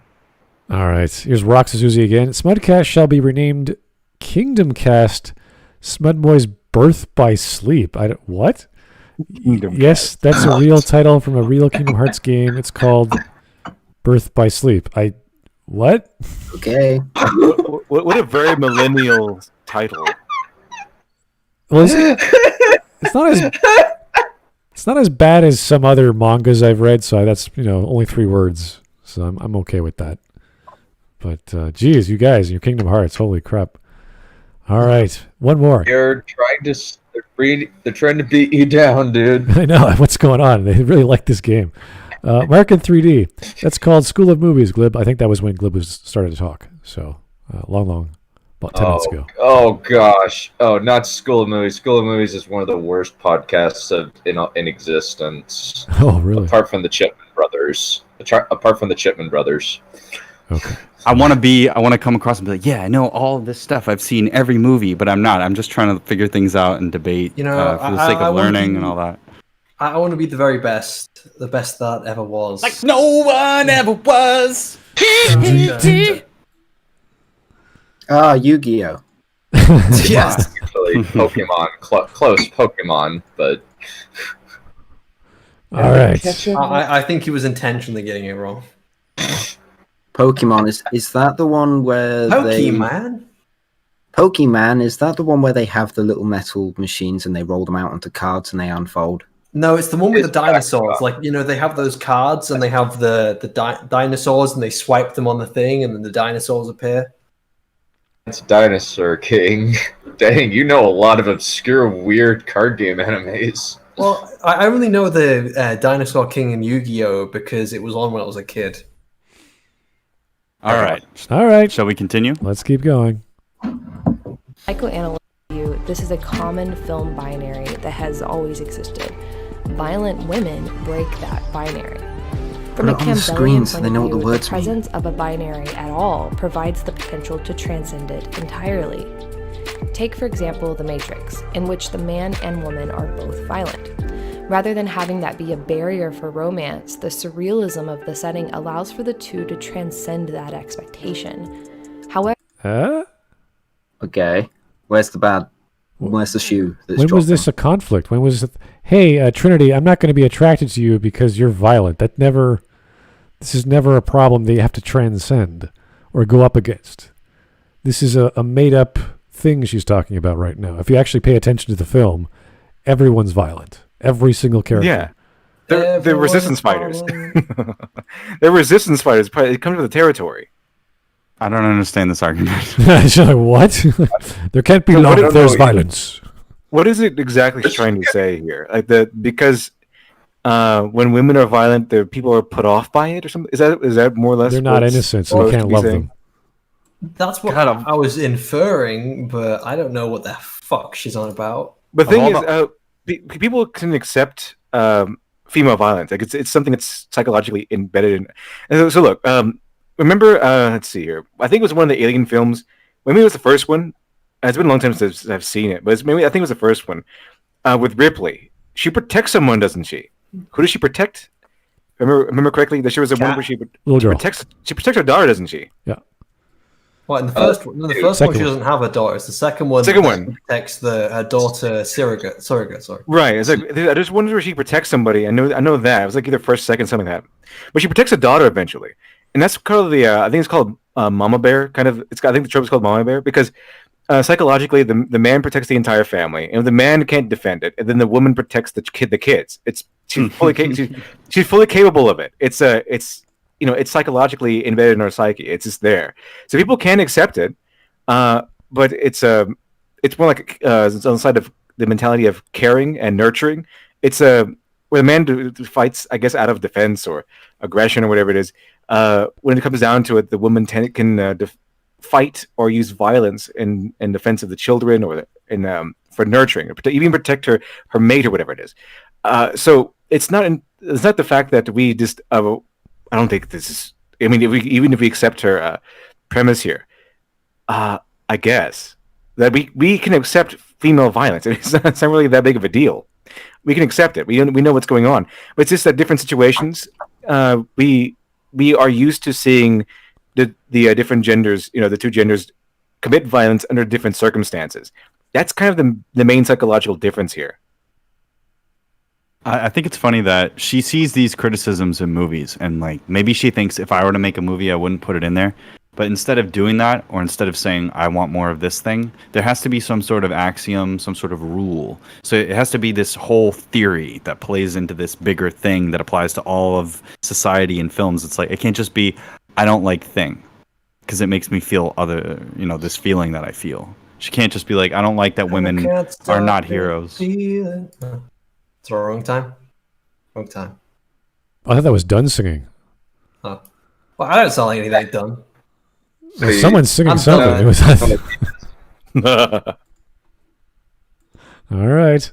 All right. Here's Rock Suzuki again. Smudcast shall be renamed Kingdom Cast. Smudboy's Birth by Sleep. What? Yes, that's a real title from a real Kingdom Hearts game. It's called Birth by Sleep. What? Okay. What a very millennial title. Well, it's not as bad as some other mangas I've read. So that's only 3 words. So I'm okay with that. But geez, you guys, your Kingdom Hearts, holy crap! All right, one more. They're trying to beat you down, dude. I know what's going on. They really like this game. American 3D. That's called School of Movies, Glib. I think that was when Glib started to talk. So long, about 10 minutes ago. Oh gosh. Oh, not School of Movies. School of Movies is one of the worst podcasts in existence. Oh, really? Apart from the Chipman Brothers. Okay. I want to come across and be like, yeah, I know all this stuff. I've seen every movie, but I'm not. I'm just trying to figure things out and debate You know, for the sake of learning and all that. I want to be the very best, the best that ever was. Like no one ever was. Yu-Gi-Oh. Yes. Actually, Pokemon, close Pokemon, but All right. I think he was intentionally getting it wrong. Pokemon is that the one where Pokemon, is that the one where they have the little metal machines and they roll them out onto cards and they unfold? No, it's the one with the dinosaurs. Like, you know, they have those cards and they have the dinosaurs and they swipe them on the thing and then the dinosaurs appear. it's Dinosaur King. Dang, you know a lot of obscure, weird card game animes. Well, I only know the Dinosaur King and Yu-Gi-Oh! Because it was on when I was a kid. All right. All right. Shall we continue? Let's keep going. Psychoanalytic view, this is a common film binary that has always existed. Violent women break that binary. From a Put it on the Campbellian screen so point they of know what the view, words mean. presence of a binary at all provides the potential to transcend it entirely. Take, for example, The Matrix, in which the man and woman are both violent. Rather than having that be a barrier for romance, the surrealism of the setting allows for the two to transcend that expectation. However, Okay. Where's the shoe that's When was dropping? this a conflict? When was it? Hey, Trinity, I'm not going to be attracted to you because you're violent. This is never a problem that you have to transcend or go up against. This is a made-up thing she's talking about right now. If you actually pay attention to the film, everyone's violent. Every single character. Yeah. They're resistance fighters. They're resistance fighters. It comes with the territory. I don't understand this argument. She's like, what? There can't be So love what- if there's no, violence. What is it exactly she's trying to say here? Like because when women are violent, the people are put off by it, or something. Is that more or less? They're not what's innocent, so supposed they to can't be love saying? them. That's what I was inferring, but I don't know what the fuck she's on about. But the thing is, people can accept female violence. Like it's something that's psychologically embedded in. And so look, remember? Let's see here. I think it was one of the Alien films. Maybe it was the first one. It's been a long time since I've seen it, but I think it was the first one with Ripley. She protects someone, doesn't she? Who does she protect? Remember correctly? There was a one where she protects her daughter, doesn't she? Yeah. Well, in the first one, the first one she doesn't have a daughter. It's the second one. That protects her daughter surrogate. Sorry. Right. It's like I just wonder if she protects somebody. I know that it was like either first, second, something like that. But she protects a daughter eventually, and that's called I think it's called Mama Bear. I think the trope is called Mama Bear because psychologically the man protects the entire family, and the man can't defend it, and then the woman protects the kids. She's fully capable of it. It's psychologically embedded in our psyche. It's just there, so people can accept it, but it's more like it's on the side of the mentality of caring and nurturing. It's where the man fights, I guess, out of defense or aggression or whatever it is. When it comes down to it, the woman can fight or use violence in defense of the children or for nurturing, or even protect her mate or whatever it is. So it's not the fact that we just. I don't think this is. I mean, even if we accept her premise here, I guess that we can accept female violence. It's not really that big of a deal. We can accept it. We know what's going on, but it's just that different situations. We are used to seeing the different genders, the two genders, commit violence under different circumstances. That's kind of the main psychological difference here. I think it's funny that she sees these criticisms in movies, and like maybe she thinks if I were to make a movie, I wouldn't put it in there. But instead of doing that, or instead of saying I want more of this thing, there has to be some sort of axiom, some sort of rule. So it has to be this whole theory that plays into this bigger thing that applies to all of society and films. It's like it can't just be I don't like thing, because it makes me feel this feeling that I feel. She can't just be like I don't like that women are not heroes. It's the wrong time. Wrong time. I thought that was Dunn singing. Oh. Well, I don't sound like anything done. Well, someone's singing something. It was. All right.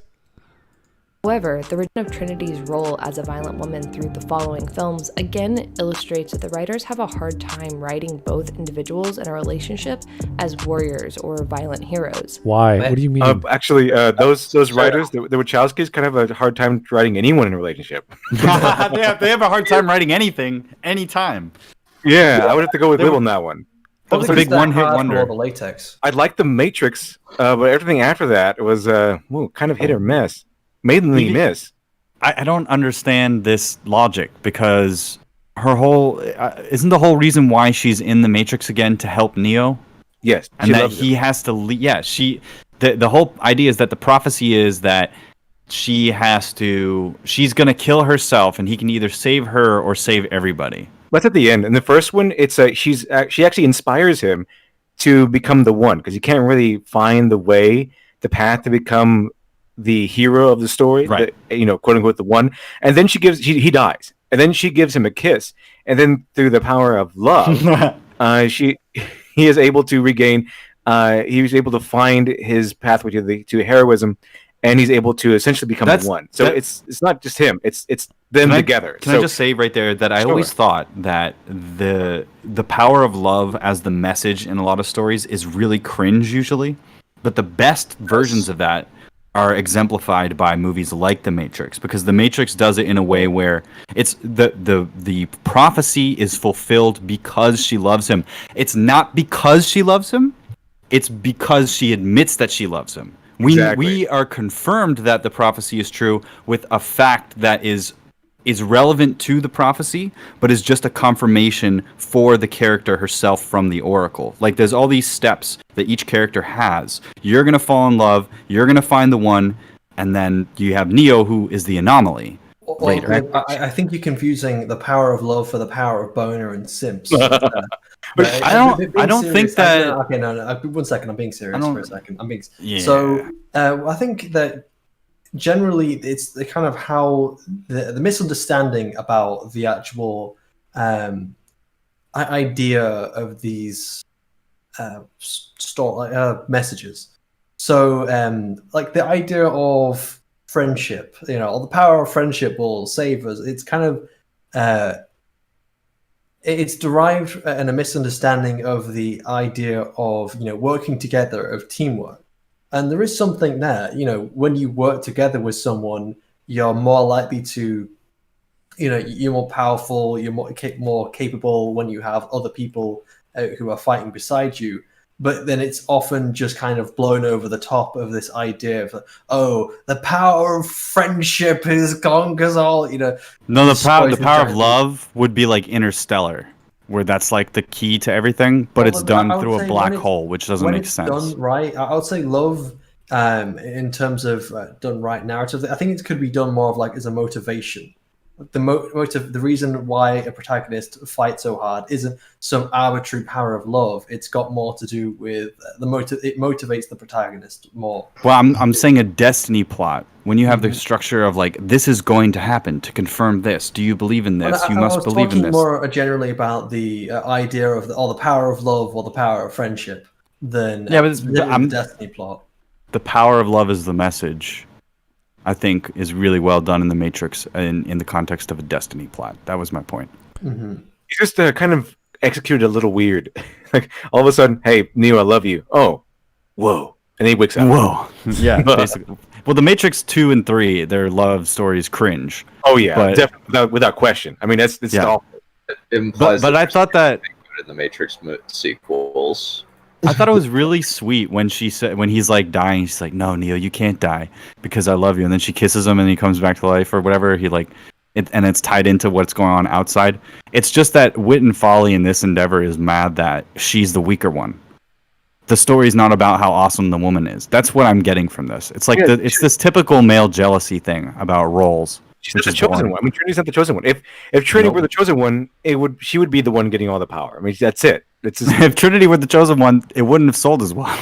However, the return of Trinity's role as a violent woman through the following films again illustrates that the writers have a hard time writing both individuals in a relationship as warriors or violent heroes. Why? What do you mean? Actually, those writers, the Wachowskis, kind of have a hard time writing anyone in a relationship. they have a hard time writing anything, anytime. Yeah, I would have to go with Lib on that one. That was a big one-hit wonder. The latex. I liked The Matrix, but everything after that was kind of hit or miss. Mainly miss. I don't understand this logic because her whole isn't the whole reason why she's in the Matrix again to help Neo? Yes, and that he has to. The whole idea is that the prophecy is that she's gonna kill herself, and he can either save her or save everybody. That's at the end. In the first one, it's she actually inspires him to become the one because he can't really find the path to become the hero of the story, right? Quote unquote, the one. And then he dies, and then she gives him a kiss, and then through the power of love, he is able to regain. He was able to find his pathway to heroism, and he's able to essentially become the one. So it's not just him; it's them together. Can I just say right there that I always thought that the power of love as the message in a lot of stories is really cringe usually, but the best versions of that are exemplified by movies like The Matrix, because The Matrix does it in a way where it's the prophecy is fulfilled because she loves him. It's not because she loves him, it's because she admits that she loves him. We are confirmed that the prophecy is true with a fact that is relevant to the prophecy, but is just a confirmation for the character herself from the Oracle. Like, there's all these steps that each character has. You're going to fall in love, you're going to find the one, and then you have Neo, who is the anomaly later. I think you're confusing the power of love for the power of boner and simps. But I don't think that... Okay, no, 1 second, I'm being serious for a second. Yeah. So, I think that generally it's the kind of how the misunderstanding about the actual idea of these messages. So like the idea of friendship, or the power of friendship will save us. It's kind of it's derived in a misunderstanding of the idea of working together, of teamwork. And there is something there, when you work together with someone, you're more likely to, you're more powerful, you're more capable when you have other people who are fighting beside you. But then it's often just kind of blown over the top of this idea of, the power of friendship conquers all, No, the power of love would be like Interstellar, where that's like the key to everything, but it's done through a black hole, which doesn't make sense. Done right, I would say love, in terms of done right narrative, I think it could be done more of like as a motivation. The reason why a protagonist fights so hard isn't some arbitrary power of love. It's got more to do with it motivates the protagonist more. Well, I'm saying a destiny plot. When you have the structure of like, this is going to happen to confirm this. Do you believe in this? You must believe in this. I was talking more generally about the idea of the power of love or the power of friendship than the destiny plot. The power of love is the message. I think is really well done in The Matrix in the context of a destiny plot. That was my point. Mm-hmm. He just kind of executed a little weird. Like, all of a sudden, hey, Neo, I love you. Oh, whoa. And he wakes up. Whoa. Yeah, basically. Well, The Matrix 2 and 3, their love stories cringe. Oh, yeah. Definitely, without question. I mean, it's all... It implies but I thought that... in the Matrix sequels... I thought it was really sweet when he's like dying, she's like, "No, Neo, you can't die because I love you." And then she kisses him and he comes back to life or whatever. And it's tied into what's going on outside. It's just that Wit and Folly in this endeavor is mad that she's the weaker one. The story's not about how awesome the woman is. That's what I'm getting from this. It's like it's this typical male jealousy thing about roles. She's not the chosen one. I mean, Trinity's not the chosen one. If Trinity were the chosen one, she would be the one getting all the power. I mean, that's it. If Trinity were the chosen one, it wouldn't have sold as well.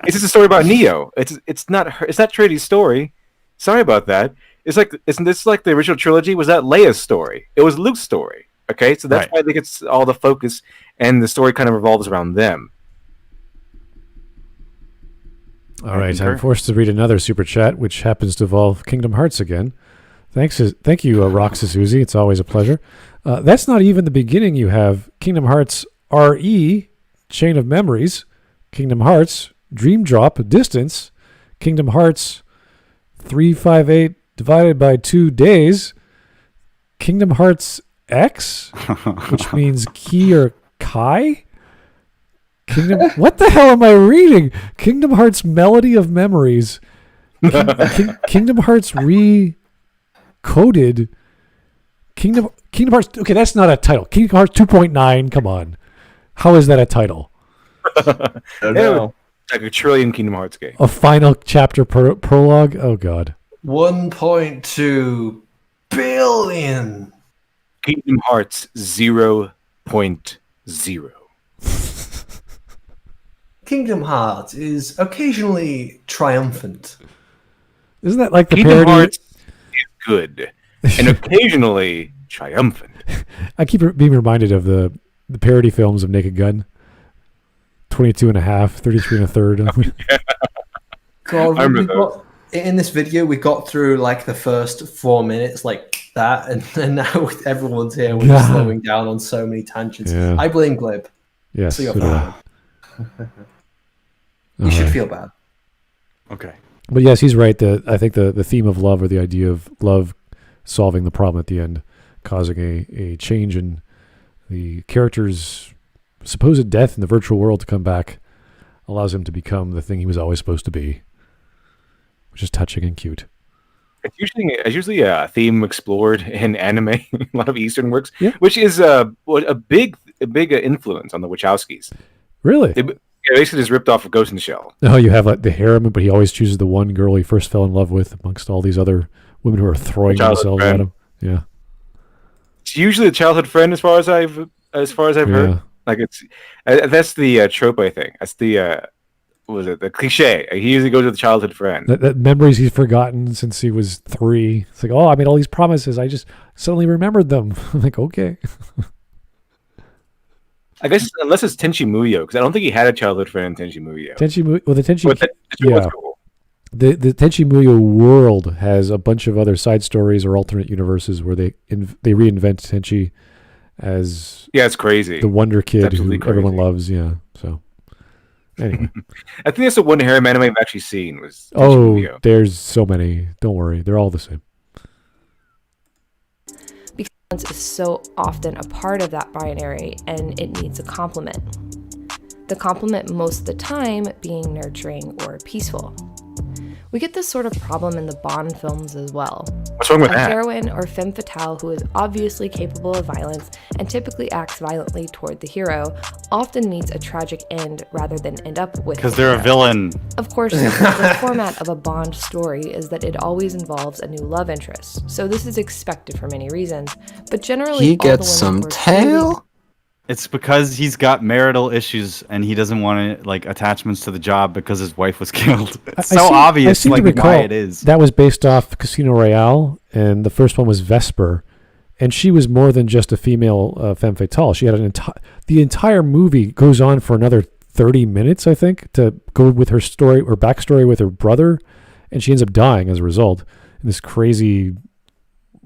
It's just a story about Neo. It's not her. It's not Trinity's story. Sorry about that. Isn't this like the original trilogy? Was that Leia's story? It was Luke's story. Okay, so that's why I think it's all the focus, and the story kind of revolves around them. All right, I'm forced to read another super chat, which happens to involve Kingdom Hearts again. Thank you, Roxas Uzi. It's always a pleasure. That's not even the beginning. You have Kingdom Hearts RE, Chain of Memories, Kingdom Hearts Dream Drop Distance, Kingdom Hearts 358 divided by 2 days, Kingdom Hearts X, which means Ki or Kai. What the hell am I reading? Kingdom Hearts Melody of Memories, Kingdom Hearts Recoded, Kingdom Hearts. Okay, that's not a title. Kingdom Hearts 2.9. Come on, how is that a title? I don't know. Like a trillion Kingdom Hearts game. A final chapter prologue. Oh God. 1.2 billion. Kingdom Hearts 0.0. Kingdom Hearts is occasionally triumphant. Isn't that like the Kingdom parody? Hearts is good and occasionally triumphant. I keep being reminded of the parody films of Naked Gun. 22 and a half, 33 and a third. God, in this video, we got through like the first 4 minutes like that, and now with everyone's here, we're just slowing down on so many tangents. Yeah. I blame Glib. Yes. So you should feel bad. Okay. But yes, he's right. I think the theme of love, or the idea of love solving the problem at the end, causing a change in the character's supposed death in the virtual world to come back, allows him to become the thing he was always supposed to be, which is touching and cute. It's usually a theme explored in anime, a lot of Eastern works, Yeah. which is a big influence on the Wachowskis. Really? They basically just ripped off of Ghost in the Shell. Oh, you have like the harem, but he always chooses the one girl he first fell in love with amongst all these other women who are throwing themselves at him. Yeah. It's usually a childhood friend, as far as I've heard. Like that's the trope, I think. That's the the cliche. He usually goes with the childhood friend. That memories he's forgotten since he was 3. It's like, oh, I made all these promises. I just suddenly remembered them. I'm like, okay. I guess unless it's Tenchi Muyo, because I don't think he had a childhood friend in Tenchi Muyo. The Tenchi was cool. The Tenchi Muyo world has a bunch of other side stories or alternate universes where they reinvent Tenchi as it's crazy. The wonder kid who crazy. Everyone loves. Yeah. So anyway, I think that's the one harem anime I've actually seen was Tenchi Muyo. There's so many. Don't worry, they're all the same. Because is so often a part of that binary, and it needs a complement. The complement most of the time being nurturing or peaceful. We get this sort of problem in the Bond films as well. What's wrong with that? A heroine or femme fatale who is obviously capable of violence and typically acts violently toward the hero often meets a tragic end rather than end up with because they're a villain. Of course, the format of a Bond story is that it always involves a new love interest, so this is expected for many reasons, but generally he gets some tail. It's because he's got marital issues and he doesn't want to, like, attachments to the job because his wife was killed. It's obvious, like, why it is. That was based off Casino Royale, and the first one was Vesper, and she was more than just a female femme fatale. She had the entire movie goes on for another 30 minutes, I think, to go with her story or backstory with her brother, and she ends up dying as a result in this crazy.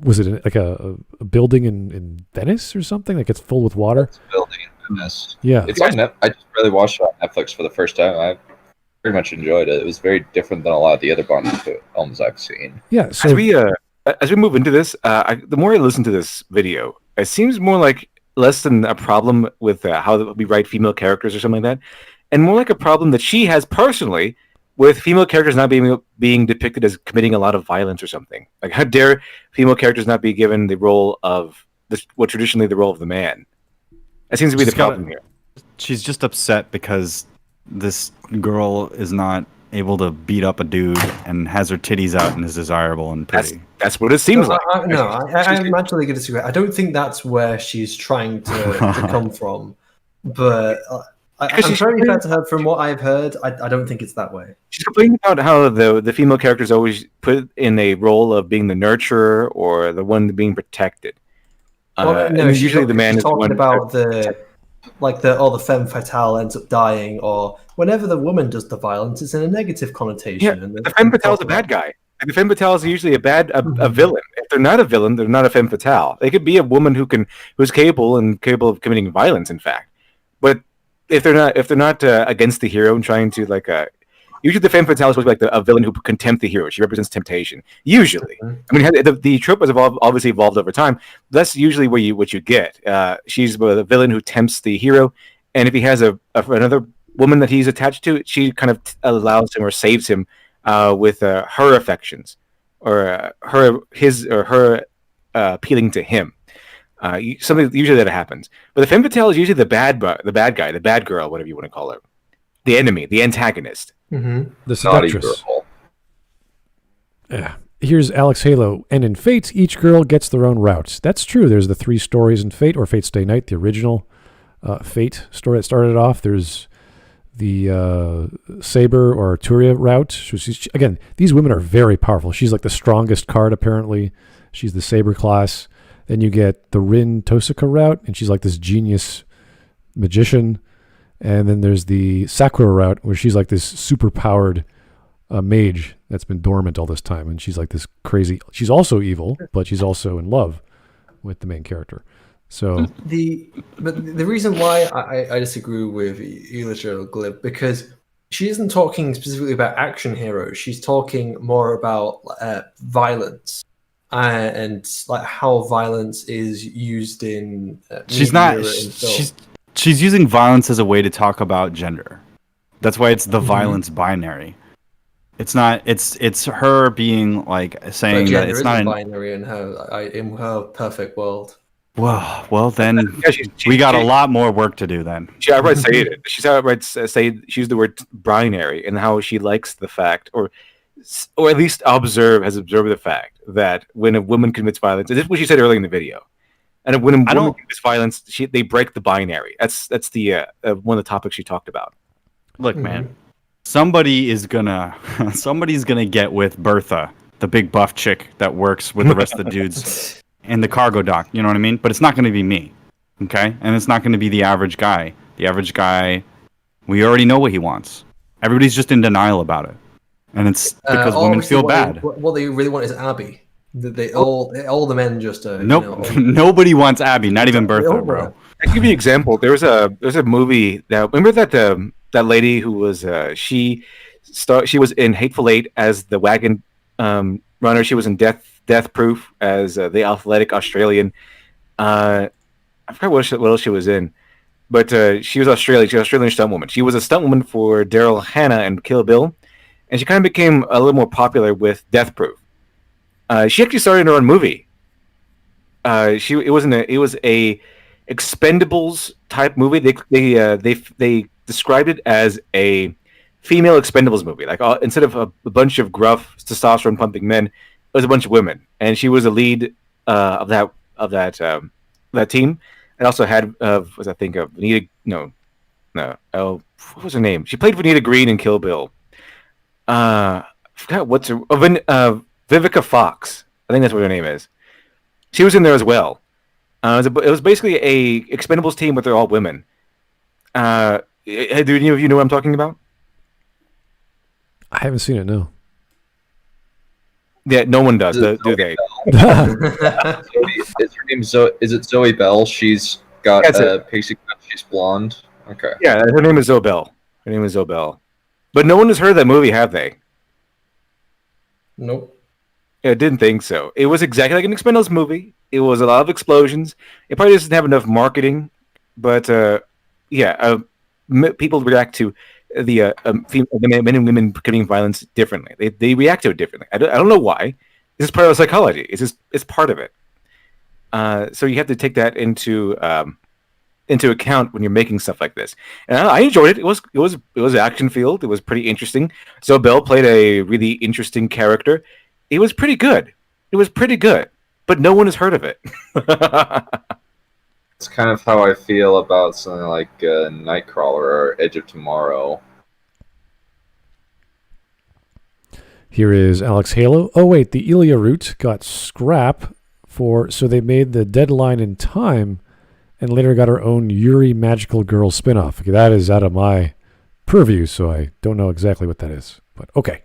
Was it like a building in Venice or something? Like it's filled with water? It's a building in Venice. Yeah. It's on I just really watched it on Netflix for the first time. I pretty much enjoyed it. It was very different than a lot of the other Bond films I've seen. Yeah. So as we move into this, the more I listen to this video, it seems more like less than a problem with how we write female characters or something like that, and more like a problem that she has personally with female characters not being depicted as committing a lot of violence or something. Like, how dare female characters not be given the role of what traditionally the role of the man? That seems to be the problem here. She's just upset because this girl is not able to beat up a dude and has her titties out and is desirable and pretty. That's what it seems like. I'm actually going to disagree. I don't think that's where she's trying to come from, but I'm trying to her from what I've heard. I don't think it's that way. She's complaining about how the female character is always put in a role of being the nurturer or the one being protected. No, usually the man is the one talking about like the femme fatale ends up dying, or whenever the woman does the violence, it's in a negative connotation. Yeah, and the femme fatale is a bad guy. And the femme fatale is usually a Mhm. villain. If they're not a villain, they're not a femme fatale. They could be a woman who's capable of committing violence. In fact, but if they're not against the hero and trying to usually the femme fatale is supposed to be like a villain who can tempt the hero. She represents temptation. Usually, I mean, the trope has obviously evolved over time. That's usually what you get. She's the villain who tempts the hero, and if he has another woman that he's attached to, she kind of allows him or saves him with her affections or her appealing to him. Something usually that happens, but the femme fatale is usually the bad guy, the bad girl, whatever you want to call her, the enemy, the antagonist. Mm-hmm. The Naughty seductress. girl. Yeah. Here's Alex Halo. And in Fate, each girl gets their own route. That's true. There's the 3 stories in Fate, or Fate Stay Night, the original Fate story that started off. There's the Saber or Arturia route. Again, these women are very powerful. She's like the strongest card, apparently. She's the Saber class. Then you get the Rin Tosaka route, and she's like this genius magician. And then there's the Sakura route, where she's like this super powered mage that's been dormant all this time. And she's like this crazy, she's also evil, but she's also in love with the main character. So the reason why I disagree with Elitra Glib, because she isn't talking specifically about action heroes. She's talking more about violence and like how violence is used in. She's using violence as a way to talk about gender. That's why it's the violence binary. It's not. It's her being like saying that it's not binary in her perfect world. Well, then we got a lot more work to do. Then she outright say it. She's outright say she used the word binary and how she likes the fact, or at least has observed the fact that when a woman commits violence, this is what she said earlier in the video. And when a woman commits violence, they break the binary. That's the one of the topics she talked about. Look, man, somebody's gonna get with Bertha, the big buff chick that works with the rest of the dudes in the cargo dock. You know what I mean? But it's not going to be me, okay? And it's not going to be the average guy. The average guy, we already know what he wants. Everybody's just in denial about it, and it's because women feel bad. What they really want is Abby. All the men just nope. Nobody wants Abby, not even Bertha, bro. I'll give you an example. There's a movie that, remember that lady who was she was in Hateful Eight as the wagon runner. She was in Death Proof as the athletic Australian. I forgot what else she was in, but she was Australian. She's an Australian stuntwoman. She was a stuntwoman for Daryl Hannah and Kill Bill, and she kind of became a little more popular with Death Proof. She actually started her own movie. It was a Expendables type movie. They described it as a female Expendables movie. Like instead of a bunch of gruff testosterone pumping men, it was a bunch of women, and she was the lead of that team. It also had Vanita. What was her name? She played Vanita Green in Kill Bill. I forgot what's her. Vivica Fox. I think that's what her name is. She was in there as well. It was basically a Expendables team, but they're all women. Do any of you know what I'm talking about? I haven't seen it, no. Yeah, no one does, do they? Is her name is it Zoe Bell? She's got pixie cut. She's blonde. Okay. Yeah, her name is Zoe Bell. But no one has heard of that movie, have they? Nope. I didn't think so. It was exactly like an Expendables movie. It was a lot of explosions. It probably doesn't have enough marketing, but people react to the men and women committing violence differently. They react to it differently. I don't know why. This is part of psychology. It's part of it. So you have to take that into account when you're making stuff like this. And I enjoyed it. It was action filled. It was pretty interesting. Zoe Bell played a really interesting character. It was pretty good. But no one has heard of it. It's kind of how I feel about something like Nightcrawler or Edge of Tomorrow. Here is Alex Halo. Oh wait, the Ilya route got scrap so they made the deadline in time and later got her own Yuri Magical Girl spinoff. Okay, that is out of my purview, so I don't know exactly what that is, but okay.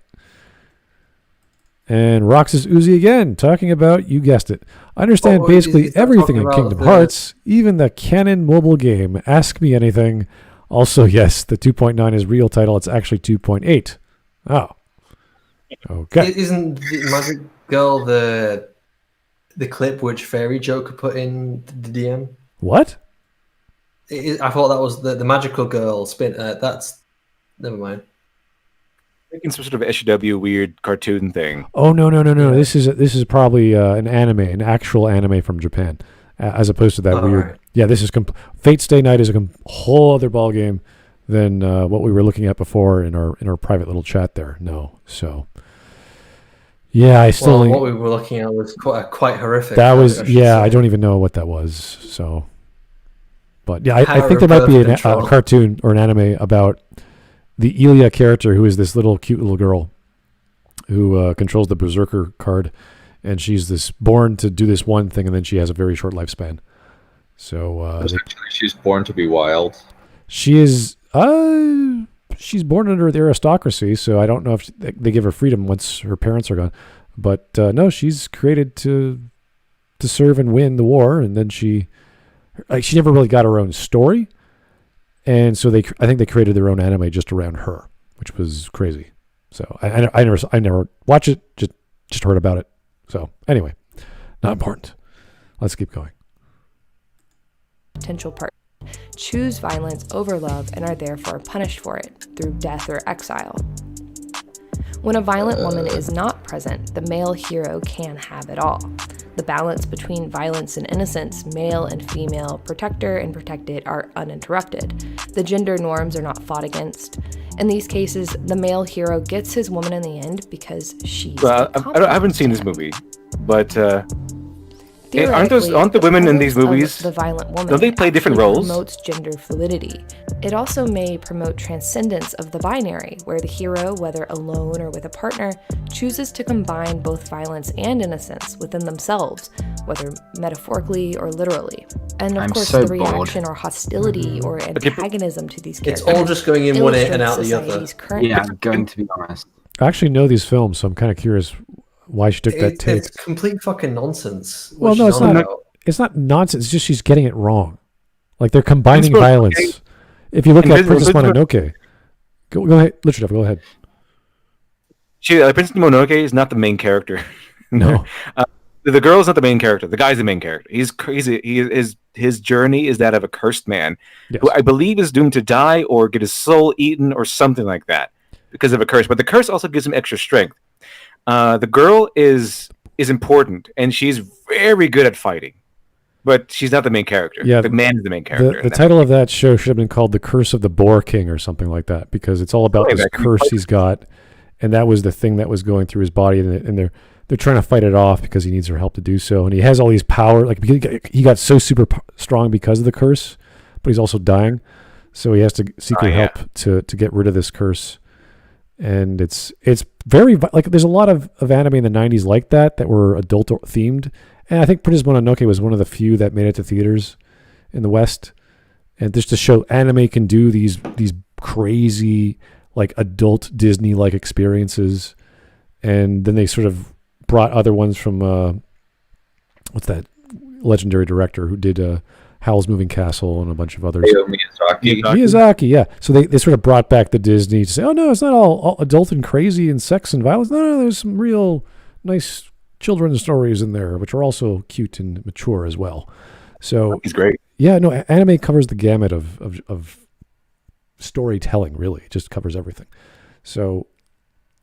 And Roxas Uzi again, talking about, you guessed it. I understand basically everything in Kingdom Hearts, even the canon mobile game. Ask Me Anything. Also, yes, the 2.9 is real title. It's actually 2.8. Oh. Okay. Isn't the Magic Girl the clip which Fairy Joker put in the DM? What? I thought that was the Magical Girl spin. That's... Never mind. Making some sort of SJW weird cartoon thing. Oh no! This is probably an anime, an actual anime from Japan, as opposed to that weird. Right. Yeah, this is Fate Stay Night is a whole other ball game than what we were looking at before in our private little chat there. No, so yeah, I still. What we were looking at was quite horrific. That was I don't even know what that was. So, but yeah, I think there might be a cartoon or an anime about the Ilya character, who is this cute little girl who controls the Berserker card, and she's born to do this one thing, and then she has a very short lifespan. So she's born to be wild. She is. She's born under the aristocracy, so I don't know if they give her freedom once her parents are gone. But no, she's created to serve and win the war, and then she never really got her own story. And so I think they created their own anime just around her, which was crazy. So I never watched it, just heard about it. So anyway, not important. Let's keep going. Potential partner choose violence over love and are therefore punished for it through death or exile. When a violent woman is not present, the male hero can have it all. The balance between violence and innocence, male and female, protector and protected, are uninterrupted. The gender norms are not fought against. In these cases, the male hero gets his woman in the end because she's I haven't seen this movie, but aren't the women in these movies? The violent woman don't they play different roles? Promotes gender fluidity. It also may promote transcendence of the binary, where the hero, whether alone or with a partner, chooses to combine both violence and innocence within themselves, whether metaphorically or literally. And of course, the reaction or hostility or antagonism to these characters. It's all just going in one ear and out the other. Yeah, I'm going to be honest. I actually know these films, so I'm kind of curious why she took that take. It's complete fucking nonsense. Well, no, it's not. It's not nonsense. It's just she's getting it wrong. Like they're combining violence. If you look at Princess Mononoke, go ahead, LiteratureDevil, go ahead. Princess Mononoke is not the main character. No, the girl is not the main character. The guy's the main character. His journey is that of a cursed man, who I believe is doomed to die or get his soul eaten or something like that because of a curse. But the curse also gives him extra strength. The girl is important, and she's very good at fighting, but she's not the main character. Yeah, the man is the main character. The title of that show should have been called The Curse of the Boar King or something like that, because it's all about this curse he's got, and that was the thing that was going through his body, and they're trying to fight it off because he needs her help to do so, and he has all these power. Like he got so super strong because of the curse, but he's also dying, so he has to seek her help to get rid of this curse. And it's very like there's a lot of anime in the 90s like that were adult themed, and I think Princess Mononoke was one of the few that made it to theaters in the West, and just to show anime can do these crazy like adult Disney like experiences. And then they sort of brought other ones from what's that legendary director who did Howl's Moving Castle and a bunch of others. Miyazaki, yeah. So they sort of brought back the Disney to say, oh no, it's not all adult and crazy and sex and violence. No, there's some real nice children's stories in there, which are also cute and mature as well. So he's great. Yeah, no, anime covers the gamut of storytelling. Really, it just covers everything. So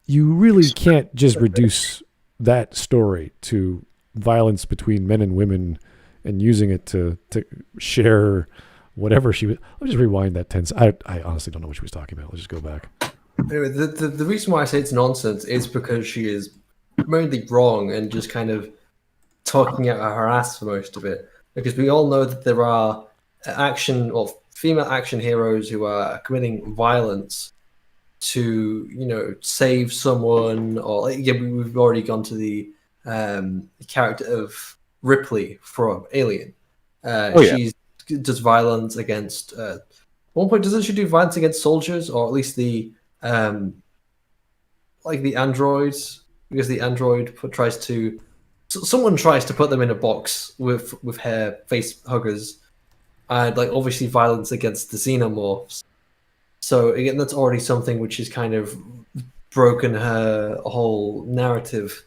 you really can't just reduce that story to violence between men and women and using it to share whatever she was. I'll just rewind that 10 seconds. I honestly don't know what she was talking about. Let's just go back. Anyway, the reason why I say it's nonsense is because she is mainly wrong and just kind of talking out her ass for most of it. Because we all know that there are female action heroes who are committing violence to, save someone, or we've already gone to the character of Ripley from Alien. She's does violence against. At one point, doesn't she do violence against soldiers, or at least the like the androids? Because the android tries to. Someone tries to put them in a box with hair face huggers, and like obviously violence against the xenomorphs. So again, that's already something which is kind of broken her whole narrative.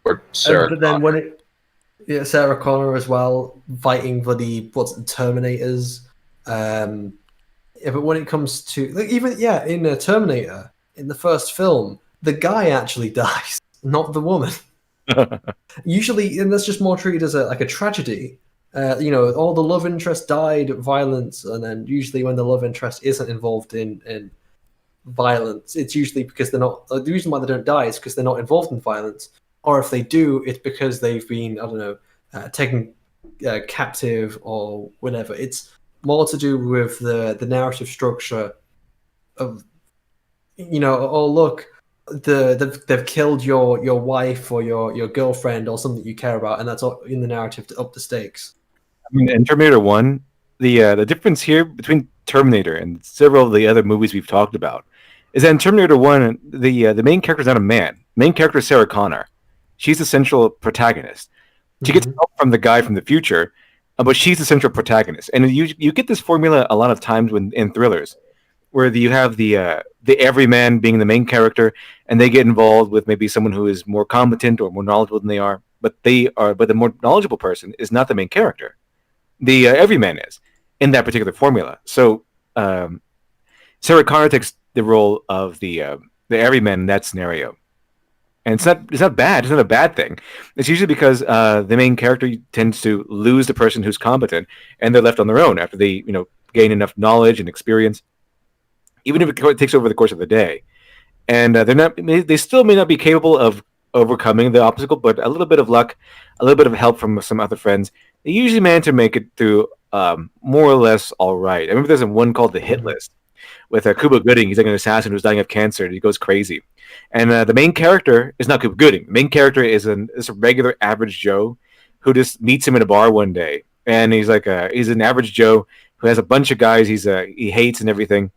Or Sarah But then Connor. Sarah Connor as well, fighting for the Terminators. But when it comes to like, even in Terminator, in the first film, the guy actually dies, not the woman. Usually, and that's just more treated as a tragedy. All the love interest died, violence, and then usually when the love interest isn't involved in violence, it's usually because they're not. The reason why they don't die is because they're not involved in violence, or if they do, it's because they've been taken captive or whatever. It's more to do with the narrative structure of oh look. They've killed your wife or your girlfriend or something you care about, and that's all in the narrative to up the stakes. I mean, in Terminator 1, the difference here between Terminator and several of the other movies we've talked about is that in Terminator 1, the main character is not a man. The main character is Sarah Connor. She's the central protagonist. She gets help from the guy from the future, but she's the central protagonist. And you get this formula a lot of times in thrillers, where you have the everyman being the main character, and they get involved with maybe someone who is more competent or more knowledgeable than they are, but the more knowledgeable person is not the main character. The everyman is in that particular formula. So Sarah Connor takes the role of the everyman in that scenario, and it's not bad. It's not a bad thing. It's usually because the main character tends to lose the person who's competent, and they're left on their own after they gain enough knowledge and experience. Even if it takes over the course of the day, and they still may not be capable of overcoming the obstacle, but a little bit of luck, a little bit of help from some other friends, they usually manage to make it through more or less all right. I remember there's one called The Hit List with Cuba Gooding. He's like an assassin who's dying of cancer, and he goes crazy. And the main character is not Cuba Gooding. The main character is a regular average Joe who just meets him in a bar one day, and he's he's an average Joe who has a bunch of guys he hates and everything.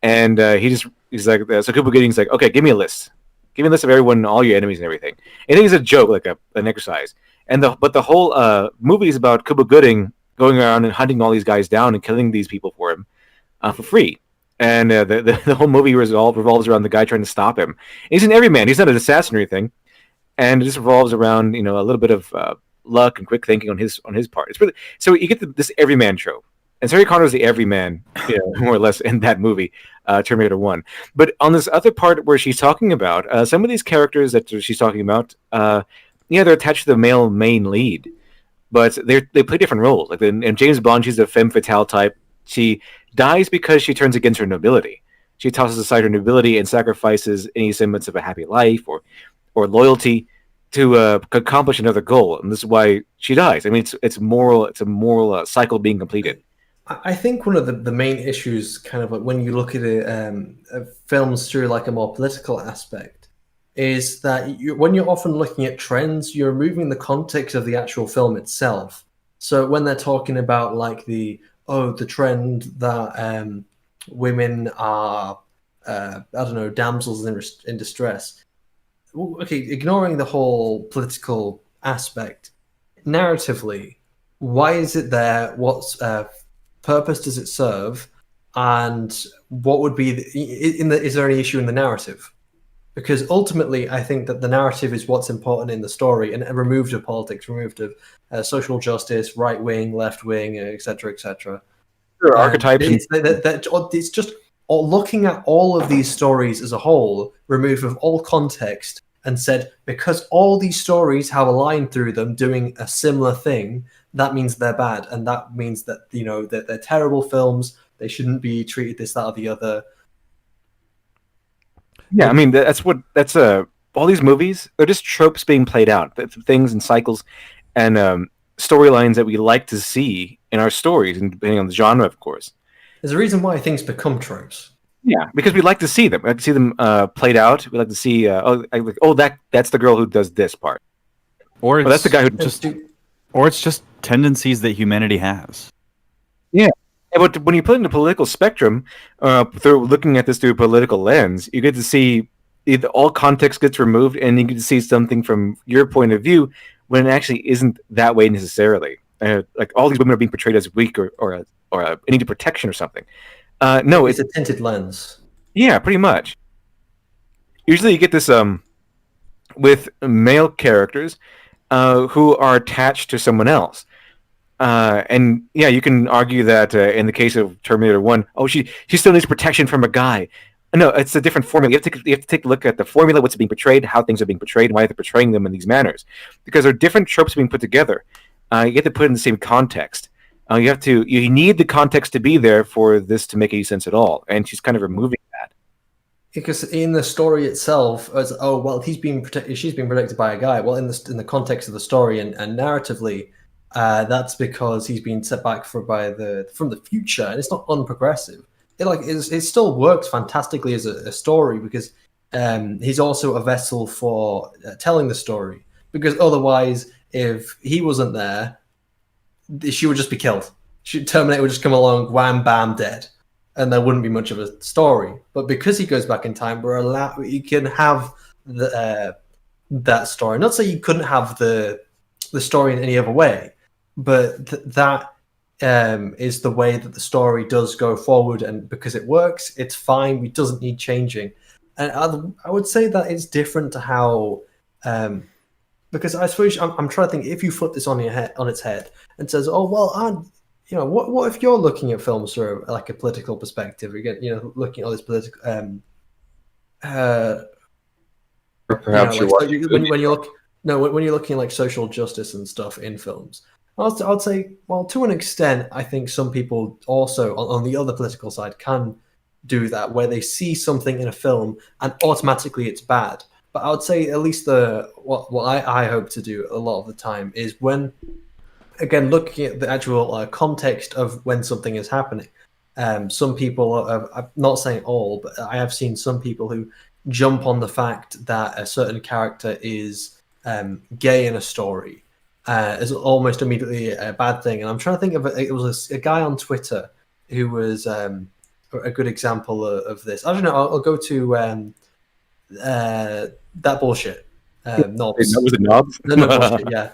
And he's like, so Cuba Gooding's like, okay, give me a list. Give me a list of everyone, all your enemies and everything. And I think it's a joke, like an exercise. But the whole movie is about Cuba Gooding going around and hunting all these guys down and killing these people for him for free. And the whole movie revolves around the guy trying to stop him. And he's an everyman. He's not an assassin or anything. And it just revolves around, a little bit of luck and quick thinking on his part. It's really, so you get this everyman trope. And Sarah Connor is the everyman, more or less, in that movie, Terminator 1. But on this other part where she's talking about, some of these characters that she's talking about, they're attached to the male main lead, but they play different roles. Like in James Bond, she's a femme fatale type. She dies because she turns against her nobility. She tosses aside her nobility and sacrifices any semblance of a happy life or loyalty to accomplish another goal. And this is why she dies. I mean, it's a moral cycle being completed. I think one of the main issues, kind of like when you look at films through like a more political aspect, is that when you're often looking at trends, you're removing the context of the actual film itself. So when they're talking about like the trend that women are damsels in distress. Okay, ignoring the whole political aspect, narratively, why is it there? What's purpose does it serve, and what would be is there any issue in the narrative? Because ultimately I think that the narrative is what's important in the story, and removed of politics, removed of social justice, right wing, left wing, etc. Archetypes. It's just looking at all of these stories as a whole, removed of all context, and said because all these stories have a line through them doing a similar thing, that means they're bad, and that means that that they're terrible films. They shouldn't be treated this, that, or the other. Yeah, I mean that's all these movies. They're just tropes being played out, things and cycles, and storylines that we like to see in our stories, and depending on the genre, of course. There's a reason why things become tropes. Yeah, because we like to see them. We like to see them played out. We like to see that's the girl who does this part, or that's the guy who or it's just tendencies that humanity has. Yeah, but when you put in the political spectrum, through looking at this through a political lens, you get to see all context gets removed, and you get to see something from your point of view when it actually isn't that way necessarily. Like all these women are being portrayed as weak or needing protection or something. No, It's a tinted lens. yeah, pretty much. Usually, you get this with male characters who are attached to someone else. And yeah, you can argue that in the case of Terminator 1, she still needs protection from a guy. No, it's a different formula. You have to take a look at the formula, what's being portrayed, how things are being portrayed, and why they're portraying them in these manners. Because there are different tropes being put together. You have to put it in the same context. You need the context to be there for this to make any sense at all. And she's kind of removing that. Because in the story itself, as she's being protected by a guy. Well, in the context of the story and narratively, that's because he's been set back from the future, and it's not unprogressive. It still works fantastically as a story because he's also a vessel for telling the story. Because otherwise, if he wasn't there, she would just be killed. Terminator would just come along, wham, bam, dead, and there wouldn't be much of a story. But because he goes back in time, you can have that story. Not say you couldn't have the story in any other way, but that is the way that the story does go forward, and because it works, it's fine. It doesn't need changing. And I would say that it's different to how, because I suppose I'm trying to think, if you flip this on its head and says, what if you're looking at films through like a political perspective? Again, looking at all this political, or perhaps when you're looking at like social justice and stuff in films. I'd say, well, to an extent, I think some people also on the other political side can do that, where they see something in a film and automatically it's bad. But I would say at least what I hope to do a lot of the time is when, again, looking at the actual context of when something is happening. Some people, I'm not saying all, but I have seen some people who jump on the fact that a certain character is gay in a story as almost immediately a bad thing. And I'm trying to think of it was a guy on Twitter who was a good example of this. I don't know. I'll go to that bullshit. Knobs. Was it Knobs? No, bullshit. Yeah.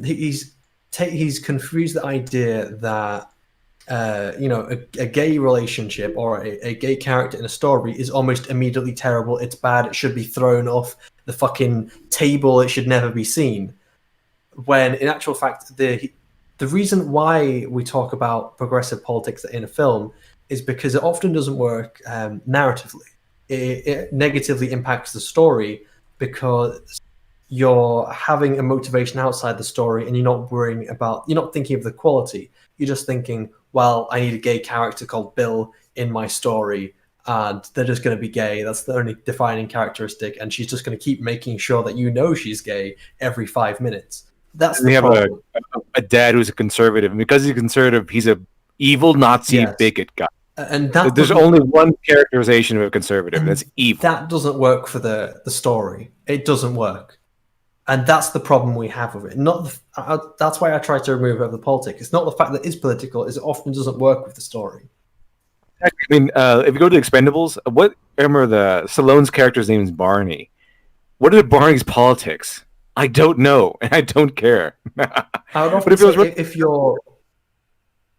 He's confused the idea that a gay relationship or a gay character in a story is almost immediately terrible. It's bad. It should be thrown off the fucking table. It should never be seen. When in actual fact, the reason why we talk about progressive politics in a film is because it often doesn't work narratively. It negatively impacts the story because you're having a motivation outside the story and you're not thinking of the quality. You're just thinking, well, I need a gay character called Bill in my story, and they're just going to be gay. That's the only defining characteristic, and she's just going to keep making sure that she's gay every 5 minutes. That's the problem. Have a dad who's a conservative, and because he's a conservative, he's a evil Nazi bigot guy. And there's only one characterization of a conservative, and that's evil. That doesn't work for the story. It doesn't work. And that's the problem we have with it. That's why I try to remove it of the politics. It's not the fact that it's political; it often doesn't work with the story. I mean, if you go to Expendables, remember Stallone's character's name is Barney. What are Barney's politics? I don't know, and I don't care. I would often say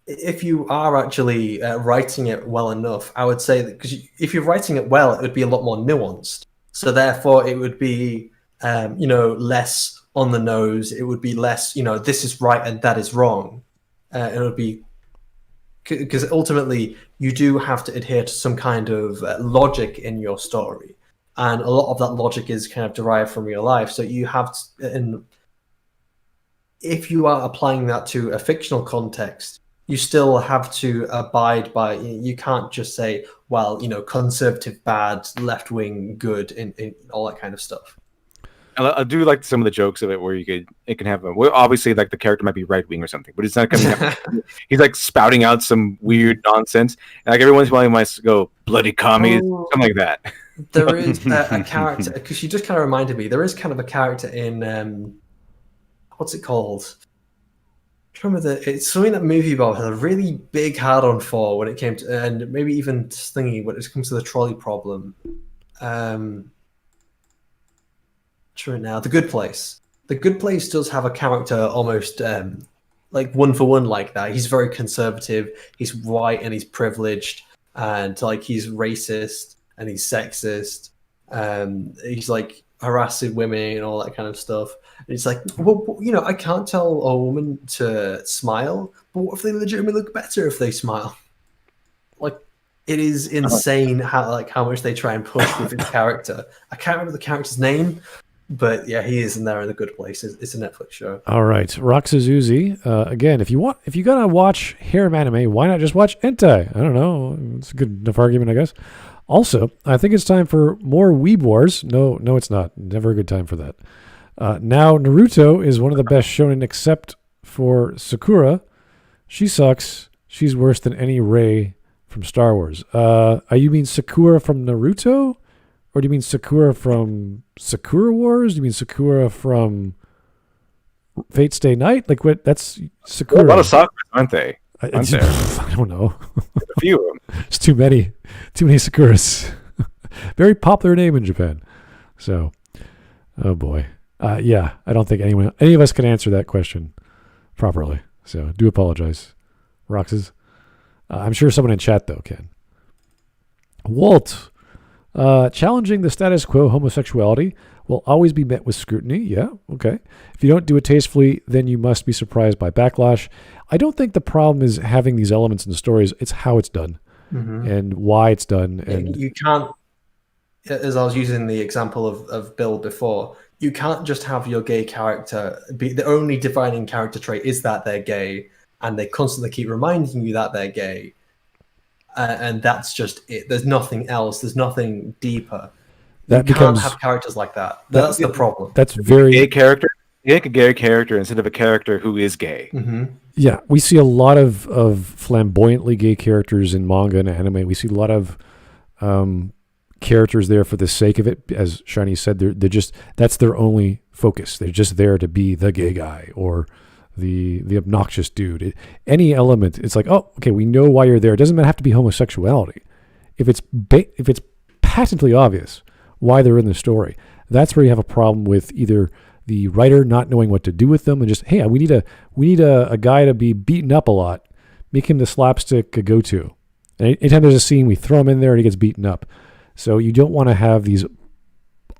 if you are actually writing it well enough, I would say that because if you're writing it well, it would be a lot more nuanced. So therefore, it would be less on the nose. It would be less, this is right and that is wrong. It would be because ultimately you do have to adhere to some kind of logic in your story, and a lot of that logic is kind of derived from real life. So you have if you are applying that to a fictional context, you still have to abide by. You can't just say, well, conservative bad, left wing good, in all that kind of stuff. I do like some of the jokes of it where it can have obviously like the character might be right wing or something, but it's not coming out. He's like spouting out some weird nonsense, and like every once in a while he might go bloody commies, something like that. There is a character, because you just kind of reminded me. There is kind of a character in what's it called? It's something that Movie Bob had a really big hard-on for when it came to, and maybe even Thingy when it comes to the trolley problem. True now, The Good Place. The Good Place does have a character almost like one for one like that. He's very conservative. He's white and he's privileged, and like he's racist and he's sexist. He's like harassing women and all that kind of stuff. And it's like, well, you know, I can't tell a woman to smile, but what if they legitimately look better if they smile? Like, it is insane how much they try and push with his character. I can't remember the character's name, but yeah, he is in there in The Good Place. It's a Netflix show. All right, Roxazuzi. Again, if you gotta watch harem anime, why not just watch hentai? I don't know. It's a good enough argument, I guess. Also, I think it's time for more Weeb Wars. No, it's not. Never a good time for that. Now, Naruto is one of the best shonen except for Sakura. She sucks. She's worse than any Rey from Star Wars. You mean Sakura from Naruto? Or do you mean Sakura from Sakura Wars? Do you mean Sakura from Fate Stay Night? Like what? That's Sakura. A lot of Sakuras, aren't they? I don't know. A few of them. It's too many Sakuras. Very popular name in Japan. So, oh boy. Yeah, I don't think any of us can answer that question properly. So, do apologize, Roxas. I'm sure someone in chat though can. Walt. Challenging the status quo homosexuality will always be met with scrutiny. Yeah, okay. If you don't do it tastefully, then you must be surprised by backlash. I don't think the problem is having these elements in the stories. It's how it's done and why it's done. And you can't, as I was using the example of Bill before, you can't just have your gay character be the only defining character trait is that they're gay, and they constantly keep reminding you that they're gay. And that's just it. There's nothing else. There's nothing deeper. You can't have characters like that. That's the problem. That's very gay character. You make a gay character instead of a character who is gay. Yeah, we see a lot of flamboyantly gay characters in manga and anime. We see a lot of characters there for the sake of it. As Shiny said, they're just that's their only focus. They're just there to be the gay guy or the obnoxious dude. Any element, it's like, oh, okay, we know why you're there. It doesn't have to be homosexuality. If it's patently obvious why they're in the story, that's where you have a problem with either the writer not knowing what to do with them and just, hey, we need a guy to be beaten up a lot. Make him the slapstick go-to. And anytime there's a scene, we throw him in there and he gets beaten up. So you don't want to have these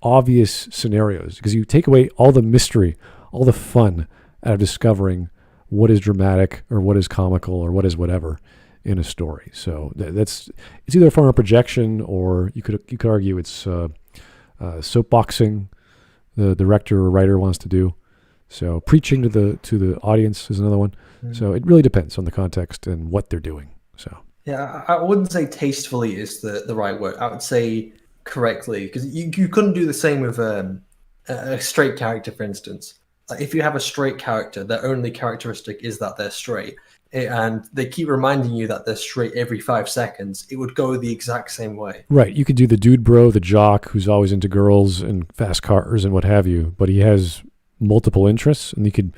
obvious scenarios because you take away all the mystery, all the fun out of discovering what is dramatic or what is comical or what is whatever in a story. So it's either a form of projection or you could argue it's soapboxing the director or writer wants to do. So preaching to the audience is another one. So it really depends on the context and what they're doing. So yeah, I wouldn't say tastefully is the right word. I would say correctly, because you couldn't do the same with a straight character, for instance. Like if you have a straight character, their only characteristic is that they're straight, and they keep reminding you that they're straight every 5 seconds, it would go the exact same way. Right. You could do the dude bro, the jock who's always into girls and fast cars and what have you, but he has multiple interests, and he could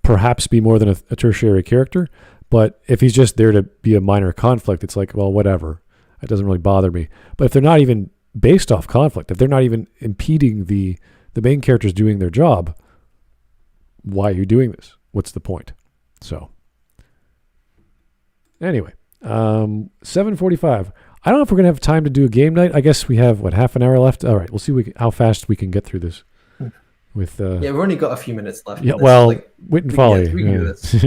perhaps be more than a tertiary character. But if he's just there to be a minor conflict, it's like, well, whatever. It doesn't really bother me. But if they're not even based off conflict, if they're not even impeding the main characters doing their job, why are you doing this? What's the point? So, anyway, 7:45. I don't know if we're going to have time to do a game night. I guess we have, half an hour left? All right, we'll see how fast we can get through this. With yeah, we've only got a few minutes left. Yeah, well, wit and folly. We can do this.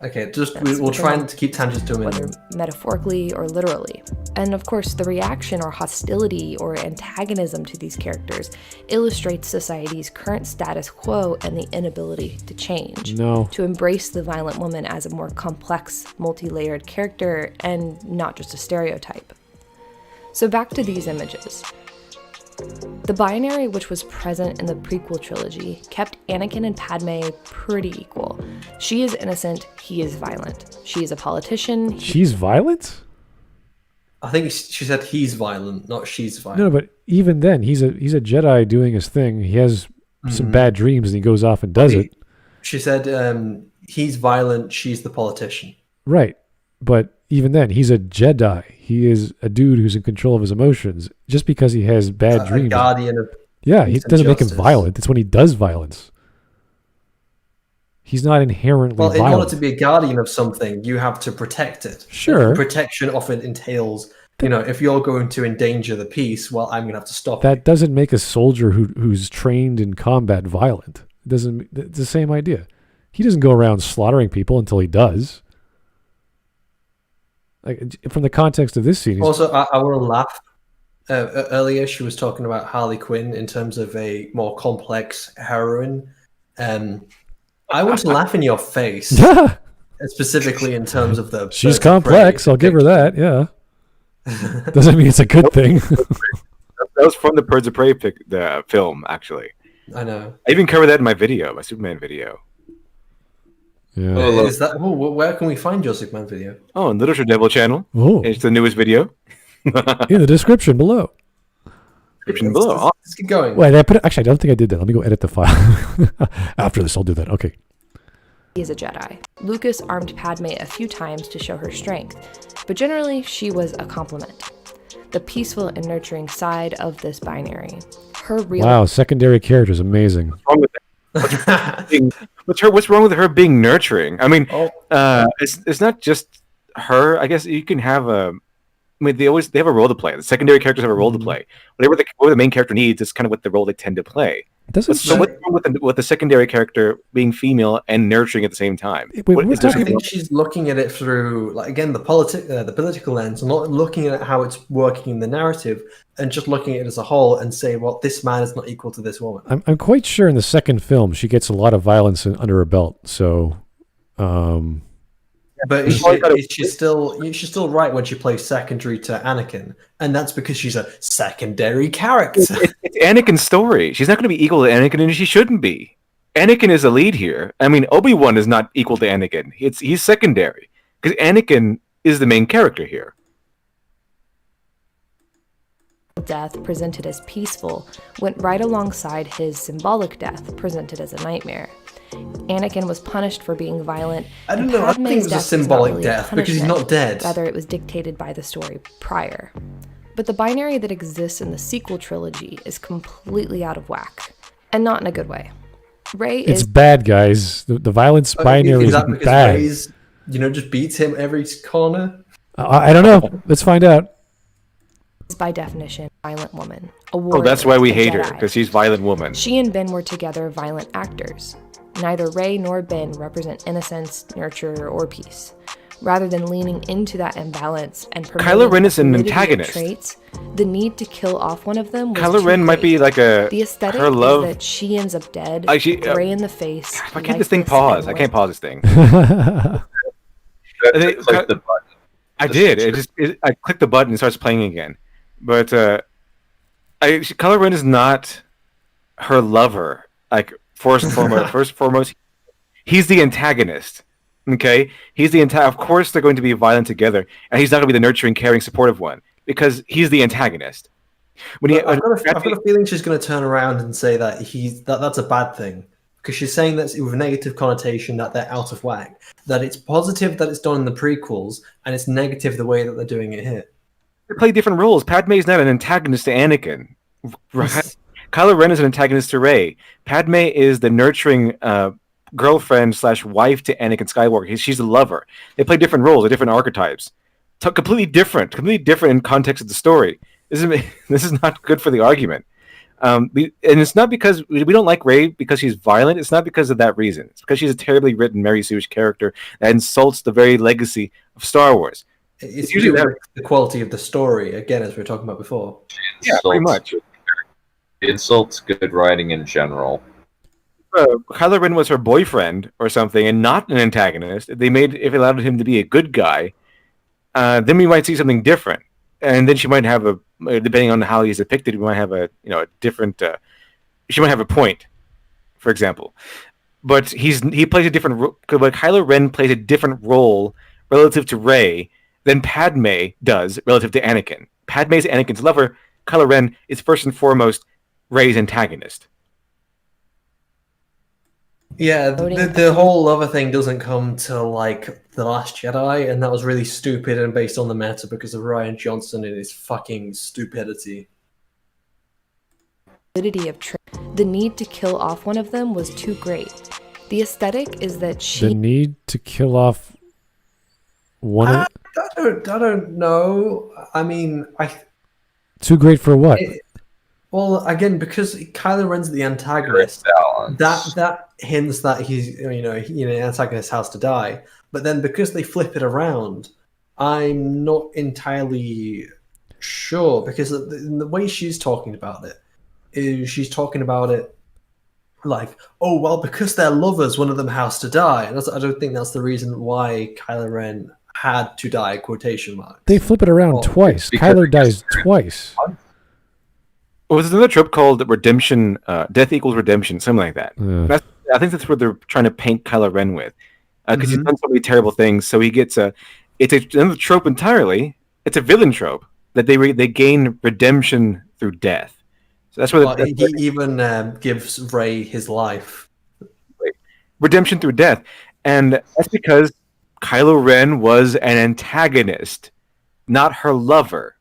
Okay, we'll try and keep tangents to them. Whether metaphorically or literally. And of course, the reaction or hostility or antagonism to these characters illustrates society's current status quo and the inability to change. To embrace the violent woman as a more complex, multi-layered character and not just a stereotype. So back to these images. The binary, which was present in the prequel trilogy, kept Anakin and Padme pretty equal. She is innocent, he is violent. She is a politician. She's violent? I think she said he's violent, not she's violent. No, but even then, he's a Jedi doing his thing. He has some bad dreams, and he goes off and does it. She said he's violent, she's the politician. Right. But even then, he's a Jedi. He is a dude who's in control of his emotions. Just because he has bad dreams. A guardian of yeah, he peace and doesn't make him justice. violent. It's when he does violence. He's not inherently Well, in violent. order to be a guardian of something, you have to protect it. Sure. And protection often entails, if you're going to endanger the peace, well, I'm going to have to stop That you. doesn't make a soldier who's trained in combat violent. It doesn't. It's the same idea. He doesn't go around slaughtering people until he does. Like from the context of this scene. Also, I want to laugh. Earlier, she was talking about Harley Quinn in terms of a more complex heroine. I want to laugh in your face, specifically in terms of the. She's Birds of Prey complex. I'll give her that. Yeah. Doesn't mean it's a good thing. That was from the Birds of Prey the film, actually. I know. I even covered that in my video, my Superman video. Yeah. Is that? Where can we find your Superman video? Oh, on LiteratureDevil channel. Oh. It's the newest video. In the description below. Description below. Let's get going. Wait, actually, I don't think I did that. Let me go edit the file. After this, I'll do that. Okay. He is a Jedi. Lucas armed Padme a few times to show her strength, but generally she was a complement. The peaceful and nurturing side of this binary. Her real Wow, secondary characters, amazing. What's wrong with her being nurturing? I mean, it's not just her. I guess you can have a. I mean, they have a role to play. The secondary characters have a role to play. Whatever the main character needs is kind of what the role they tend to play. So what's wrong with the secondary character being female and nurturing at the same time? I think she's looking at it through, like, again, the political lens, and not looking at how it's working in the narrative, and just looking at it as a whole and say, well, this man is not equal to this woman. I'm quite sure in the second film she gets a lot of violence under her belt. So, but she's still right when she plays secondary to Anakin, and that's because she's a secondary character. It's Anakin's story. She's not going to be equal to Anakin, and she shouldn't be. Anakin is the lead here. I mean, Obi-Wan is not equal to Anakin. He's secondary because Anakin is the main character here. death, presented as peaceful, went right alongside his symbolic death, presented as a nightmare. Anakin was punished for being violent. I don't know. I think it was a symbolic death because he's not dead. Rather, it was dictated by the story prior. But the binary that exists in the sequel trilogy is completely out of whack, and not in a good way. Rey it's bad, guys. The violence binary is bad. Rey's, just beats him every corner. I don't know. Let's find out. Is by definition a violent woman. That's why we hate her, because she's a violent woman. She and Ben were together violent actors. Neither Rey nor Ben represent innocence, nurture, or peace. Rather than leaning into that imbalance and Kylo Ren is an antagonist. Traits, the need to kill off one of them was Kylo Ren might be like the aesthetic her love. Is that she ends up dead, Rey in the face. If I can't this thing pause. I can't pause this thing. I did. I clicked the button and it starts playing again. But Kylo Ren is not her lover. Like first and foremost, he's the antagonist. Okay, he's the Of course, they're going to be violent together, and he's not going to be the nurturing, caring, supportive one because he's the antagonist. I've got a feeling she's going to turn around and say that that's a bad thing because she's saying that with a negative connotation that they're out of whack. That it's positive that it's done in the prequels, and it's negative the way that they're doing it here. They play different roles. Padme is not an antagonist to Anakin. Right? Kylo Ren is an antagonist to Rey. Padme is the nurturing girlfriend / wife to Anakin Skywalker. She's a lover. They play different roles, or different archetypes. Completely different in context of the story. This is not good for the argument. And it's not because we don't like Rey because she's violent. It's not because of that reason. It's because she's a terribly written Mary Sue character that insults the very legacy of Star Wars. It's usually the quality of the story, again, as we were talking about before. Yeah, pretty much. It insults good writing in general. Kylo Ren was her boyfriend or something, and not an antagonist. If it allowed him to be a good guy, then we might see something different. And then she might have depending on how he's depicted, we might have a different. She might have a point, for example. But he plays a different role. But Kylo Ren plays a different role relative to Rey than Padme does relative to Anakin. Padme is Anakin's lover. Kylo Ren is first and foremost Rey's antagonist. Yeah, the whole lover thing doesn't come till like The Last Jedi, and that was really stupid and based on the meta because of Ryan Johnson and his fucking stupidity. The need to kill off one of them was too great. The aesthetic is that The need to kill off one of... I don't know. I mean, Too great for what? Well, again, because Kylo Ren's the antagonist, that hints that he's the antagonist has to die. But then because they flip it around, I'm not entirely sure because the way she's talking about it is she's talking about it like, oh well, because they're lovers, one of them has to die. And I don't think that's the reason why Kylo Ren had to die. Quotation marks. They flip it around twice. Kylo dies twice. Well, there's another trope called redemption, death equals redemption, something like that. I think that's what they're trying to paint Kylo Ren with, because he's done so many terrible things. So he gets it's another trope entirely. It's a villain trope that they gain redemption through death. So that's where he even gives Rey his life. Redemption through death, and that's because Kylo Ren was an antagonist, not her lover.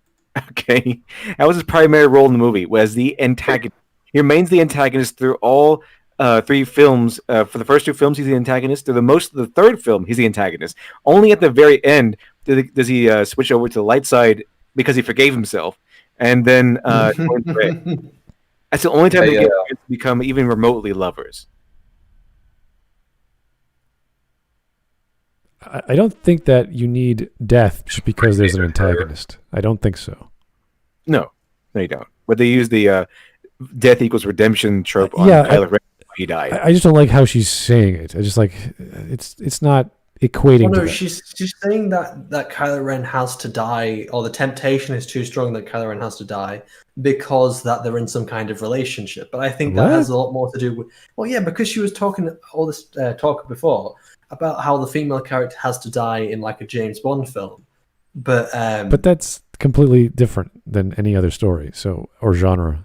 Okay, that was his primary role in the movie, was the antagonist. He remains the antagonist through all 3 films. For the first 2 films, he's the antagonist. Through the third film, he's the antagonist. Only at the very end does he switch over to the light side because he forgave himself, and then that's the only time they become even remotely lovers. I don't think that you need death just because there's an antagonist. I don't think so. No, you don't. But they use the death equals redemption trope on Kylo Ren when he died. I just don't like how she's saying it. I just like it's not equating. Well, no, to she's saying that Kylo Ren has to die, or the temptation is too strong that Kylo Ren has to die because that they're in some kind of relationship. But I think that has a lot more to do with. Well, yeah, because she was talking all this talk before about how the female character has to die in like a James Bond film, but that's completely different than any other story, or genre,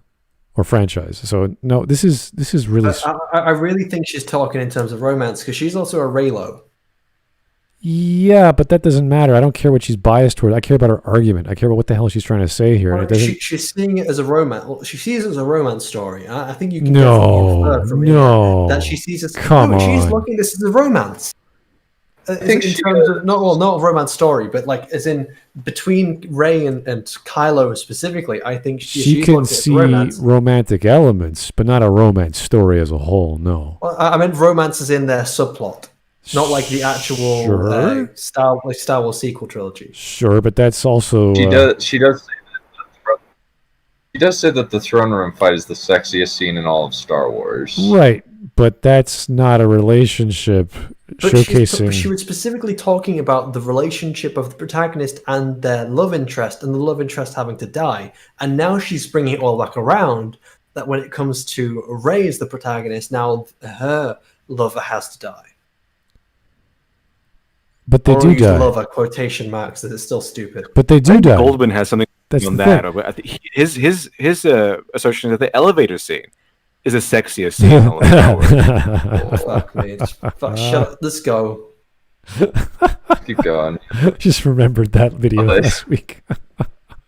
or franchise. So no, this is really. I really think she's talking in terms of romance because she's also a Reylo. Yeah, but that doesn't matter. I don't care what she's biased toward. I care about her argument. I care about what the hell she's trying to say here. And it doesn't. She's seeing it as a romance. Well, she sees it as a romance story. I think you can definitely infer from here that she sees it. She's looking at this as a romance. I think in terms of not a romance story, but like as in between Rey and Kylo specifically. I think she can see romantic elements, but not a romance story as a whole. No. Well, I meant romance is in their subplot. Not like the actual Star Wars sequel trilogy. Sure, but that's also She does say that the throne room fight is the sexiest scene in all of Star Wars. Right, but that's not a relationship showcasing. She was specifically talking about the relationship of the protagonist and their love interest, and the love interest having to die. And now she's bringing it all back around. That when it comes to Rey as the protagonist, now her lover has to die. But they do die. Lover quotation marks. That is still stupid. But they do die. Goldman has something on that. I think his assertion that the elevator scene is the sexiest scene in all of Star Wars. Fuck me. Shut up. Let's go. Keep going. Just remembered that video last week.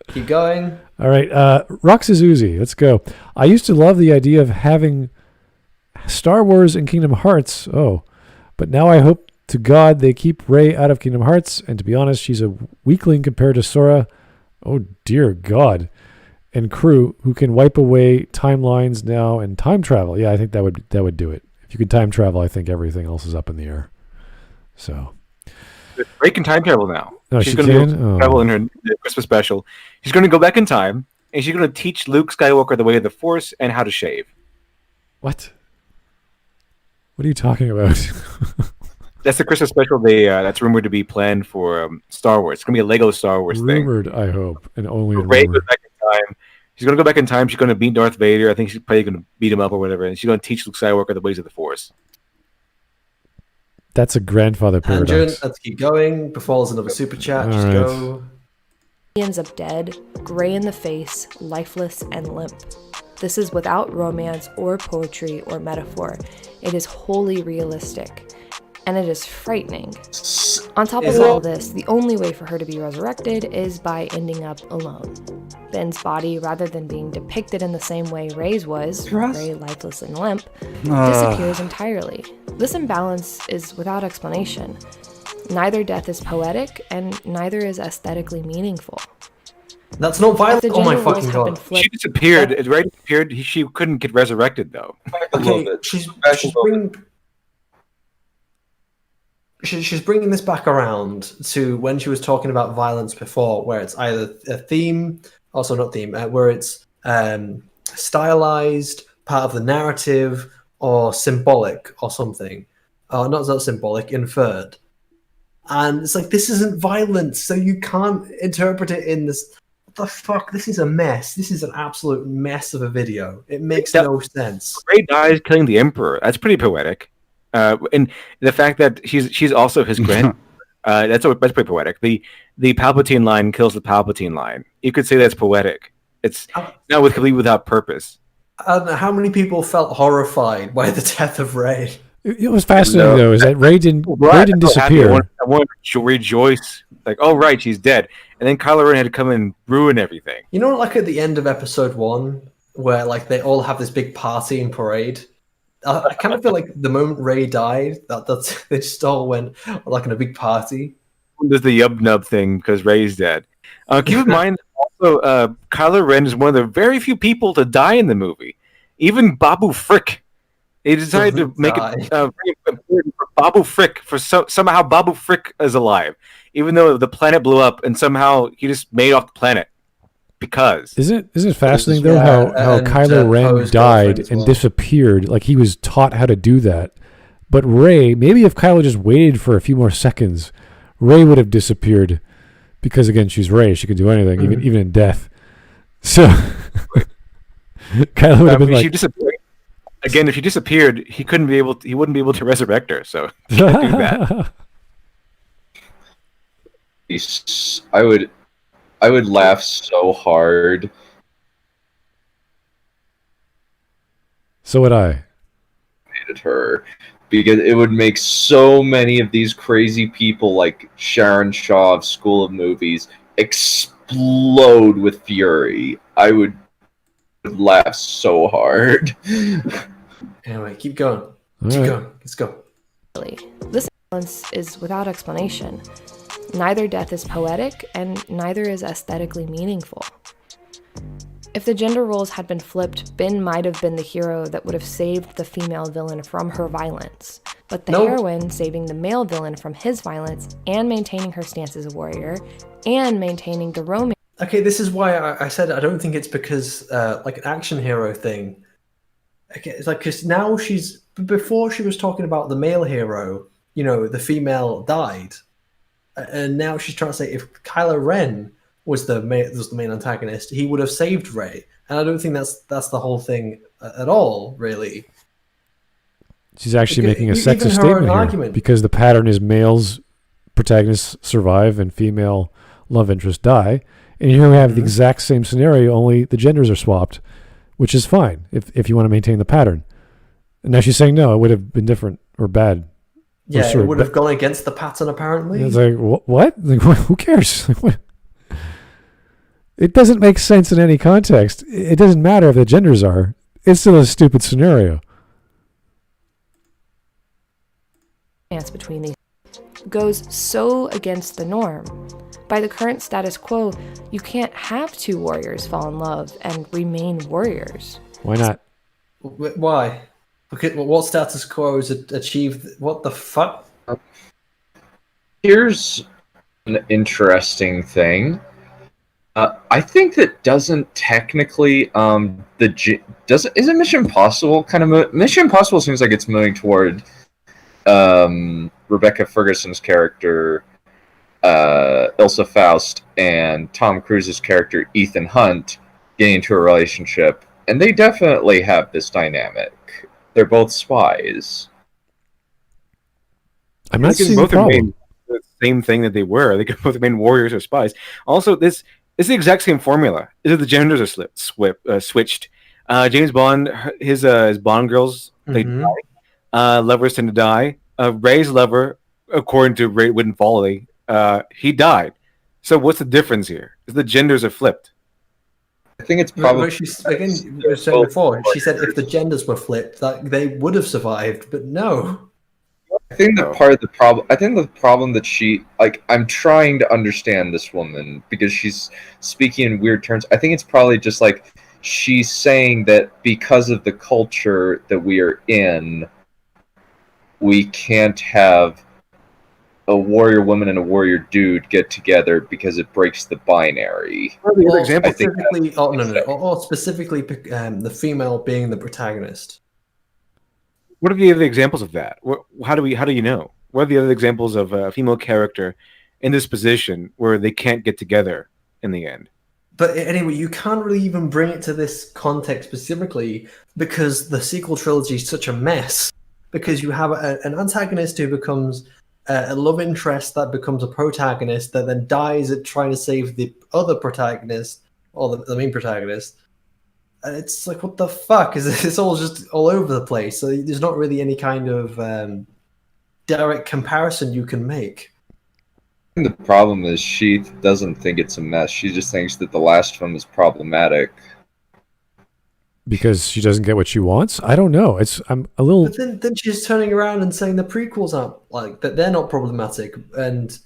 Keep going. All right. Roxas Uzi. Let's go. I used to love the idea of having Star Wars and Kingdom Hearts. But now I hope to God they keep Rey out of Kingdom Hearts. And to be honest, she's a weakling compared to Sora. Oh, dear God. And crew who can wipe away timelines now and time travel. Yeah, I think that would do it. If you could time travel, I think everything else is up in the air. So Rey can time travel now. No, she's going to travel in her Christmas special. She's going to go back in time, and she's going to teach Luke Skywalker the way of the Force and how to shave. What? What are you talking about? That's the Christmas special. That's rumored to be planned for Star Wars. It's going to be a Lego Star Wars thing. Rumored, I hope, and only Rey goes back in time. She's going to go back in time. She's going to beat Darth Vader. I think she's probably going to beat him up or whatever, and she's going to teach Luke Skywalker the ways of the Force. That's a grandfather paradox. Let's keep going. Before there's another super chat, just go. He ends up dead, gray in the face, lifeless, and limp. This is without romance or poetry or metaphor. It is wholly realistic. And it is frightening. On top of all this, the only way for her to be resurrected is by ending up alone. Ben's body, rather than being depicted in the same way Ray's was, Ray lifeless and limp, disappears entirely. This imbalance is without explanation. Neither death is poetic, and neither is aesthetically meaningful. That's not violent. Oh my fucking god! She disappeared. Ray disappeared. She couldn't get resurrected though. Okay, she's bringing this back around to when she was talking about violence before, where it's either a theme, also not theme, where it's stylized, part of the narrative, or symbolic or something. Not symbolic, inferred. And it's like, this isn't violence, so you can't interpret it in this. What the fuck? This is a mess. This is an absolute mess of a video. It makes no sense. Ray dies killing the Emperor. That's pretty poetic. And the fact that she's also his grand, that's pretty poetic. The Palpatine line kills the Palpatine line. You could say that's poetic. It's not completely without purpose. How many people felt horrified by the death of Ray? It was fascinating though, is that Ray didn't disappear. I wanted to rejoice, like, oh right, she's dead, and then Kylo Ren had to come and ruin everything. You know, like at the end of Episode 1, where like they all have this big party and parade. I kind of feel like the moment Ray died, they just all went like in a big party. There's the yub nub thing because Ray's dead. Keep in mind, also, Kylo Ren is one of the very few people to die in the movie. Even Babu Frick. They decided to make it very important for Babu Frick. Somehow Babu Frick is alive, even though the planet blew up and somehow he just made off the planet. Because isn't it fascinating though how Kylo Ren died and disappeared, like he was taught how to do that. But Rey, maybe if Kylo just waited for a few more seconds, Rey would have disappeared, because again, she's Rey, she can do anything, even in death. So Kylo would have been like, again, if she disappeared, he wouldn't be able to resurrect her. So he can't do that. I would laugh so hard. So would I. Hated her, because it would make so many of these crazy people like Sharon Shaw of School of Movies explode with fury. I would laugh so hard. Anyway, keep going. Keep going. Let's go. This balance is without explanation. Neither death is poetic, and neither is aesthetically meaningful. If the gender roles had been flipped, Ben might have been the hero that would have saved the female villain from her violence, but the heroine saving the male villain from his violence and maintaining her stance as a warrior and maintaining the romance. Okay, this is why I said I don't think it's because like an action hero thing. Okay, it's like, because now before she was talking about the male hero, the female died. And now she's trying to say if Kylo Ren was the main antagonist, he would have saved Rey. And I don't think that's the whole thing at all, really. She's actually making a sexist statement here, argument. Because the pattern is males protagonists survive and female love interests die. And here we have the exact same scenario, only the genders are swapped, which is fine if you want to maintain the pattern. And now she's saying no, it would have been different or bad. Yeah, it would have gone against the pattern, apparently. It's like, what? Like, who cares? It doesn't make sense in any context. It doesn't matter if the genders are. It's still a stupid scenario. Between these goes so against the norm. By the current status quo, you can't have two warriors fall in love and remain warriors. Why not? Why? Okay, what status quo is achieved? What the fuck? Here's an interesting thing. I think that doesn't technically isn't Mission Impossible kind of Mission Impossible seems like it's moving toward Rebecca Ferguson's character Ilsa Faust and Tom Cruise's character Ethan Hunt getting into a relationship, and they definitely have this dynamic. They're both spies. I'm not seeing the problem. The same thing that they were. They could both have been warriors or spies. Also, this is the exact same formula. Is that the genders are switched? James Bond, his Bond girls, they Mhm. die. Lovers tend to die. Ray's lover, according to Ray Whitten Foley, he died. So what's the difference here? Is the genders are flipped. I think it's But probably she's again. We were saying before. She said if the genders were flipped, that they would have survived. But no. I think that part of the problem. I think the problem that I'm trying to understand this woman because she's speaking in weird terms. I think it's probably just like she's saying that because of the culture that we are in, we can't have a warrior woman and a warrior dude get together because it breaks the binary. Or example, specifically, or specifically, the female being the protagonist. What are the other examples of that? How do you know? What are the other examples of a female character in this position where they can't get together in the end? But anyway, you can't really even bring it to this context specifically because the sequel trilogy is such a mess. Because you have an antagonist who becomes a love interest that becomes a protagonist that then dies at trying to save the other protagonist or the main protagonist. And it's like, what the fuck? It's all just all over the place. So there's not really any kind of direct comparison you can make. The problem is she doesn't think it's a mess. She just thinks that the last one is problematic. Because she doesn't get what she wants? I don't know. I'm a little. But then she's turning around and saying the prequels aren't like that. They're not problematic and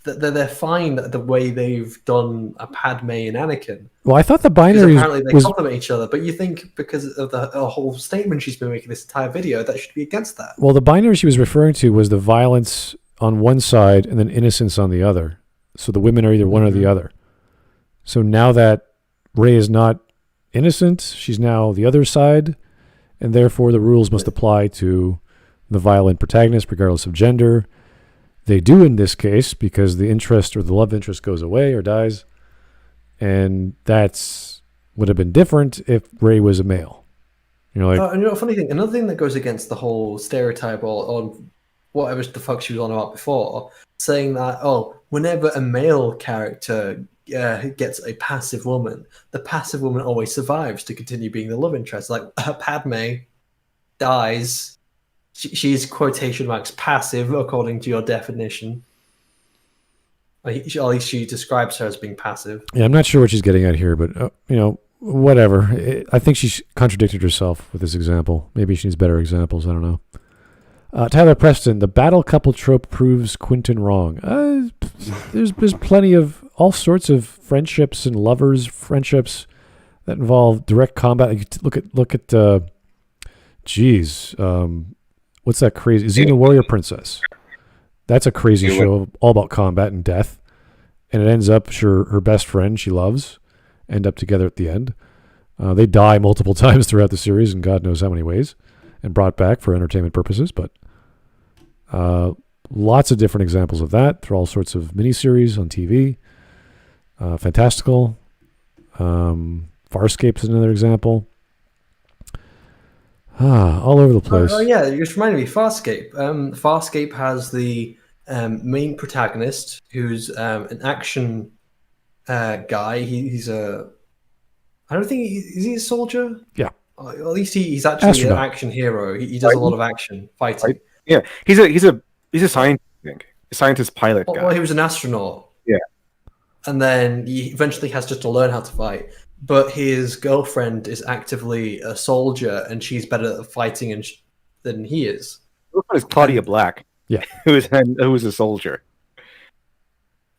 they're fine the way they've done a Padme and Anakin. Well, I thought the binary apparently they complement each other. But you think because of the whole statement she's been making this entire video, that should be against that. Well, the binary she was referring to was the violence on one side and then innocence on the other. So the women are either one or the other. So now that Rey is not innocent, she's now the other side, and therefore the rules must apply to the violent protagonist regardless of gender. They do in this case because the interest or the love interest goes away or dies, and that's would have been different if Rey was a male. You know, like, and you know, funny thing, another thing that goes against the whole stereotype or whatever the fuck she was on about before, saying that whenever a male character gets a passive woman, the passive woman always survives to continue being the love interest. Like Padme dies, she's quotation marks passive according to your definition. At least she describes her as being passive. Yeah, I'm not sure what she's getting at here, but whatever. I think she's contradicted herself with this example. Maybe she needs better examples. I don't know. Tyler Preston, the battle couple trope proves Quentin wrong. There's plenty of all sorts of friendships and lovers friendships that involve direct combat. Look at what's that crazy Xena Warrior Princess? That's a crazy show all about combat and death, and it ends up her best friend she loves end up together at the end. They die multiple times throughout the series in God knows how many ways, and brought back for entertainment purposes, but lots of different examples of that through all sorts of miniseries on TV. Fantastical. Farscape is another example. All over the place. Oh yeah, you just reminded me. Farscape. Farscape has the main protagonist who's an action guy. He's a. I don't think is he a soldier? Yeah. At least he's actually Astronaut. an action hero. He does a lot of action fighting. Yeah, he's a scientist, I think. A scientist pilot guy. Well, he was an astronaut. Yeah. And then he eventually has just to learn how to fight. But his girlfriend is actively a soldier, and she's better at fighting than he is. It's Claudia Black. Yeah. who was a soldier.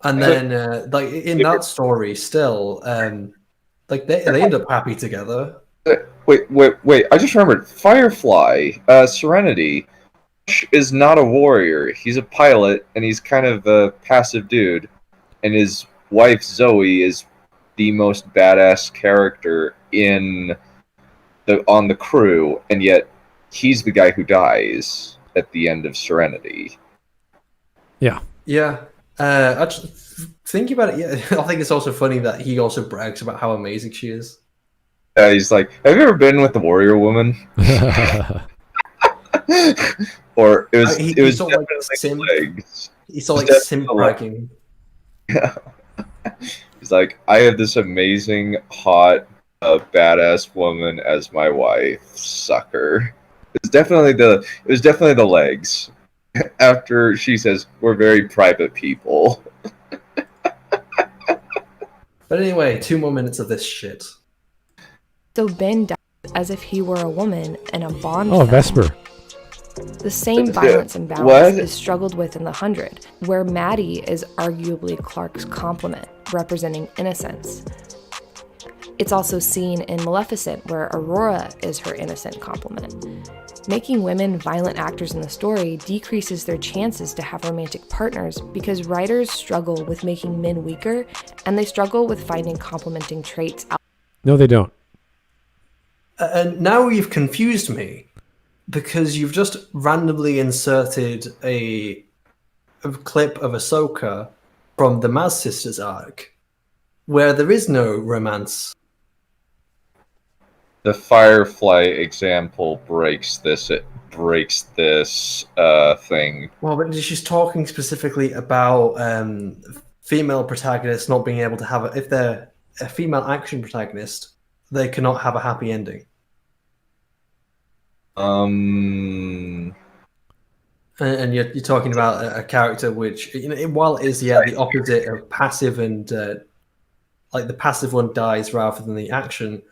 And then, like in that story, still, like they end up happy together. Wait! I just remembered. Firefly, Serenity, is not a warrior. He's a pilot, and he's kind of a passive dude. And his wife Zoe is the most badass character on the crew, and yet he's the guy who dies at the end of Serenity. Yeah. Yeah. Actually, thinking about it, yeah, I think it's also funny that he also brags about how amazing she is. He's like, "Have you ever been with the warrior woman?" Or it was definitely legs. He's all like sim bragging. Yeah. He's like, I have this amazing, hot a badass woman as my wife, sucker. It was definitely the legs. After she says, we're very private people. But anyway, 2 more minutes of this shit. So Ben dies as if he were a woman in a Bond Oh, film. Vesper. The same violence and balance What? is struggled with in The 100, where Maddie is arguably Clark's complement, representing innocence. It's also seen in Maleficent, where Aurora is her innocent complement. Making women violent actors in the story decreases their chances to have romantic partners because writers struggle with making men weaker, and they struggle with finding complementing traits out. No, they don't. And now you've confused me, because you've just randomly inserted a clip of Ahsoka from the Maz Sisters arc, where there is no romance. The Firefly example breaks this. It breaks this thing. Well, but she's talking specifically about female protagonists not being able to have if they're a female action protagonist, they cannot have a happy ending. Um, And you're talking about a character which, while it is the opposite of passive and like the passive one dies rather than the action.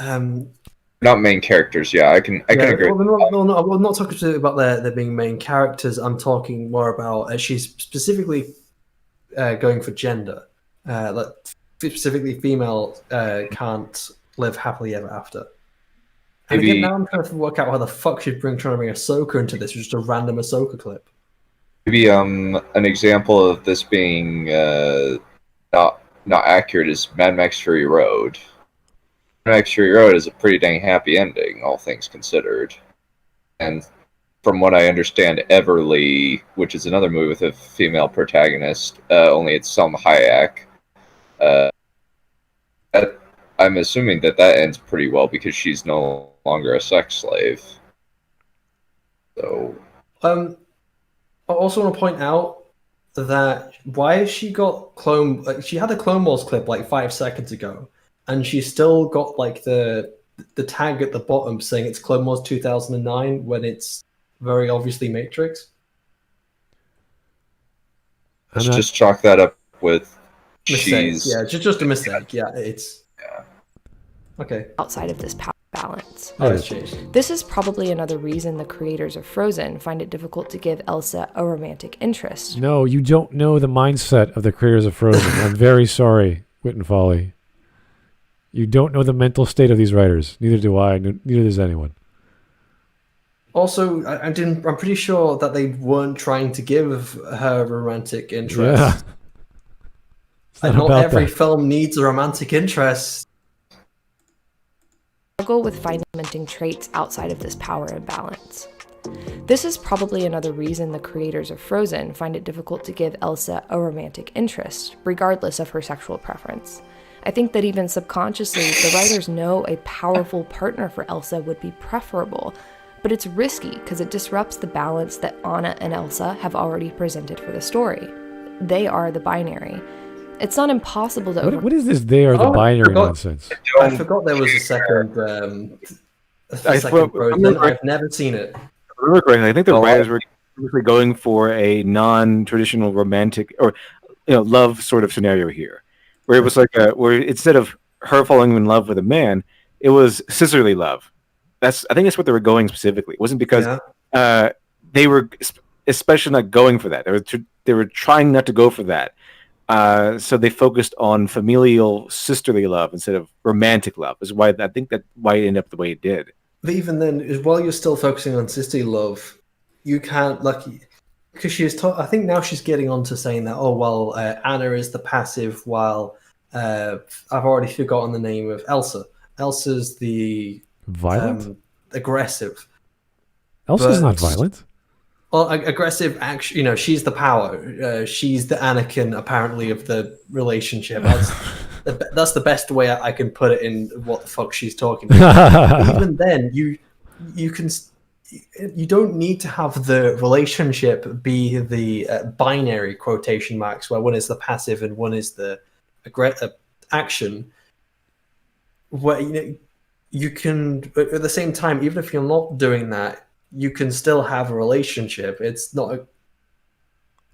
Not main characters. Yeah, I can agree. Well, I'm not talking about there being main characters. I'm talking more about she's specifically going for gender. Like specifically, female can't live happily ever after. And Maybe- again, now I'm trying to work out how the fuck she's trying to bring Ahsoka into this, just a random Ahsoka clip. Maybe an example of this being not accurate is Mad Max Fury Road. Mad Max Fury Road is a pretty dang happy ending, all things considered. And from what I understand, Everly, which is another movie with a female protagonist, only it's Selma Hayek. I'm assuming that ends pretty well because she's no longer a sex slave. So, I also want to point out that why has she got Clone? Like, she had a Clone Wars clip like 5 seconds ago, and she's still got like the tag at the bottom saying it's Clone Wars 2009 when it's very obviously Matrix. let's just chalk that up with Mistake. she's. Yeah, just a mistake. Yeah, it's. Okay. Outside of this power balance. Oh, it's changed. This is probably another reason the creators of Frozen find it difficult to give Elsa a romantic interest. No, you don't know the mindset of the creators of Frozen. I'm very sorry, Wit and Folly. You don't know the mental state of these writers. Neither do I. Neither does anyone. Also, I'm pretty sure that they weren't trying to give her romantic interest. Yeah. And not every film needs a romantic interest. Struggle with finding traits outside of this power imbalance. This is probably another reason the creators of Frozen find it difficult to give Elsa a romantic interest, regardless of her sexual preference. I think that even subconsciously, the writers know a powerful partner for Elsa would be preferable, but it's risky because it disrupts the balance that Anna and Elsa have already presented for the story. They are the binary. It's not impossible to What is this they are the binary nonsense? I forgot there was a second Frozen. I've never seen it. I think the writers were going for a non-traditional romantic or love sort of scenario here, where it was like where instead of her falling in love with a man, it was sisterly love. I think that's what they were going specifically. It wasn't because they were especially not going for that. They were trying not to go for that. So they focused on familial sisterly love instead of romantic love. Is why I think why it ended up the way it did. But even then, while you're still focusing on sisterly love, you can't because she's. I think now she's getting on to saying that. Oh well, Anna is the passive, while I've already forgotten the name of Elsa. Elsa's the violent, aggressive. Elsa's not violent. Well, aggressive action. She's the power. She's the Anakin, apparently, of the relationship. That's the best way I can put it in what the fuck she's talking about. Even then, you don't need to have the relationship be the binary quotation marks, where one is the passive and one is the action. where you can, at the same time, even if you're not doing that, you can still have a relationship. It's not.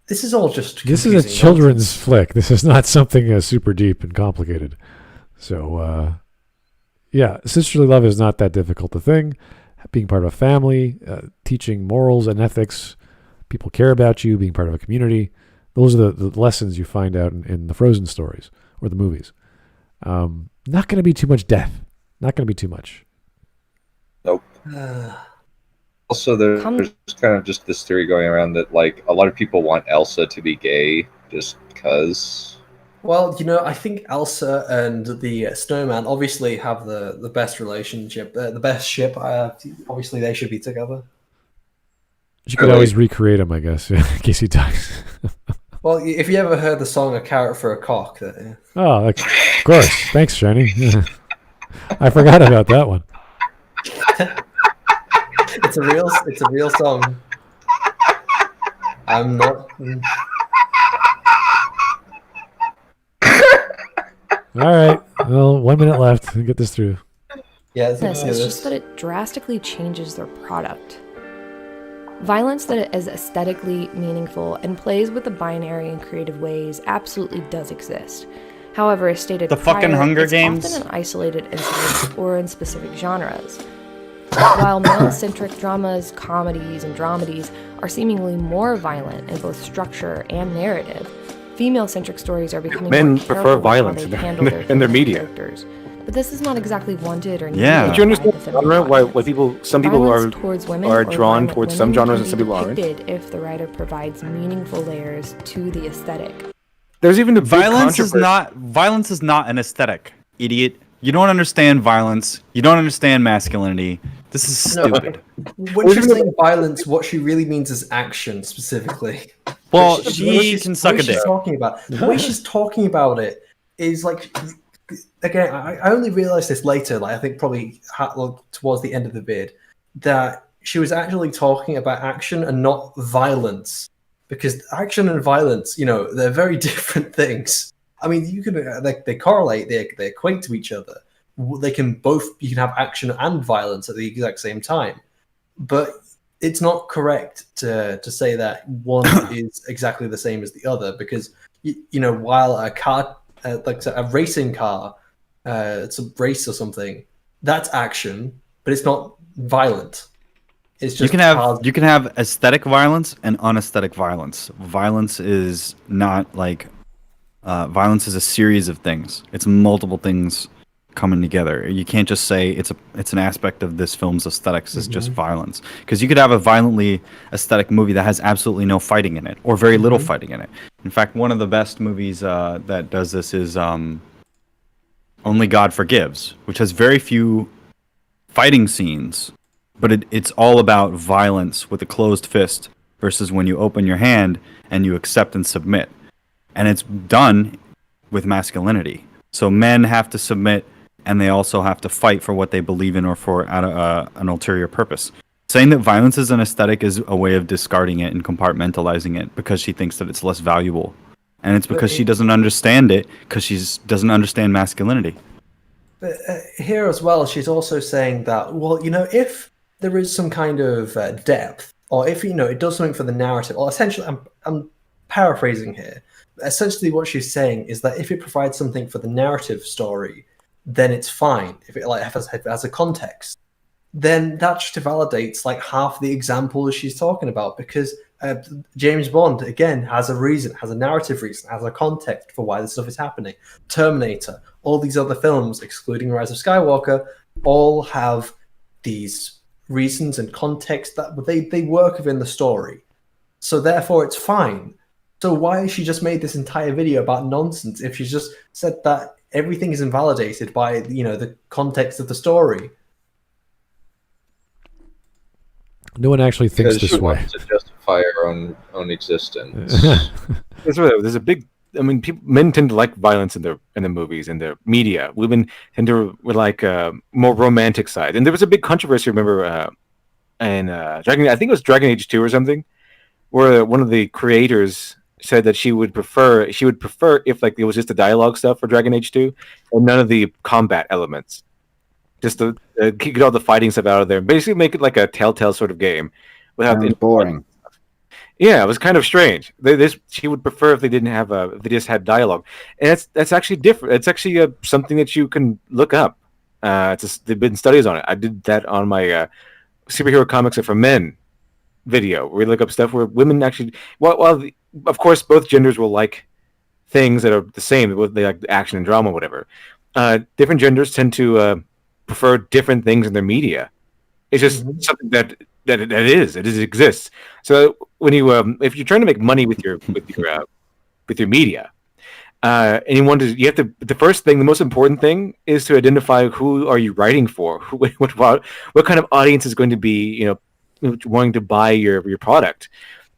This is all just. This is a children's flick. This is not something super deep and complicated. So, yeah, sisterly love is not that difficult a thing. Being part of a family, teaching morals and ethics, people care about you, being part of a community. Those are the lessons you find out in the Frozen stories or the movies. Not going to be too much death. Not going to be too much. Nope. Also, there's kind of just this theory going around that like a lot of people want Elsa to be gay just because. Well, I think Elsa and the snowman obviously have the best relationship, the best ship. Obviously, they should be together. You could always recreate him, I guess, in case he dies. Well, if you ever heard the song "A Carrot for a Cock," Oh, of course. Thanks, Shiny. I forgot about that one. It's a real song. I'm not. All right. Well, 1 minute left. Get this through. Yeah, It's just that it drastically changes their product. Violence that is aesthetically meaningful and plays with the binary in creative ways absolutely does exist. However, as stated The fucking prior, Hunger it's Games? often an isolated incident or in specific genres. While male-centric dramas, comedies, and dramedies are seemingly more violent in both structure and narrative, female-centric stories are becoming Men more prefer careful with violence how in they their- handle their in their female media. characters. But this is not exactly wanted or needed. Yeah. Do you understand by the genre? feminine Why audience. some people Violence towards women are or drawn violent towards some women genres can and some be people aren't? depicted if the writer provides meaningful layers to the aesthetic. There's even a big Violence is controversy. not an aesthetic, idiot. You don't understand violence. You don't understand masculinity. This is stupid. When she's saying violence, what she really means is action specifically. Well, What she can suck a dick. The way she's talking about it is like, again, I only realized this later, like I think probably towards the end of the vid, that she was actually talking about action and not violence. Because action and violence, they're very different things. I mean, you can they correlate, they equate to each other. You can have action and violence at the exact same time. But it's not correct to say that one is exactly the same as the other, because while a car, like a racing car, it's a race or something, that's action, but it's not violent. It's just you can have aesthetic violence and unaesthetic violence. Violence is not like violence is a series of things. It's multiple things coming together. You can't just say it's an aspect of this film's aesthetics is just violence, because you could have a violently aesthetic movie that has absolutely no fighting in it or very little fighting in it. In fact, one of the best movies that does this is Only God Forgives, which has very few fighting scenes, but it's all about violence with a closed fist versus when you open your hand and you accept and submit. And it's done with masculinity. So men have to submit, and they also have to fight for what they believe in or for an ulterior purpose. Saying that violence is an aesthetic is a way of discarding it and compartmentalizing it because she thinks that it's less valuable. And it's because she doesn't understand it, because she doesn't understand masculinity. But here as well, she's also saying that, well, if there is some kind of depth, or if, it does something for the narrative, or essentially, I'm paraphrasing here, essentially what she's saying is that if it provides something for the narrative story, then it's fine. If it has a context, then that just validates like half the examples she's talking about, because James Bond, again, has a reason, has a narrative reason, has a context for why this stuff is happening. Terminator, all these other films, excluding Rise of Skywalker, all have these reasons and context that they work within the story. So therefore it's fine. So why has she just made this entire video about nonsense if she's just said that everything is invalidated by the context of the story? No one actually thinks this way. Wants to justify our own existence. There's a big. I mean, men tend to like violence in the movies and the media. Women tend to like more romantic side. And there was a big controversy. Remember, in Dragon? I think it was Dragon Age 2 or something, where one of the creators, said that she would prefer if like it was just the dialogue stuff for Dragon Age 2 and none of the combat elements. Just to get all the fighting stuff out of there. Basically make it like a Telltale sort of game without Sounds boring. Yeah, it was kind of strange. She would prefer if they didn't have if they just had dialogue, and that's actually different. It's actually something that you can look up. There've been studies on it. I did that on my superhero comics are for men video, where we look up stuff where women actually. Of course, both genders will like things that are the same. They like action and drama, whatever. Different genders tend to prefer different things in their media. It's just something that it exists. So when you if you're trying to make money with your media, and you have to the most important thing is to identify who are you writing for, what kind of audience is going to be wanting to buy your product.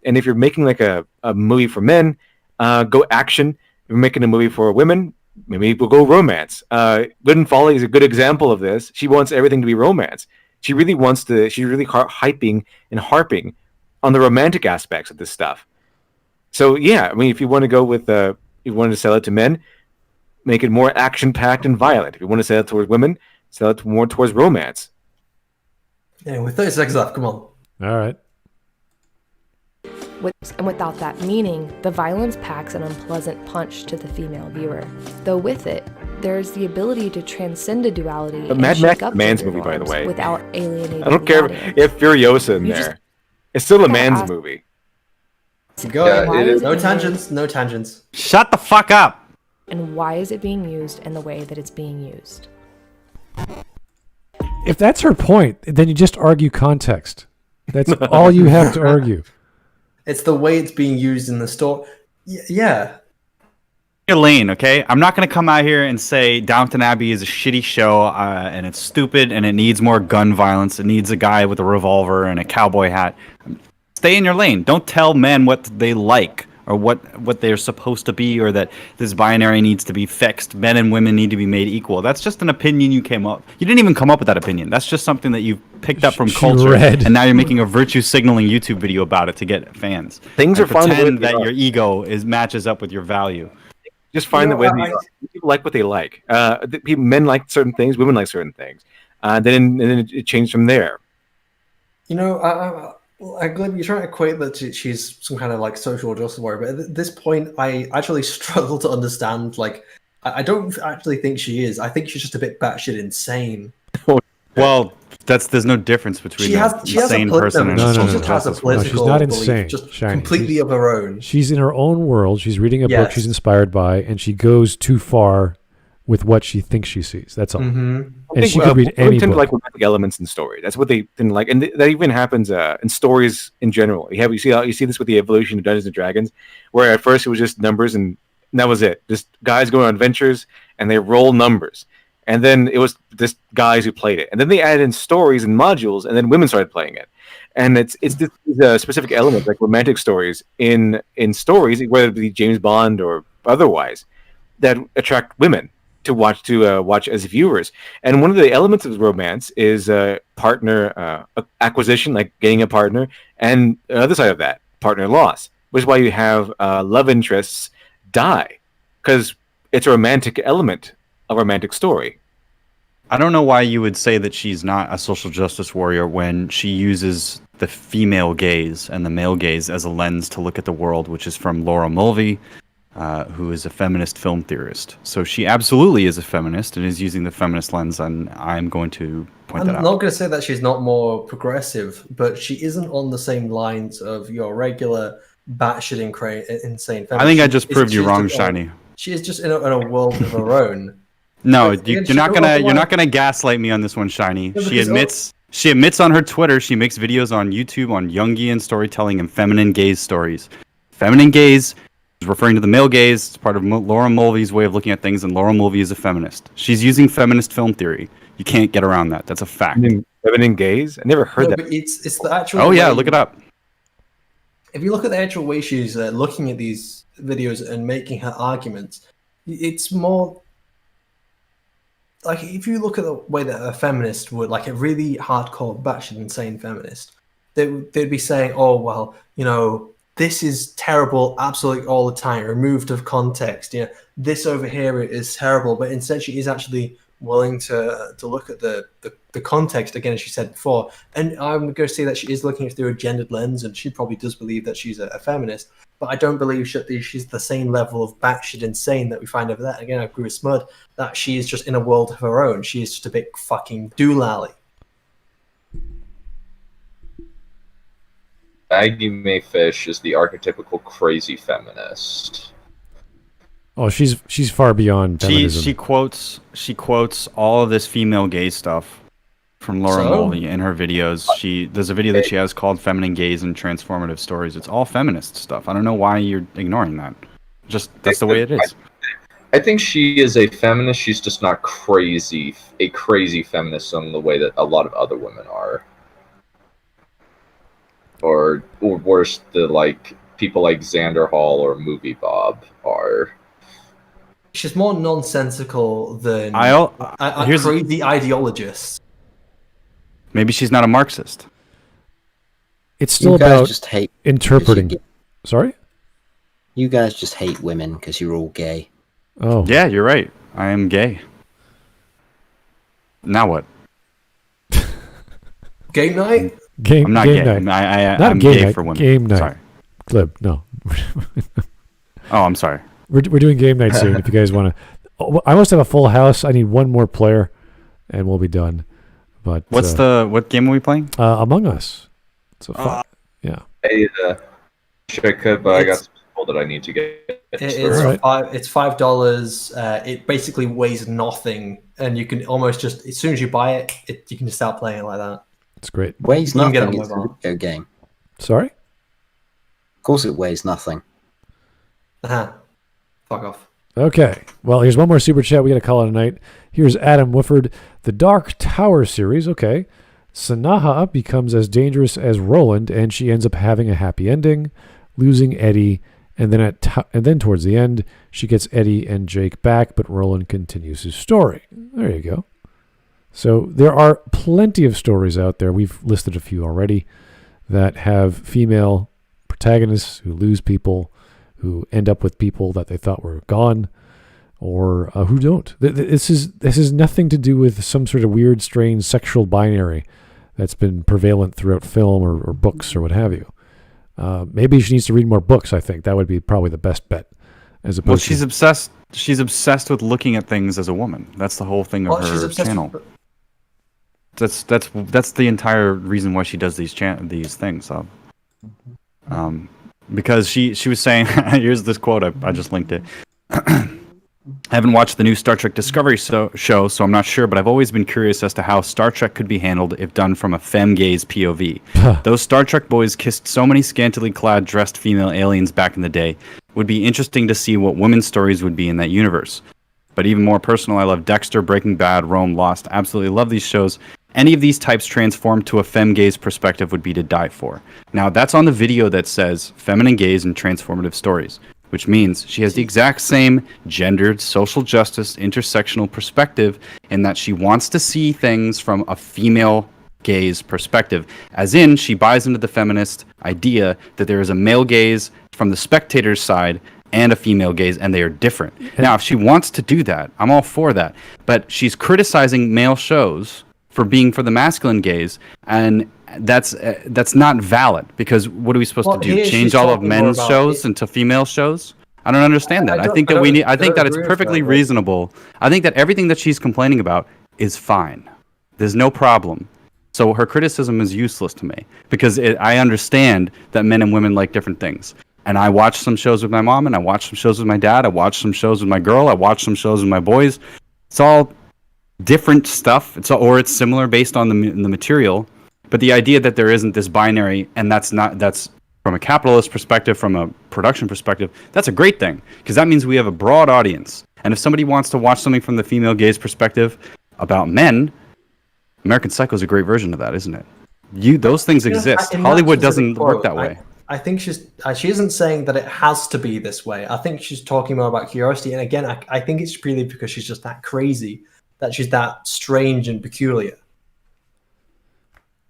And if you're making like a movie for men, go action. If you're making a movie for women, maybe we'll go romance. Good and Folly is a good example of this. She wants everything to be romance. She's really hyping and harping on the romantic aspects of this stuff. So yeah, I mean, if you want to go with, you want to sell it to men, make it more action-packed and violent. If you want to sell it towards women, sell it more towards romance. Yeah, with 30 seconds left, come on. All right. And without that meaning, the violence packs an unpleasant punch to the female viewer. Though with it, there's the ability to transcend a duality and Mad shake Max up man's gender movie, by the norms way. without alienating I don't the care audience. if Furiosa in there. It's still a man's movie. Go. Yeah, it is. No tangents. No tangents. Shut the fuck up. And why is it being used in the way that it's being used? If that's her point, then you just argue context. That's all you have to argue. It's the way it's being used in the story. Yeah. Your lane, okay? I'm not going to come out here and say Downton Abbey is a shitty show and it's stupid and it needs more gun violence. It needs a guy with a revolver and a cowboy hat. Stay in your lane. Don't tell men what they like or what they're supposed to be, or that this binary needs to be fixed. Men and women need to be made equal. That's just an opinion you came up. You didn't even come up with that opinion. That's just something that you picked up from culture, and now you're making a virtue signaling YouTube video about it to get fans. Things are fine. Pretend that your ego matches up with your value. Just find the way people like what they like. Men like certain things, women like certain things. Then it changed from there. Glib, you're trying to equate that she's some kind of like social justice warrior, but at this point, I actually struggle to understand. Like, I don't actually think she is. I think she's just a bit batshit insane. Well, there's no difference between insane person and social justice warrior. No, she's not insane. Just Shiny. Completely of her own. She's in her own world. She's reading a book she's inspired by, and she goes too far with what she thinks she sees. That's all. Mm-hmm. And she could read any tend book. to like romantic elements in story. That's what they didn't like, and that even happens in stories in general. You see this with the evolution of Dungeons and Dragons, where at first it was just numbers and that was it. Just guys going on adventures and they roll numbers, and then it was just guys who played it, and then they added in stories and modules, and then women started playing it. And it's these specific elements like romantic stories in stories, whether it be James Bond or otherwise, that attract women to watch as viewers. And one of the elements of romance is partner acquisition, like getting a partner, and the other side of that, partner loss, which is why you have love interests die, because it's a romantic element, a romantic story. I don't know why you would say that she's not a social justice warrior when she uses the female gaze and the male gaze as a lens to look at the world, which is from Laura Mulvey, who is a feminist film theorist. So she absolutely is a feminist and is using the feminist lens, and I'm going to point that out. I'm not going to say that she's not more progressive, but she isn't on the same lines of your regular batshit insane feminist. I think I just proved you wrong, Shiny. She is just in a world of her own. No, you're not gonna gaslight me on this one, Shiny. She admits on her Twitter she makes videos on YouTube on Jungian storytelling and feminine gaze stories. Feminine gaze is referring to the male gaze. It's part of Laura Mulvey's way of looking at things, and Laura Mulvey is a feminist. She's using feminist film theory. You can't get around that. That's a fact. Feminine gaze? I never heard that. But it's the actual. Oh yeah, look it up. If you look at the actual way she's looking at these videos and making her arguments, it's more. Like, if you look at the way that a feminist would, like a really hardcore, batshit insane feminist, they'd be saying, oh, well, this is terrible absolutely all the time, removed of context. This over here is terrible, but instead she is actually willing to look at the context again, as she said before. And I'm going to say that she is looking at it through a gendered lens, and she probably does believe that she's a feminist. But I don't believe she's the same level of batshit insane that we find over there. Again, I agree with Smud that she is just in a world of her own. She is just a big fucking doolally. Maggie Mae Fish is the archetypical crazy feminist. Oh, she's far beyond feminism. She quotes all of this female gaze stuff from Laura Mulvey in her videos. There's a video that she has called "Feminine Gaze and Transformative Stories." It's all feminist stuff. I don't know why you're ignoring that. Just that's the way it is. I think she is a feminist. She's just not a crazy feminist in the way that a lot of other women are. Or worse, people like Xander Hall or Movie Bob are. She's more nonsensical than a crazy ideologist. Maybe she's not a Marxist. It's still you guys about just hate interpreting. Sorry? You guys just hate women because you're all gay. Oh. Yeah, you're right. I am gay. Now what? Game night? I'm not game gay. Night. I'm game gay night, for women. Game night. Sorry. Glib, no. Oh, I'm sorry. We're doing game night soon. If you guys want to, I must have a full house. I need one more player, and we'll be done. But what game are we playing? Among Us. So yeah. Hey, I could, but I got some people that I need to get. It's $5. It basically weighs nothing, and you can almost just as soon as you buy it, you can just start playing it like that. It's great. Weighs nothing. It's a video game. Sorry? Of course, it weighs nothing. Fuck off. Okay. Well, here's one more super chat. We got to call it a night. Here's Adam Wooford. The Dark Tower series. Okay. Sanaha becomes as dangerous as Roland, and she ends up having a happy ending, losing Eddie, and then towards the end, she gets Eddie and Jake back, but Roland continues his story. There you go. So there are plenty of stories out there. We've listed a few already that have female protagonists who lose people, who end up with people that they thought were gone, or who don't. This is nothing to do with some sort of weird, strange sexual binary that's been prevalent throughout film or books or what have you. Maybe she needs to read more books. I think that would be probably the best bet. As opposed she's obsessed. She's obsessed with looking at things as a woman. That's the whole thing of her channel. That's the entire reason why she does these things. Because she was saying, here's this quote, I just linked it. I haven't watched the new Star Trek Discovery show, so I'm not sure, but I've always been curious as to how Star Trek could be handled if done from a femme-gaze POV. Those Star Trek boys kissed so many scantily clad, dressed female aliens back in the day. Would be interesting to see what women's stories would be in that universe. But even more personal, I love Dexter, Breaking Bad, Rome, Lost. Absolutely love these shows. Any of these types transformed to a femme-gaze perspective would be to die for. Now, that's on the video that says feminine gaze and transformative stories, which means she has the exact same gendered, social justice, intersectional perspective in that she wants to see things from a female gaze perspective. As in, she buys into the feminist idea that there is a male gaze from the spectator's side and a female gaze, and they are different. Now, if she wants to do that, I'm all for that. But she's criticizing male shows for being for the masculine gaze, and that's not valid, because what are we supposed to do? Change all of men's shows into female shows? I don't understand that. I think that it's perfectly reasonable. I think that everything that she's complaining about is fine. There's no problem. So her criticism is useless to me, because I understand that men and women like different things. And I watch some shows with my mom, and I watch some shows with my dad. I watch some shows with my girl. I watch some shows with my boys. It's all different stuff. It's similar based on the material. But the idea that there isn't this binary, and that's from a capitalist perspective, from a production perspective, that's a great thing, because that means we have a broad audience. And if somebody wants to watch something from the female gaze perspective about men, American Psycho is a great version of that, isn't it? Those things exist. Hollywood doesn't work that way. I think she isn't saying that it has to be this way. I think she's talking more about curiosity. And again, I think it's really because she's just that crazy, that she's that strange and peculiar.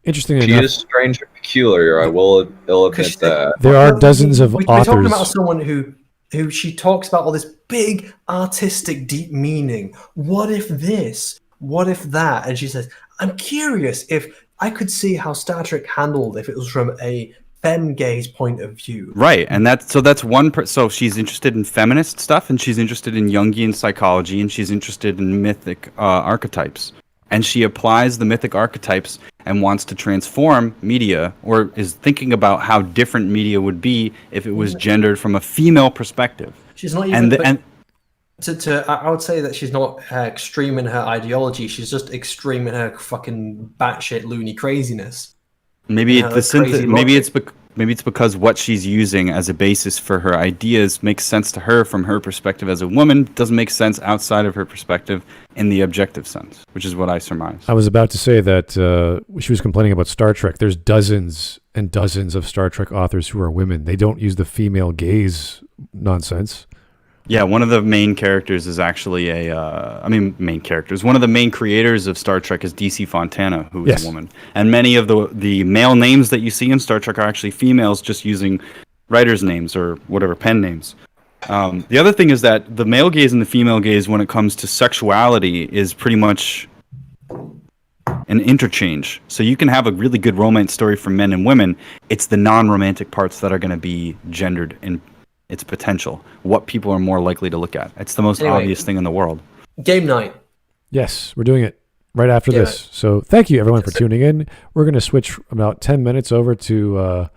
Interesting she enough. Is strange and peculiar. I will admit that. There are dozens of We're talking about authors. someone who she talks about all this big artistic deep meaning. What if this? What if that? And she says, I'm curious if I could see how Star Trek handled if it was from a femme gaze point of view. Right, and that's so she's interested in feminist stuff, and she's interested in Jungian psychology, and she's interested in mythic archetypes. And she applies the mythic archetypes and wants to transform media, or is thinking about how different media would be if it was gendered from a female perspective. She's not even... I would say that she's not extreme in her ideology. She's just extreme in her fucking batshit loony craziness. Maybe it's because what she's using as a basis for her ideas makes sense to her from her perspective as a woman, doesn't make sense outside of her perspective in the objective sense, which is what I surmise. I was about to say that she was complaining about Star Trek. There's dozens and dozens of Star Trek authors who are women. They don't use the female gaze nonsense. Yeah, one of the main characters is actually one of the main creators of Star Trek is DC Fontana, who is a woman. And many of the male names that you see in Star Trek are actually females just using writers' names or whatever, pen names. The other thing is that the male gaze and the female gaze when it comes to sexuality is pretty much an interchange. So you can have a really good romance story for men and women. It's the non-romantic parts that are going to be gendered in its potential, what people are more likely to look at. It's the most obvious thing in the world. Game night. Yes, we're doing it right after this. So thank you everyone for tuning in. We're going to switch about 10 minutes over to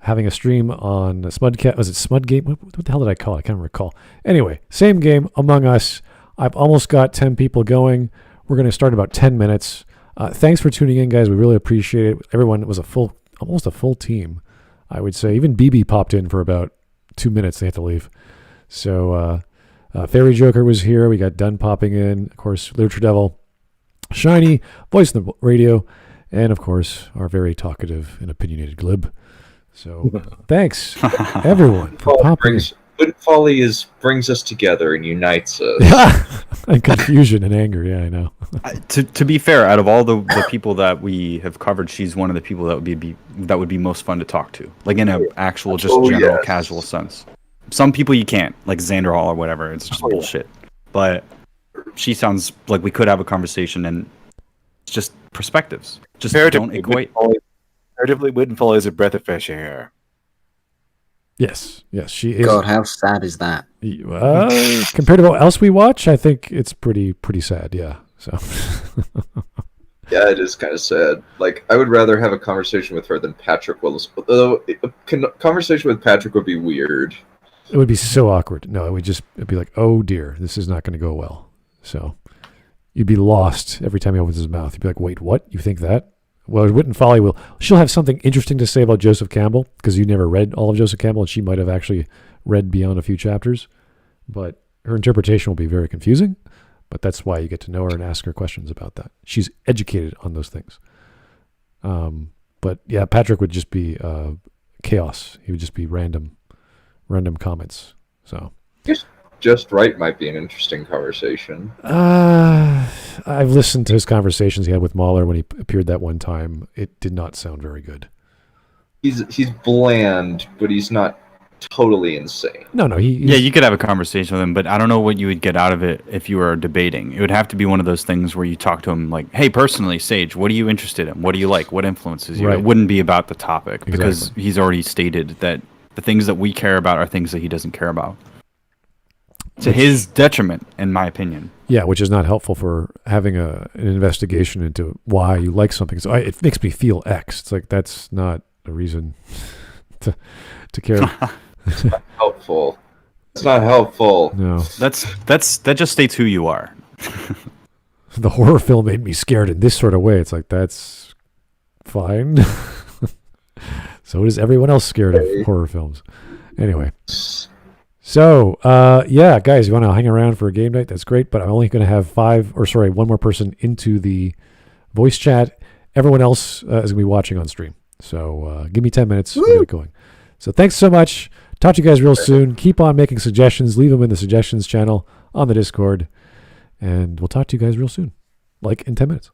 having a stream on Smudcast. Was it Smud Game? What the hell did I call it? I can't recall. Anyway, same game, Among Us. I've almost got 10 people going. We're going to start in about 10 minutes. Thanks for tuning in, guys. We really appreciate it. Everyone, it was almost a full team, I would say. Even BB popped in for about 2 minutes. They had to leave. So Fairy Joker was here. We got Dunn popping in. Of course, LiteratureDevil, Shiny, Voice in the Radio, and of course, our very talkative and opinionated Glib. So thanks, everyone, for popping in. Folly brings us together and unites us. And confusion and anger. Yeah, I know. To be fair, out of all the people that we have covered, she's one of the people that would be most fun to talk to, like in an actual, just general, casual sense. Some people you can't, like Xander Hall or whatever. It's just bullshit. But she sounds like we could have a conversation, and it's just perspectives. Just don't equate. Comparatively, Wittenfall is a breath of fresh air. Yes, she is. God, how sad is that? Compared to what else we watch, I think it's pretty sad. Yeah. So. Yeah, it is kind of sad. Like, I would rather have a conversation with her than Patrick Willis. Although a conversation with Patrick would be weird. It would be so awkward. No, it'd be like, oh dear, this is not going to go well. So you'd be lost every time he opens his mouth. You'd be like, wait, what? You think that? Well, Wit and Folly she'll have something interesting to say about Joseph Campbell, because you never read all of Joseph Campbell, and she might have actually read beyond a few chapters. But her interpretation will be very confusing. But that's why you get to know her and ask her questions about that. She's educated on those things. But yeah, Patrick would just be chaos. He would just be random comments. So Just Right might be an interesting conversation. I've listened to his conversations he had with Mahler when he appeared that one time. It did not sound very good. He's bland, but he's not totally insane. No, you could have a conversation with him, but I don't know what you would get out of it if you were debating. It would have to be one of those things where you talk to him like, hey, personally, Sage, what are you interested in? What do you like? What influences you? Right. It wouldn't be about the topic, because he's already stated that the things that we care about are things that he doesn't care about. To his detriment, in my opinion. Yeah, which is not helpful for having an investigation into why you like something. So it makes me feel X. It's like, that's not a reason to care. It's not helpful. It's not helpful. No. That just states who you are. The horror film made me scared in this sort of way. It's like, that's fine. So is everyone else scared of horror films. Anyway. So, yeah, guys, you want to hang around for a game night? That's great, but I'm only going to have one more person into the voice chat. Everyone else is going to be watching on stream. So give me 10 minutes. We'll get it going. So thanks so much. Talk to you guys real soon. Keep on making suggestions. Leave them in the suggestions channel on the Discord. And we'll talk to you guys real soon, like in 10 minutes.